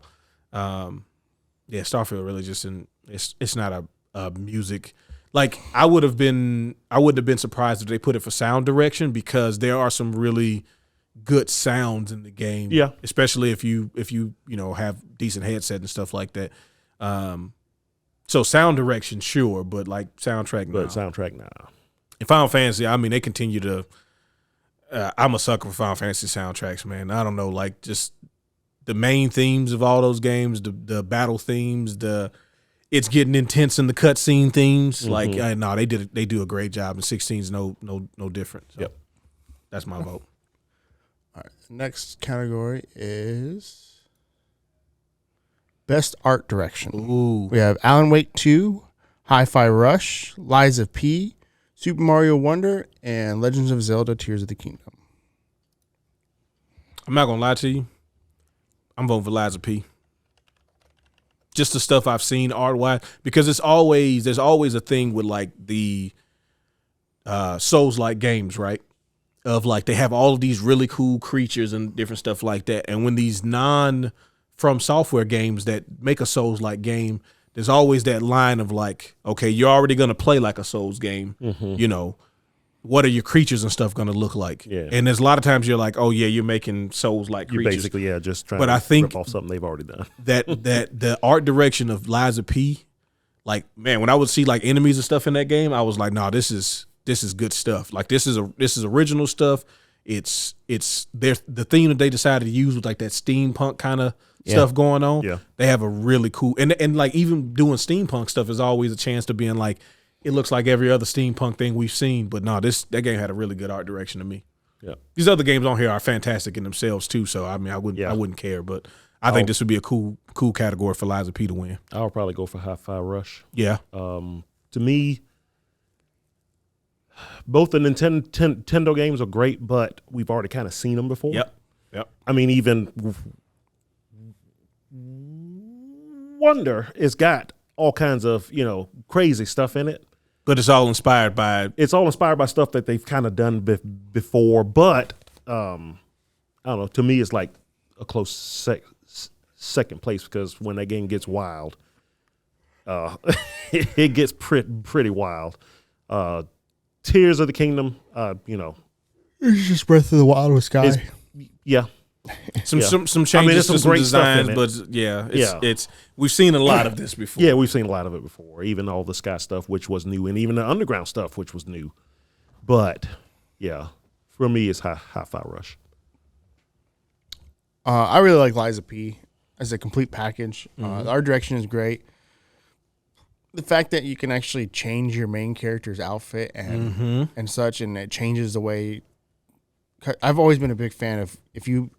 S2: Starfield really just it's not a music. Like I wouldn't have been surprised if they put it for sound direction, because there are some really good sounds in the game.
S3: Yeah.
S2: Especially if you have decent headset and stuff like that. So sound direction, sure, but like soundtrack, no.
S3: Soundtrack, nah.
S2: And Final Fantasy, I mean, they continue to. I'm a sucker for Final Fantasy soundtracks, man. I don't know, like just the main themes of all those games, the battle themes, it's getting intense in the cutscene themes.
S3: Mm-hmm.
S2: Like, they do a great job, and 16's no different. So
S3: Yep.
S2: That's my vote.
S4: All right. Next category is Best Art Direction.
S2: Ooh.
S4: We have Alan Wake 2, Hi-Fi Rush, Lies of P, Super Mario Wonder, and Legends of Zelda Tears of the Kingdom.
S2: I'm not gonna lie to you. I'm voting for Lies of P. Just the stuff I've seen art wise, because there's always a thing with like the Souls-like games, right? Of like they have all of these really cool creatures and different stuff like that. And when these From Software games that make a Souls-like game, there's always that line of like, okay, you're already gonna play like a Souls game.
S3: Mm-hmm.
S2: What are your creatures and stuff going to look like?
S3: Yeah.
S2: And there's a lot of times you're like, oh yeah, you're making Souls-like
S3: You're
S2: creatures.
S3: basically just trying
S2: But
S3: to
S2: I think
S3: rip off something they've already done.
S2: that the art direction of Lies of P, like, man, when I would see like enemies and stuff in that game, I was like, nah, this is good stuff. Like this is original stuff. It's the theme that they decided to use with like that steampunk kind of stuff going on.
S3: Yeah.
S2: They have a really cool and like even doing steampunk stuff is always a chance to being like, it looks like every other steampunk thing we've seen, but no, that game had a really good art direction to me.
S3: Yeah.
S2: These other games on here are fantastic in themselves too, so I mean I wouldn't care, but I think this would be a cool category for Lies of P to win.
S3: I'll probably go for Hi-Fi Rush.
S2: Yeah.
S3: To me, both the Nintendo games are great, but we've already kind of seen them before.
S2: Yep.
S3: I mean, even Wonder has got all kinds of, crazy stuff in it.
S2: But it's all inspired by
S3: stuff that they've kind of done before. But I don't know. To me, it's like a close second place, because when that game gets wild, it gets pretty wild. Tears of the Kingdom,
S4: It's just Breath of the Wild with Sky.
S3: Yeah.
S2: Some changes,
S3: I mean, there's
S2: to
S3: some great
S2: designs,
S3: stuff in it.
S2: but it's we've seen a lot of this before.
S3: Yeah, we've seen a lot of it before. Even all the Sky stuff, which was new, and even the underground stuff, which was new. But yeah, for me, it's Hi-Fi Rush.
S4: I really like Liza P as a complete package. The art direction is great. The fact that you can actually change your main character's outfit and such, and it changes the way. I've always been a big fan of if you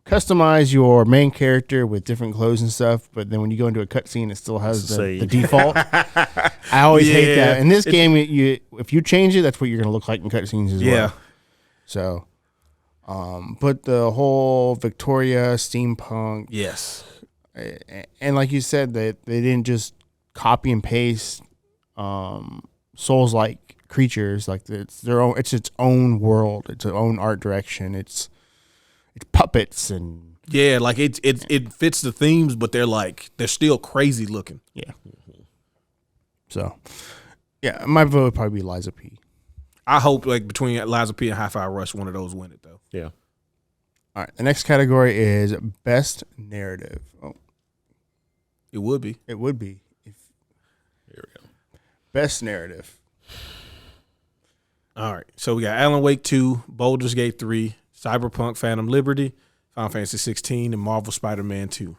S4: customize your main character with different clothes and stuff, but then when you go into a cutscene, it still has the default. I always hate that. In this game, if you change it, that's what you're going to look like in cutscenes as well. So, but the whole Victoria steampunk,
S2: Yes,
S4: and like you said, that they didn't just copy and paste Souls-like creatures. Like it's its own world, its own art direction. It's puppets and
S2: like it fits the themes, but they're still crazy looking.
S4: Yeah. So, yeah, my vote would probably be Liza P.
S2: I hope between Liza P and Hi-Fi Rush, one of those win it though.
S3: Yeah.
S4: All right. The next category is best narrative. Oh,
S2: it would be.
S4: It would be.
S3: Here we go.
S4: Best narrative.
S2: All right. So we got Alan Wake 2, Baldur's Gate 3, Cyberpunk Phantom Liberty, Final Fantasy 16, and Marvel Spider-Man 2.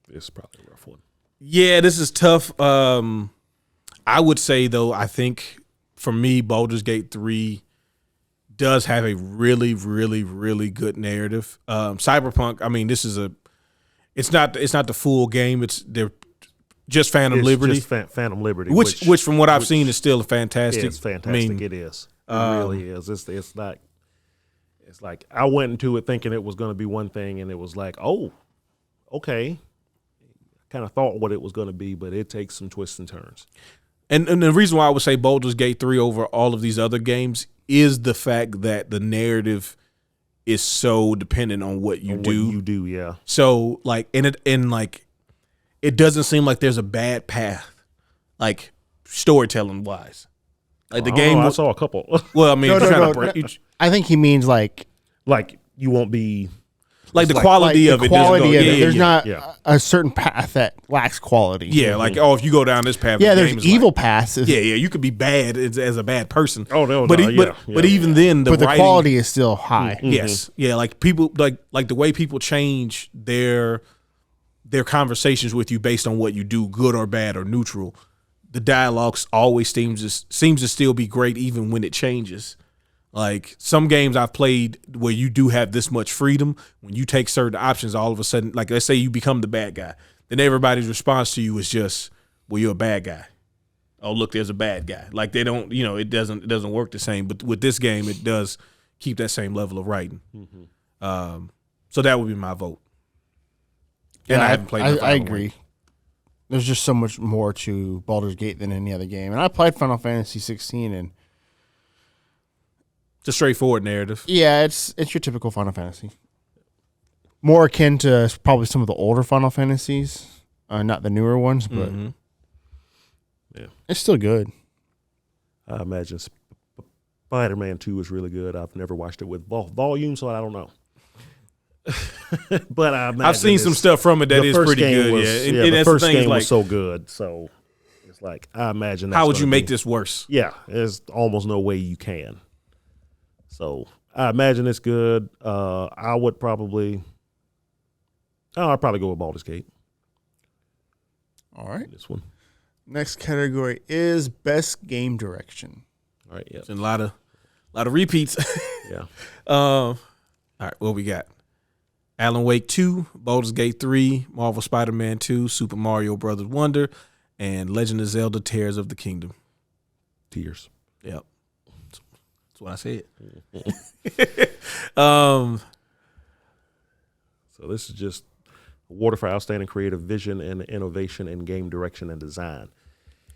S3: This is probably a rough one.
S2: Yeah, this is tough. I would say, though, I think for me, Baldur's Gate 3 does have a really, really, really good narrative. Cyberpunk, I mean, it's not the full game. They're just Phantom Liberty.
S3: Just Phantom Liberty.
S2: Which from what I've seen is still fantastic.
S3: It's fantastic. I mean, it is. It really is. It's like I went into it thinking it was going to be one thing, and it was like, oh, okay. Kind of thought what it was going to be, but it takes some twists and turns.
S2: And the reason why I would say Baldur's Gate 3 over all of these other games is the fact that the narrative is so dependent on what you do.
S3: What you do, yeah.
S2: So it doesn't seem like there's a bad path, like storytelling wise. Like the game,
S3: I saw a couple.
S2: Well, I mean,
S4: I think he means like
S3: you won't be
S2: like the quality of it.
S4: There's not a certain path that lacks quality.
S2: Yeah, like if you go down this path,
S4: there's evil paths.
S2: You could be bad as a bad person.
S3: Oh no,
S2: but even then, the
S4: quality is still high.
S2: Mm-hmm. Yes, yeah, like people like the way people change their conversations with you based on what you do, good or bad or neutral. The dialogues always seems to still be great even when it changes. Like some games I've played where you do have this much freedom, when you take certain options, all of a sudden, like let's say you become the bad guy, then everybody's response to you is just, well, you're a bad guy. Oh, look, there's a bad guy. Like they don't, it doesn't work the same. But with this game, it does keep that same level of writing. Mm-hmm. So that would be my vote. And I haven't played.
S4: I agree. There's just so much more to Baldur's Gate than any other game. And I played Final Fantasy 16, and
S2: it's a straightforward narrative.
S4: Yeah, it's your typical Final Fantasy. More akin to probably some of the older Final Fantasies, not the newer ones, but it's still good.
S3: I imagine Spider-Man 2 is really good. I've never watched it with volume, so I don't know. But
S2: I've seen some stuff from it that is pretty good.
S3: The first game was so good. So it's like I imagine.
S2: How would you make this worse?
S3: Yeah, there's almost no way you can. So I imagine it's good. I'd probably go with Baldur's Gate.
S4: All right,
S3: this one.
S4: Next category is best game direction.
S3: All right, yeah,
S2: a lot of repeats.
S3: Yeah.
S2: All right, what we got? Alan Wake 2, Baldur's Gate 3, Marvel Spider-Man 2, Super Mario Brothers Wonder, and Legend of Zelda: Tears of the Kingdom.
S3: Tears.
S2: Yep. That's what I said.
S3: So this is just award for outstanding creative vision and innovation in game direction and design.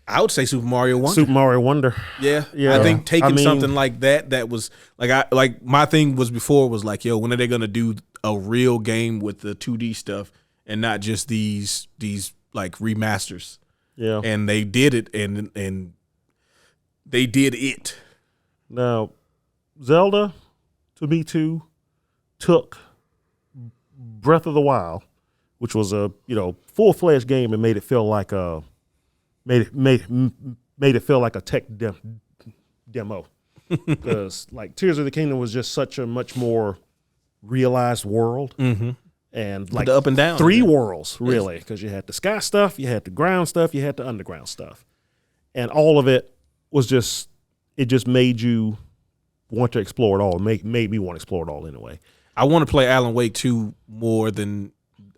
S2: I would say Super Mario Wonder.
S3: Super Mario Wonder.
S2: Yeah. I think taking something like that was like my thing was before was like, yo, when are they gonna do a real game with the 2D stuff and not just these like remasters.
S3: Yeah.
S2: And they did it, and they did it.
S3: Now, Zelda, to me too, took Breath of the Wild, which was a full-fledged game, and made it feel like a tech demo. Because like Tears of the Kingdom was just such a much more realized world, and like
S2: the up and down
S3: 3 worlds really, because you had the sky stuff, you had the ground stuff, you had the underground stuff, and all of it was just made you want to explore it all. Made me want to explore it all anyway.
S2: I want to play Alan Wake 2 more than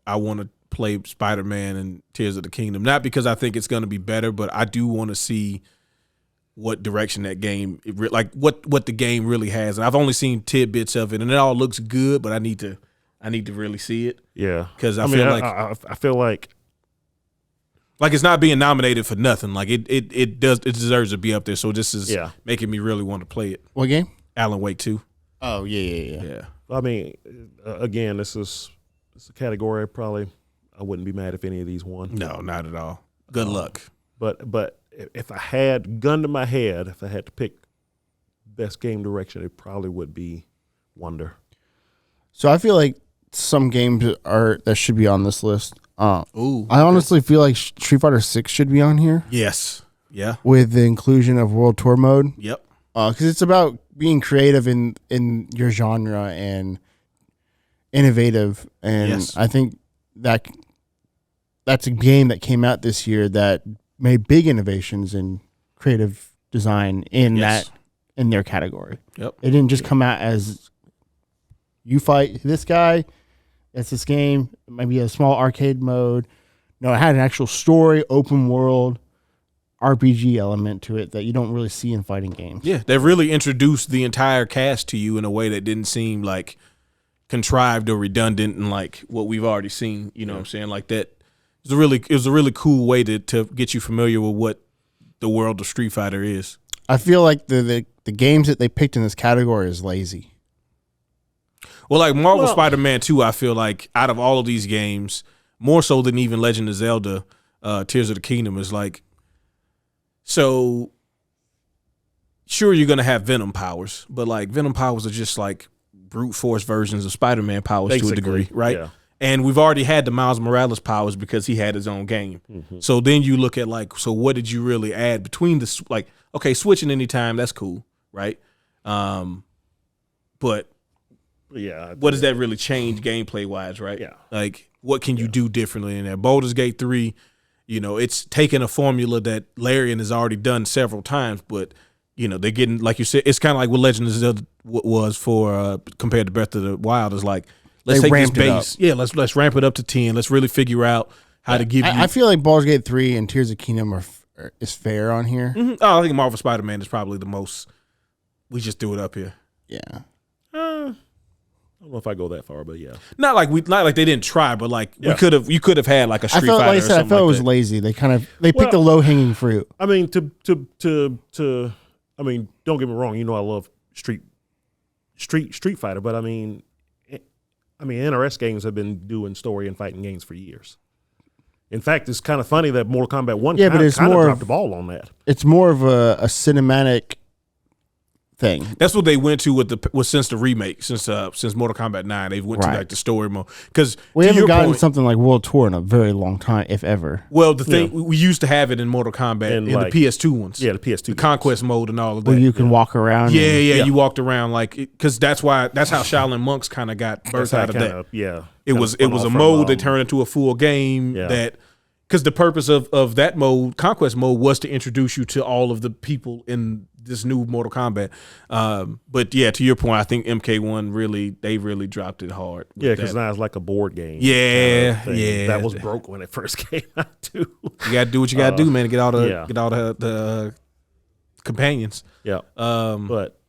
S2: I want to play Spider-Man and Tears of the Kingdom. Not because I think it's going to be better, but I do want to see what direction that game, like what the game really has. And I've only seen tidbits of it, and it all looks good, but I need to really see it.
S3: Yeah,
S2: because I
S3: feel like
S2: it's not being nominated for nothing. Like it deserves to be up there. So this is making me really want to play it.
S4: What game?
S2: Alan Wake 2.
S4: Oh yeah.
S3: I mean, again, this is a category I wouldn't be mad if any of these won.
S2: No, not at all. Good luck.
S3: But if I had gun to my head, if I had to pick best game direction, it probably would be Wonder.
S4: So I feel like some games that should be on this list. I
S2: Ooh,
S4: honestly feel like Street Fighter 6 should be on here.
S2: Yes. Yeah.
S4: With the inclusion of World Tour mode.
S2: Yep.
S4: Because it's about being creative in your genre and innovative, and I think that's a game that came out this year that made big innovations in creative design in their category.
S2: Yep.
S4: It didn't just come out as you fight this guy, that's this game, it might be a small arcade mode. No, it had an actual story, open world, RPG element to it that you don't really see in fighting games.
S2: Yeah, they really introduced the entire cast to you in a way that didn't seem like contrived or redundant and like what we've already seen. You know what I'm saying? Like that. It was a really cool way to get you familiar with what the world of Street Fighter is.
S4: I feel like the games that they picked in this category is lazy.
S2: Well, like Marvel Spider-Man 2, I feel like out of all of these games, more so than even Legend of Zelda, Tears of the Kingdom is like, so sure you're going to have Venom powers, but like Venom powers are just like brute force versions of Spider-Man powers basically, to a degree, right? Yeah. And we've already had the Miles Morales powers because he had his own game. Mm-hmm. So then you look at like, so what did you really add between the, like, okay, switching anytime, that's cool, right? But
S3: yeah,
S2: what does that really change gameplay wise, right?
S3: Yeah.
S2: Like, what can you do differently in that? Baldur's Gate 3, it's taking a formula that Larian has already done several times, but, they're getting, like you said, it's kind of like what Legend of Zelda was for, compared to Breath of the Wild, is like, let's take this base. Yeah, let's ramp it up to 10. Let's really figure out how to give you.
S4: I feel like Baldur's Gate 3 and Tears of the Kingdom is fair on here.
S2: Mm-hmm. Oh, I think Marvel Spider-Man is probably the most. We just threw it up here.
S4: Yeah.
S3: I don't know if I go that far, but yeah.
S2: Not like they didn't try, but like you could have had like a Street Fighter.
S4: Like I said, I felt it was lazy. They picked the low hanging fruit.
S3: I mean, don't get me wrong. I love Street Fighter, but I mean, NRS games have been doing story and fighting games for years. In fact, it's kind of funny that Mortal Kombat 1 kind of dropped the ball on that.
S4: It's more of a cinematic thing.
S2: That's what they went to since the remake, since Mortal Kombat 9, they went to like the story mode. Because
S4: we haven't gotten something like World Tour in a very long time, if ever.
S2: Well, the thing we used to have it in Mortal Kombat in the PS2 ones.
S3: Yeah, the PS2
S2: the Conquest mode and all of that.
S4: Where you can walk around.
S2: Yeah, you walked around like because that's how Shaolin Monks kind of got birthed out of that.
S3: It
S2: was a mode that turned into a full game that. Because the purpose of that mode, Conquest mode, was to introduce you to all of the people in this new Mortal Kombat. But yeah, to your point, I think MK1 they really dropped it hard.
S3: Yeah, because now it's like a board game.
S2: Yeah.
S3: That was broke when it first came out too.
S2: You gotta do what you gotta do, man. To get all the companions.
S3: Yeah. But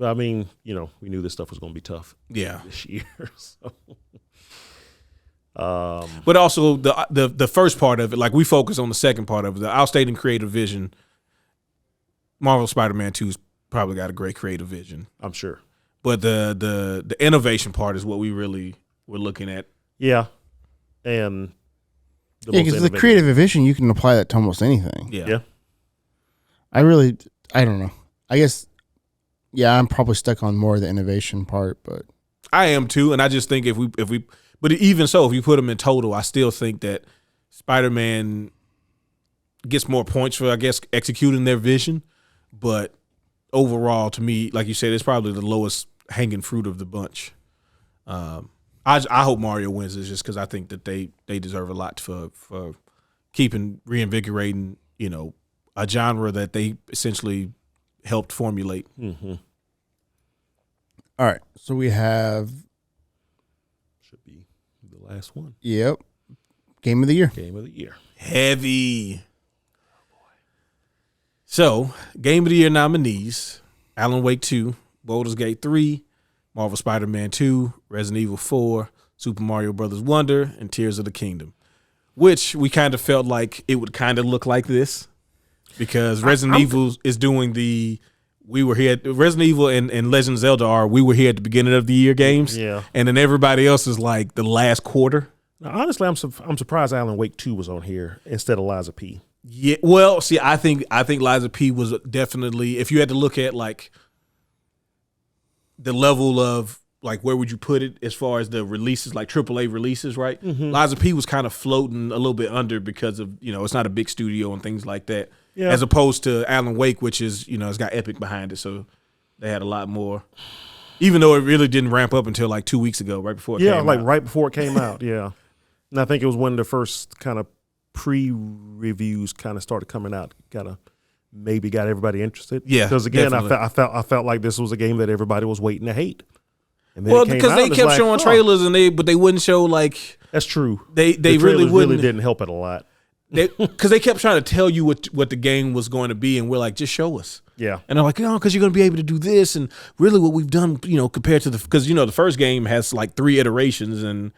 S3: I mean, we knew this stuff was going to be tough.
S2: Yeah.
S3: This year. So.
S2: But also the first part of it, like we focus on the second part of it, the outstanding creative vision. Marvel Spider-Man 2's probably got a great creative vision.
S3: I'm sure.
S2: But the innovation part is what we really were looking at.
S3: Yeah, and
S4: because the creative vision, you can apply that to almost anything.
S2: Yeah.
S4: I don't know. I guess, I'm probably stuck on more of the innovation part, but
S2: I am too, and I just think if we, but even so, if you put them in total, I still think that Spider-Man gets more points for, I guess, executing their vision. But overall, to me, like you said, it's probably the lowest hanging fruit of the bunch. I hope Mario wins this just because I think that they deserve a lot for reinvigorating, a genre that they essentially helped formulate.
S3: Mm-hmm.
S4: All right, so we have
S3: should be the last one.
S4: Yep, Game of the Year.
S3: Game of the Year.
S2: Heavy. So, Game of the Year nominees: Alan Wake 2, Baldur's Gate 3, Marvel Spider-Man 2, Resident Evil 4, Super Mario Bros. Wonder, and Tears of the Kingdom. Which we kind of felt like it would kind of look like this because Resident Evil is doing we were here. Resident Evil and Legend of Zelda are we were here at the beginning of the year games.
S3: Yeah. And
S2: then everybody else is like the last quarter.
S3: Now, honestly, I'm surprised Alan Wake 2 was on here instead of Liza P.
S2: Yeah. Well, see, I think Liza P was definitely, if you had to look at like the level of like where would you put it as far as the releases, like AAA releases, right?
S3: Mm-hmm.
S2: Liza P was kind of floating a little bit under because of, it's not a big studio and things like that.
S3: Yeah.
S2: As opposed to Alan Wake, which is, it's got Epic behind it. So they had a lot more, even though it really didn't ramp up until like 2 weeks ago, right before it came out.
S3: Right before it came out. Yeah. And I think it was when the first kind of pre-reviews kind of started coming out, kind of maybe got everybody interested.
S2: Yeah.
S3: Because again,
S2: definitely.
S3: I felt like this was a game that everybody was waiting to hate. And then
S2: Well, because they kept showing trailers but they wouldn't show like.
S3: That's true.
S2: They
S3: the
S2: really wouldn't.
S3: Didn't help it a lot.
S2: Because they kept trying to tell you what the game was going to be, and we're like, just show us.
S3: Yeah.
S2: And they're like, because you're going to be able to do this, and really what we've done, compared to because the first game has like 3 iterations, and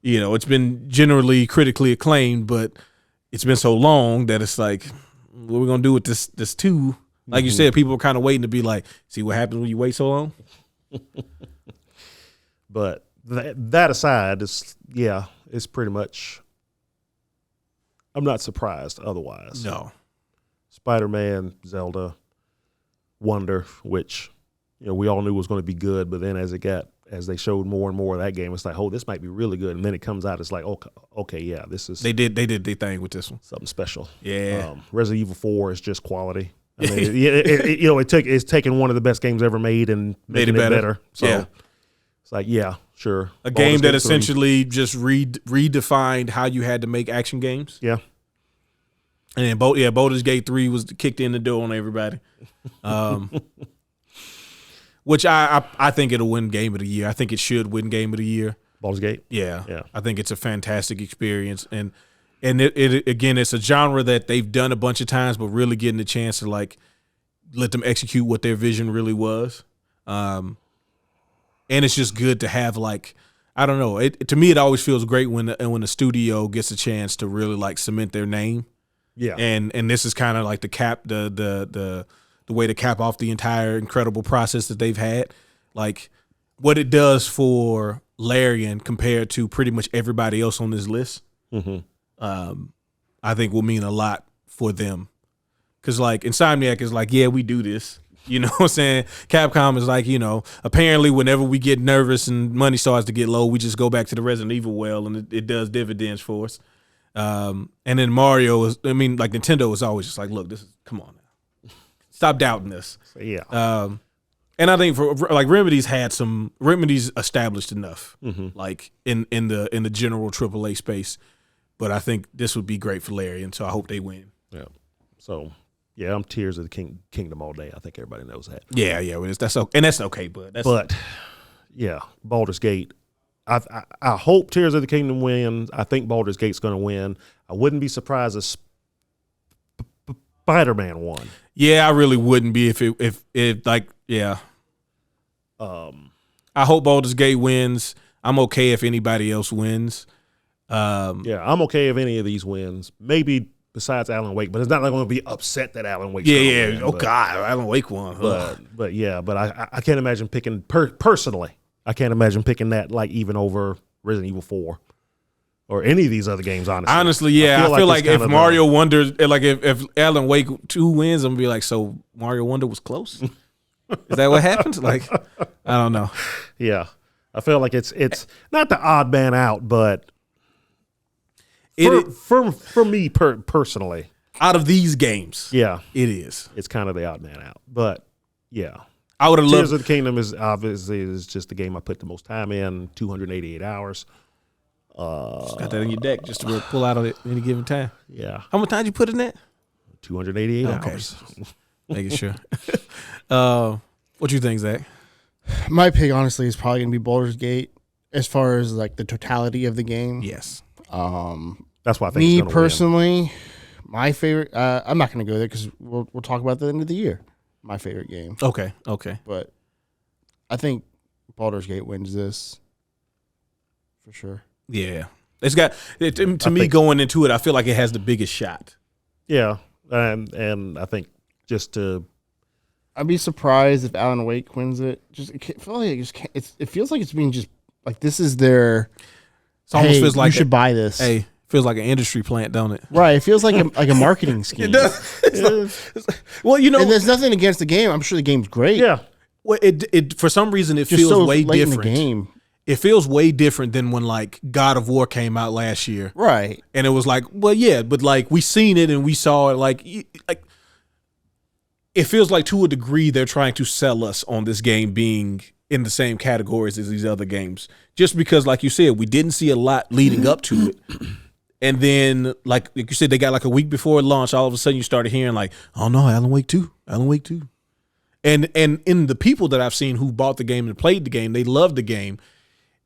S2: it's been generally critically acclaimed, but it's been so long that it's like, what are we going to do with this 2? Like you said, people are kind of waiting to be like, see what happens when you wait so long.
S3: But that aside, it's pretty much. I'm not surprised otherwise.
S2: No.
S3: Spider-Man, Zelda, Wonder, which we all knew was going to be good, but then as they showed more and more of that game, it's like, oh, this might be really good, and then it comes out, it's like, okay, yeah, this is
S2: they did their thing with this one,
S3: something special.
S2: Yeah.
S3: Resident Evil 4 is just quality. I mean, it's taken one of the best games ever made and made it better. So
S2: yeah.
S3: It's like, yeah, sure.
S2: A game that essentially just redefined how you had to make action games.
S3: Yeah.
S2: And then Baldur's Gate 3 was kicked in the door on everybody. Which I think it'll win Game of the Year. I think it should win Game of the Year.
S3: Baldur's Gate?
S2: Yeah. I think it's a fantastic experience. And it again, it's a genre that they've done a bunch of times, but really getting the chance to like let them execute what their vision really was. And it's just good to have like, I don't know. To me, it always feels great when the studio gets a chance to really like cement their name.
S3: Yeah.
S2: And this is kind of like the way to cap off the entire incredible process that they've had. Like what it does for Larian compared to pretty much everybody else on this list.
S3: Mm-hmm.
S2: I think will mean a lot for them. Cause like Insomniac is like, yeah, we do this. You know what I'm saying? Capcom is like, apparently whenever we get nervous and money starts to get low, we just go back to the Resident Evil well, and it does dividends for us. And then Mario is, like Nintendo is always just like, look, come on now. Stop doubting this.
S3: Yeah.
S2: And I think for like Remedy's established enough, like in the general AAA space. But I think this would be great for Larry, and so I hope they win.
S3: Yeah. So yeah, I'm Tears of the Kingdom all day. I think everybody knows that.
S2: Yeah. That's okay, but
S3: yeah, Baldur's Gate. I hope Tears of the Kingdom wins. I think Baldur's Gate's going to win. I wouldn't be surprised if Spider-Man won.
S2: Yeah, I really wouldn't be if like, yeah. I hope Baldur's Gate wins. I'm okay if anybody else wins.
S3: Yeah, I'm okay if any of these wins. Maybe besides Alan Wake, but it's not like I'm going to be upset that Alan Wake's
S2: Yeah,
S3: gonna
S2: yeah.
S3: win,
S2: Oh
S3: but,
S2: God, Alan Wake won.
S3: but I can't imagine picking personally. I can't imagine picking that like even over Resident Evil 4 or any of these other games. Honestly,
S2: yeah. I feel like
S3: it's
S2: if
S3: kind of
S2: Mario Wonder, like if Alan Wake 2 wins, I'm gonna be like, so Mario Wonder was close. Is that what happened? Like, I don't know.
S3: yeah, I feel like it's not the odd man out, but for me personally,
S2: out of these games,
S3: yeah,
S2: it is.
S3: It's kind of the odd man out, but yeah.
S2: I would have
S3: Tears
S2: loved.
S3: of the Kingdom is obviously just the game I put the most time in, 288 hours.
S2: Just got that in your deck just to pull out of it any given time.
S3: Yeah,
S2: How much time did you put in that?
S3: 288
S2: Okay.
S3: hours.
S2: Making sure. What you think, Zach?
S4: My pick, honestly, is probably gonna be Baldur's Gate as far as like the totality of the game.
S2: Yes.
S3: That's why I think
S4: Me
S3: it's gonna
S4: personally, my favorite. I'm not gonna go there because we'll talk about the end of the year. My favorite game,
S2: Okay.
S4: but I think Baldur's Gate wins this for sure.
S2: Yeah. It's got to me going into it. I feel like it has the biggest shot.
S3: win. Yeah, and I think just to
S4: I'd be surprised if Alan Wake wins it. It feels like it's being just like this is their.
S2: It almost
S4: hey,
S2: feels like
S4: you should buy this.
S2: Hey, feels like an industry plant, don't it?
S4: Right. It feels like a marketing scheme.
S2: It does. Well, you know,
S4: And there's nothing against the game. I'm sure the game's great.
S3: yeah.
S2: well, it for some reason it
S4: Just
S2: feels
S4: so
S2: way
S4: late
S2: different.
S4: in the game.
S2: It feels way different than when like God of War came out last year,
S4: Right.
S2: and it was like, well, yeah, but like we seen it and we saw it, like it feels like to a degree they're trying to sell us on this game being in the same categories as these other games, just because, like you said, we didn't see a lot leading up to it. And then, like you said, they got like a week before launch. All of a sudden, you started hearing like, "Oh no, Alan Wake 2, Alan Wake 2." And in the people that I've seen who bought the game and played the game, they loved the game.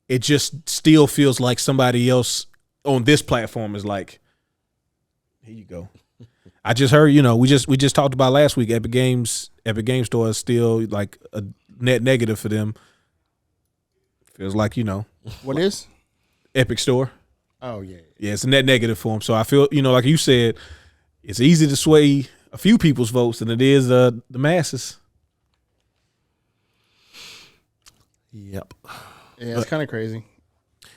S2: It just still feels like somebody else on this platform is like, "Here you go." I just heard, we just talked about last week. Epic Game Store is still like a net negative for them. Feels like
S4: What is?
S2: Epic Store.
S4: Oh yeah.
S2: Yeah, it's a net negative for them. So I feel, like you said, it's easy to sway a few people's votes than it is the masses.
S3: Yep.
S4: Yeah, it's kind of crazy.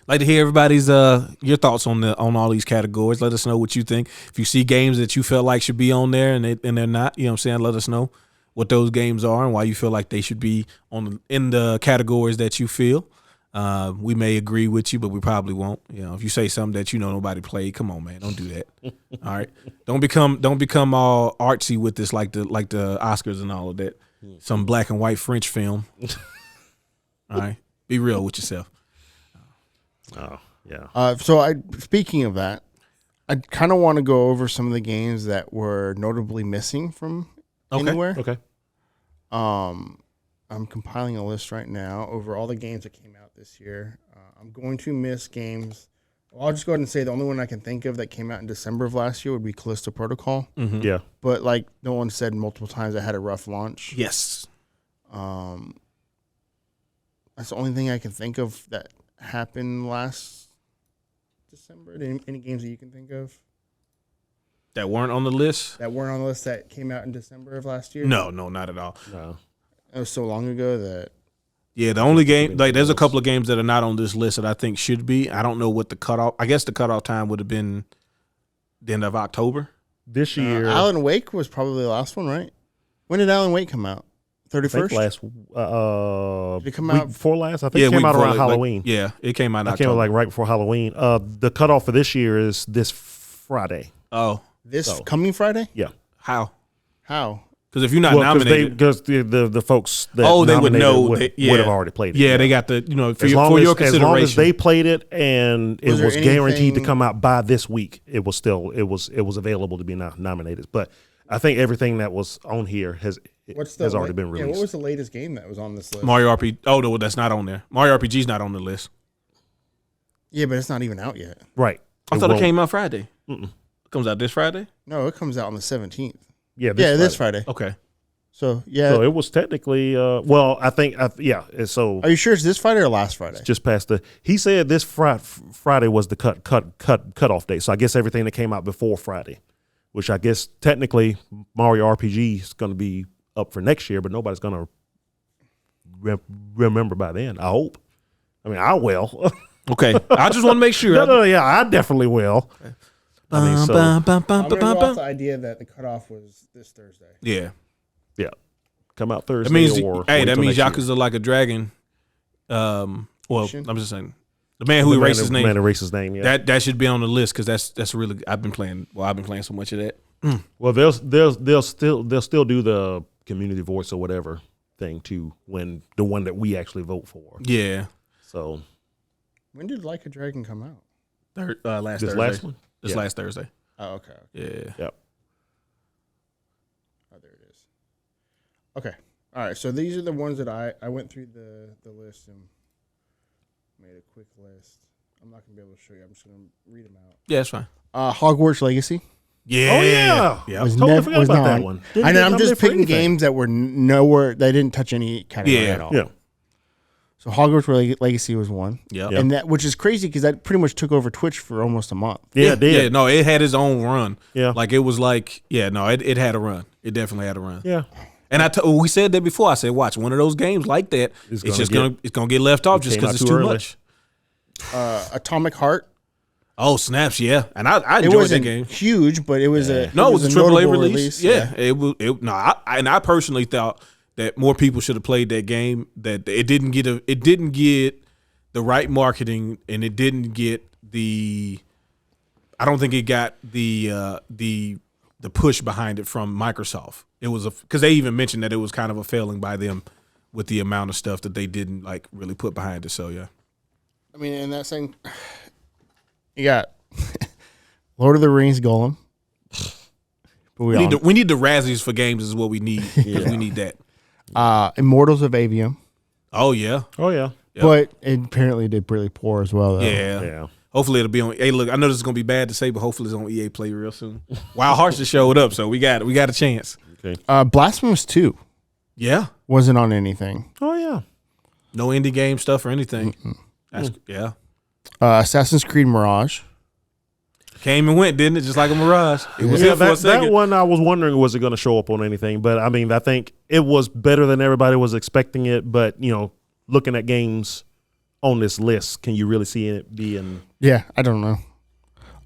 S2: Like to hear everybody's your thoughts on all these categories. Let us know what you think. If you see games that you felt like should be on there and they're not, you know what I'm saying? Let us know what those games are and why you feel like they should be in the categories that you feel. We may agree with you, but we probably won't. If you say something that nobody played, come on, man, don't do that. All right, don't become all artsy with this like the Oscars and all of that. Some black and white French film. All right, be real with yourself.
S3: Oh yeah.
S4: Speaking of that, I kind of want to go over some of the games that were notably missing from anywhere.
S3: Okay.
S4: I'm compiling a list right now over all the games that came out this year. I'm going to miss games. Well, I'll just go ahead and say the only one I can think of that came out in December of last year would be Callisto Protocol.
S2: Mm-hmm.
S3: Yeah.
S4: But like no one said multiple times, it had a rough launch.
S2: Yes.
S4: That's the only thing I can think of that happened last December. Any games that you can think of
S2: That weren't on the list?
S4: that weren't on the list that came out in December of last year?
S2: No, not at all.
S3: No.
S4: It was so long ago that
S2: Yeah, the only game, like, there's a couple of games that are not on this list that I think should be. I don't know what the cutoff. I guess the cutoff time would have been the end of October.
S3: This year,
S4: Alan Wake was probably the last one, right? When did Alan Wake come out?
S3: I think
S4: 31st?
S3: last
S4: Did it come
S3: week
S4: out?
S3: before last. I think it came
S2: week
S3: out
S2: before,
S3: around
S2: like,
S3: Halloween.
S2: yeah, it came out in
S3: I came
S2: October.
S3: out like right before Halloween. The cutoff for this year is this Friday.
S2: Oh,
S4: This coming Friday?
S3: Yeah.
S2: How?
S4: How?
S2: Because if you're not nominated.
S3: Because the folks that
S2: They would
S3: nominated
S2: know.
S3: would have already played it.
S2: Yeah, they got the, for
S3: As
S2: your
S3: long
S2: consideration.
S3: as they played it and it
S4: Was there
S3: was guaranteed to
S4: anything-
S3: come out by this week, it was available to be nominated. But I think everything that was on here has already been released.
S4: Yeah, what was the latest game that was on this list?
S2: Mario RPG. Oh, no, that's not on there. Mario RPG's not on the list.
S4: Yeah, but it's not even out yet.
S3: Right.
S2: I thought it
S3: won't-
S2: came out Friday. It comes out this Friday?
S4: No, it comes out on the 17th.
S3: Yeah,
S4: This Friday.
S2: Okay.
S4: So, yeah.
S3: So it was technically, I think, so
S4: Are you sure it's this Friday or last Friday?
S3: just past he said this Friday was the cutoff date. So I guess everything that came out before Friday which I guess technically Mario RPG is going to be up for next year, but nobody's going to remember by then. I hope. I mean, I will.
S2: Okay, I just want to make sure.
S3: No, yeah, I definitely will. I mean, so
S4: I'm gonna go off the idea that the cutoff was this Thursday.
S2: yeah,
S3: come out Thursday.
S2: that means
S3: or
S2: that means
S3: next year.
S2: Yakuza Like a Dragon. Well,
S4: Mission?
S2: I'm just saying the man who erased his
S3: The
S2: name.
S3: man erased his name. Yeah.
S2: That should be on the list because that's really. I've been playing so much of that.
S3: Well, they'll still do the community voice or whatever thing too when the one that we actually vote for.
S2: Yeah,
S3: So
S4: When did Like a Dragon come out?
S2: last
S3: this
S2: Thursday.
S3: last one.
S2: This
S3: Yeah.
S2: last Thursday.
S4: Oh, okay.
S2: Yeah.
S3: Yep.
S4: Oh, there it is. Okay. All right. So these are the ones that I went through the list and made a quick list. I'm not gonna be able to show you. I'm just gonna read them out.
S2: Yeah, it's fine.
S4: Hogwarts Legacy.
S2: Yeah.
S3: Oh yeah.
S2: Yeah.
S4: Was
S3: Totally
S4: never-
S3: forgot
S4: was
S3: about
S4: not
S3: that
S4: on.
S3: one.
S4: I know. I'm just picking
S3: anything.
S4: games that were nowhere. They didn't touch any category
S2: Yeah.
S4: at all.
S3: Yeah.
S4: So Hogwarts Legacy was one.
S2: Yeah.
S3: Yeah.
S4: And that, which is crazy because that pretty much took over Twitch for almost a month.
S3: Yeah. It did.
S2: Yeah, no, it had its own run.
S3: Yeah.
S2: Like it was like, it had a run. It definitely had a run.
S3: Yeah.
S2: And we said that before. I said, watch one of those games like that. It's gonna get left off just
S3: came
S2: because
S3: out
S2: it's
S3: too
S2: too
S3: early.
S2: much.
S4: Atomic Heart.
S2: Oh snaps, yeah. And I
S4: It
S2: enjoyed that
S4: wasn't
S2: game.
S4: huge, but it was
S2: No, it was a AAA
S4: notable
S2: release. Yeah, it was. I personally thought that more people should have played that game. That it didn't get the right marketing, and it didn't get the. I don't think it got the push behind it from Microsoft. It was because they even mentioned that it was kind of a failing by them with the amount of stuff that they didn't like really put behind it. So yeah.
S4: I mean, in that same, you got Lord of the Rings Golem. But
S2: We need the Razzies for games is what we need. We need that.
S4: Immortals of Avium.
S2: Oh yeah.
S3: Oh yeah.
S2: Yep.
S4: But it apparently did really poor as well, though.
S2: Yeah.
S3: Yeah.
S2: Hopefully it'll be on. Hey, look, I know this is gonna be bad to say, but hopefully it's on EA Play real soon. Wild Hearts just showed up, so we got a chance.
S3: Okay.
S4: Blasphemous 2
S2: Yeah.
S4: wasn't on anything.
S3: Oh yeah.
S2: No indie game stuff or anything. That's yeah.
S4: Assassin's Creed Mirage.
S2: Came and went, didn't it? Just like a mirage. It was
S3: Yeah,
S2: here for a
S3: that
S2: second.
S3: one I was wondering was it going to show up on anything, but I mean I think it was better than everybody was expecting it. But looking at games on this list, can you really see it being?
S4: Yeah, I don't know.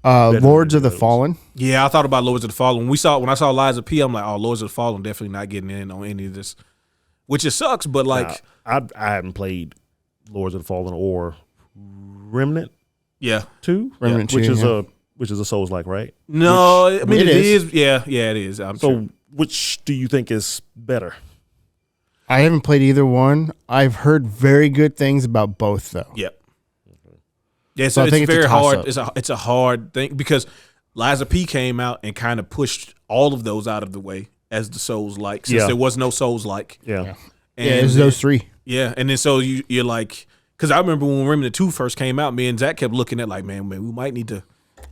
S3: Better
S4: Lords
S3: than
S4: of the
S3: those.
S4: Fallen.
S2: Yeah, I thought about Lords of the Fallen. When I saw Liza P, I'm like, oh, Lords of the Fallen definitely not getting in on any of this, which it sucks. But like,
S3: I haven't played Lords of the Fallen or Remnant
S2: yeah,
S3: 2,
S4: Remnant
S3: which
S4: 2,
S3: is
S4: yeah.
S3: which is a Souls like, right?
S2: no, I mean
S4: it
S2: it
S4: is.
S2: is. Yeah, it is. I'm
S3: So
S2: sure.
S3: which do you think is better?
S4: I haven't played either one. I've heard very good things about both, though.
S2: Yep. Yeah,
S4: So
S2: so
S4: I think
S2: it's
S4: it's a
S2: very hard.
S4: toss-up.
S2: It's a hard thing because Liza P came out and kind of pushed all of those out of the way as the Souls like, since
S3: Yeah.
S2: there was no Souls like.
S3: Yeah.
S2: And
S4: Yeah, it was those three.
S2: Yeah, and then so you're like, because I remember when Remnant 2 first came out, me and Zach kept looking at like, man, we might need to.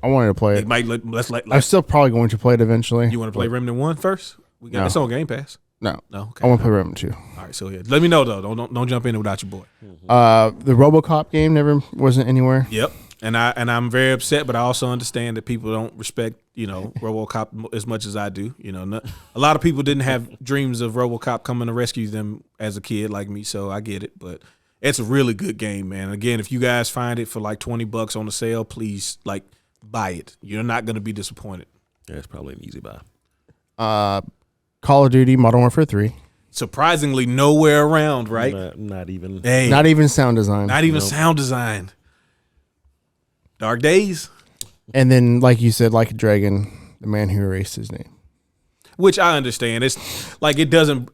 S4: I wanted to play it.
S2: Let's
S4: I'm still probably going to play it eventually.
S2: you want to play Remnant 1 first? We got
S4: No.
S2: it's on Game Pass.
S4: No.
S2: No, okay.
S4: I want to play Remnant 2.
S2: All right, so yeah, let me know though. Don't jump in without your boy.
S4: The RoboCop game never wasn't anywhere.
S2: Yep. And I'm very upset, but I also understand that people don't respect, RoboCop as much as I do. A lot of people didn't have dreams of RoboCop coming to rescue them as a kid like me, so I get it. But it's a really good game, man. Again, if you guys find it for like $20 on the sale, please buy it. You're not going to be disappointed.
S3: Yeah, it's probably an easy buy.
S4: Call of Duty Modern Warfare 3.
S2: Surprisingly, nowhere around, right?
S3: Not even.
S2: Hey,
S4: Not even sound design.
S2: not even sound design. Dark Days,
S4: And then, like you said, Like a Dragon, the man who erased his name.
S2: which I understand. It's like it doesn't.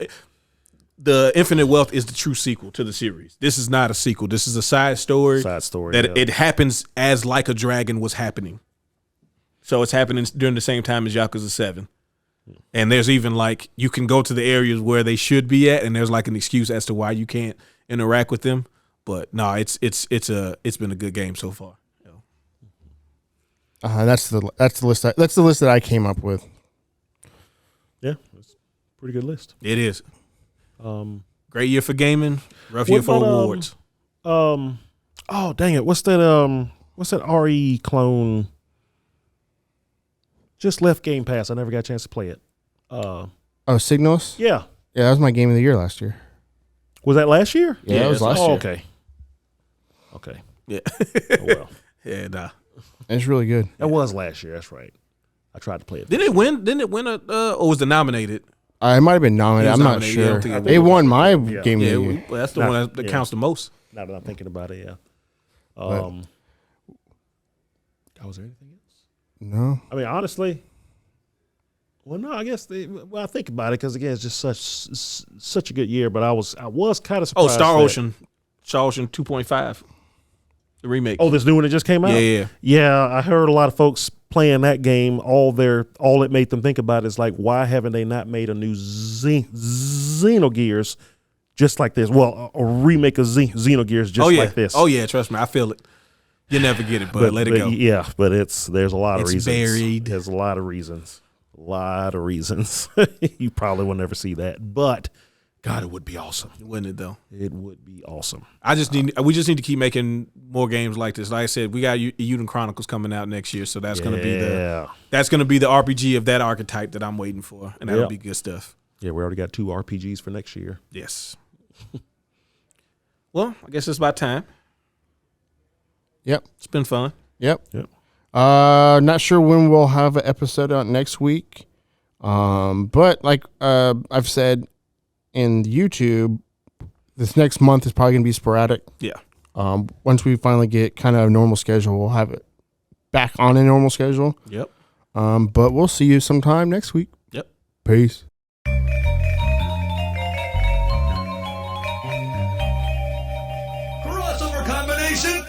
S2: The Infinite Wealth is the true sequel to the series. This is not a sequel. This is a side story.
S3: Side story,
S2: that
S3: yeah.
S2: it happens as Like a Dragon was happening. So it's happening during the same time as Yakuza 7. And there's even you can go to the areas where they should be at, and there's an excuse as to why you can't interact with them. But no, it's been a good game so far.
S4: That's the list. That's the list that I came up with.
S3: Yeah, it's a pretty good list.
S2: It is. Great year for gaming. Rough year for awards.
S3: Oh dang it! What's that RE clone? Just left Game Pass. I never got a chance to play it.
S4: Signals?
S3: Yeah.
S4: Yeah, that was my game of the year last year.
S3: Was that last year?
S4: Yeah, that was last year.
S3: Okay. Okay.
S2: Yeah.
S3: Oh, well.
S2: Yeah, nah.
S4: It's really good.
S3: That was last year. That's right. I tried to play it.
S2: Didn't it win or was it nominated?
S4: It might have been nominated.
S2: It was
S4: I'm not
S2: nominated. Yeah, I
S4: sure.
S2: don't think
S4: It won my game of the
S2: Yeah,
S4: year.
S2: well, that's the one that counts the most.
S3: Now that I'm thinking about it, yeah. Was there anything else?
S4: No.
S3: I mean, honestly, well, no. I guess I think about it because again, it's just such a good year. But I was kind of surprised.
S2: Star Ocean 2.5, the remake.
S3: Oh, this new one that just came out.
S2: Yeah.
S3: I heard a lot of folks playing that game. All it made them think about is like, why haven't they not made a new Xenogears just like this? Well, a remake of Xenogears just like this.
S2: Oh yeah, trust me, I feel it. You never get it, but let it go.
S3: Yeah, but there's a lot of reasons.
S2: Buried.
S3: There's a lot of reasons. You probably will never see that, but God, it would be awesome.
S2: Wouldn't it though?
S3: It would be awesome.
S2: We just need to keep making more games like this. Like I said, we got Uden Chronicles coming out next year, so that's gonna be the RPG of that archetype that I'm waiting for, and that'll be good stuff.
S3: Yeah, we already got 2 RPGs for next year.
S2: Yes. Well, I guess it's about time.
S4: Yep.
S2: It's been fun.
S4: Yep. Not sure when we'll have an episode out next week. But like I've said in YouTube, this next month is probably going to be sporadic.
S2: Yeah.
S4: Once we finally get kind of a normal schedule, we'll have it back on a normal schedule.
S2: Yep.
S4: But we'll see you sometime next week.
S2: Yep.
S4: Peace.
S1: Crossover combination.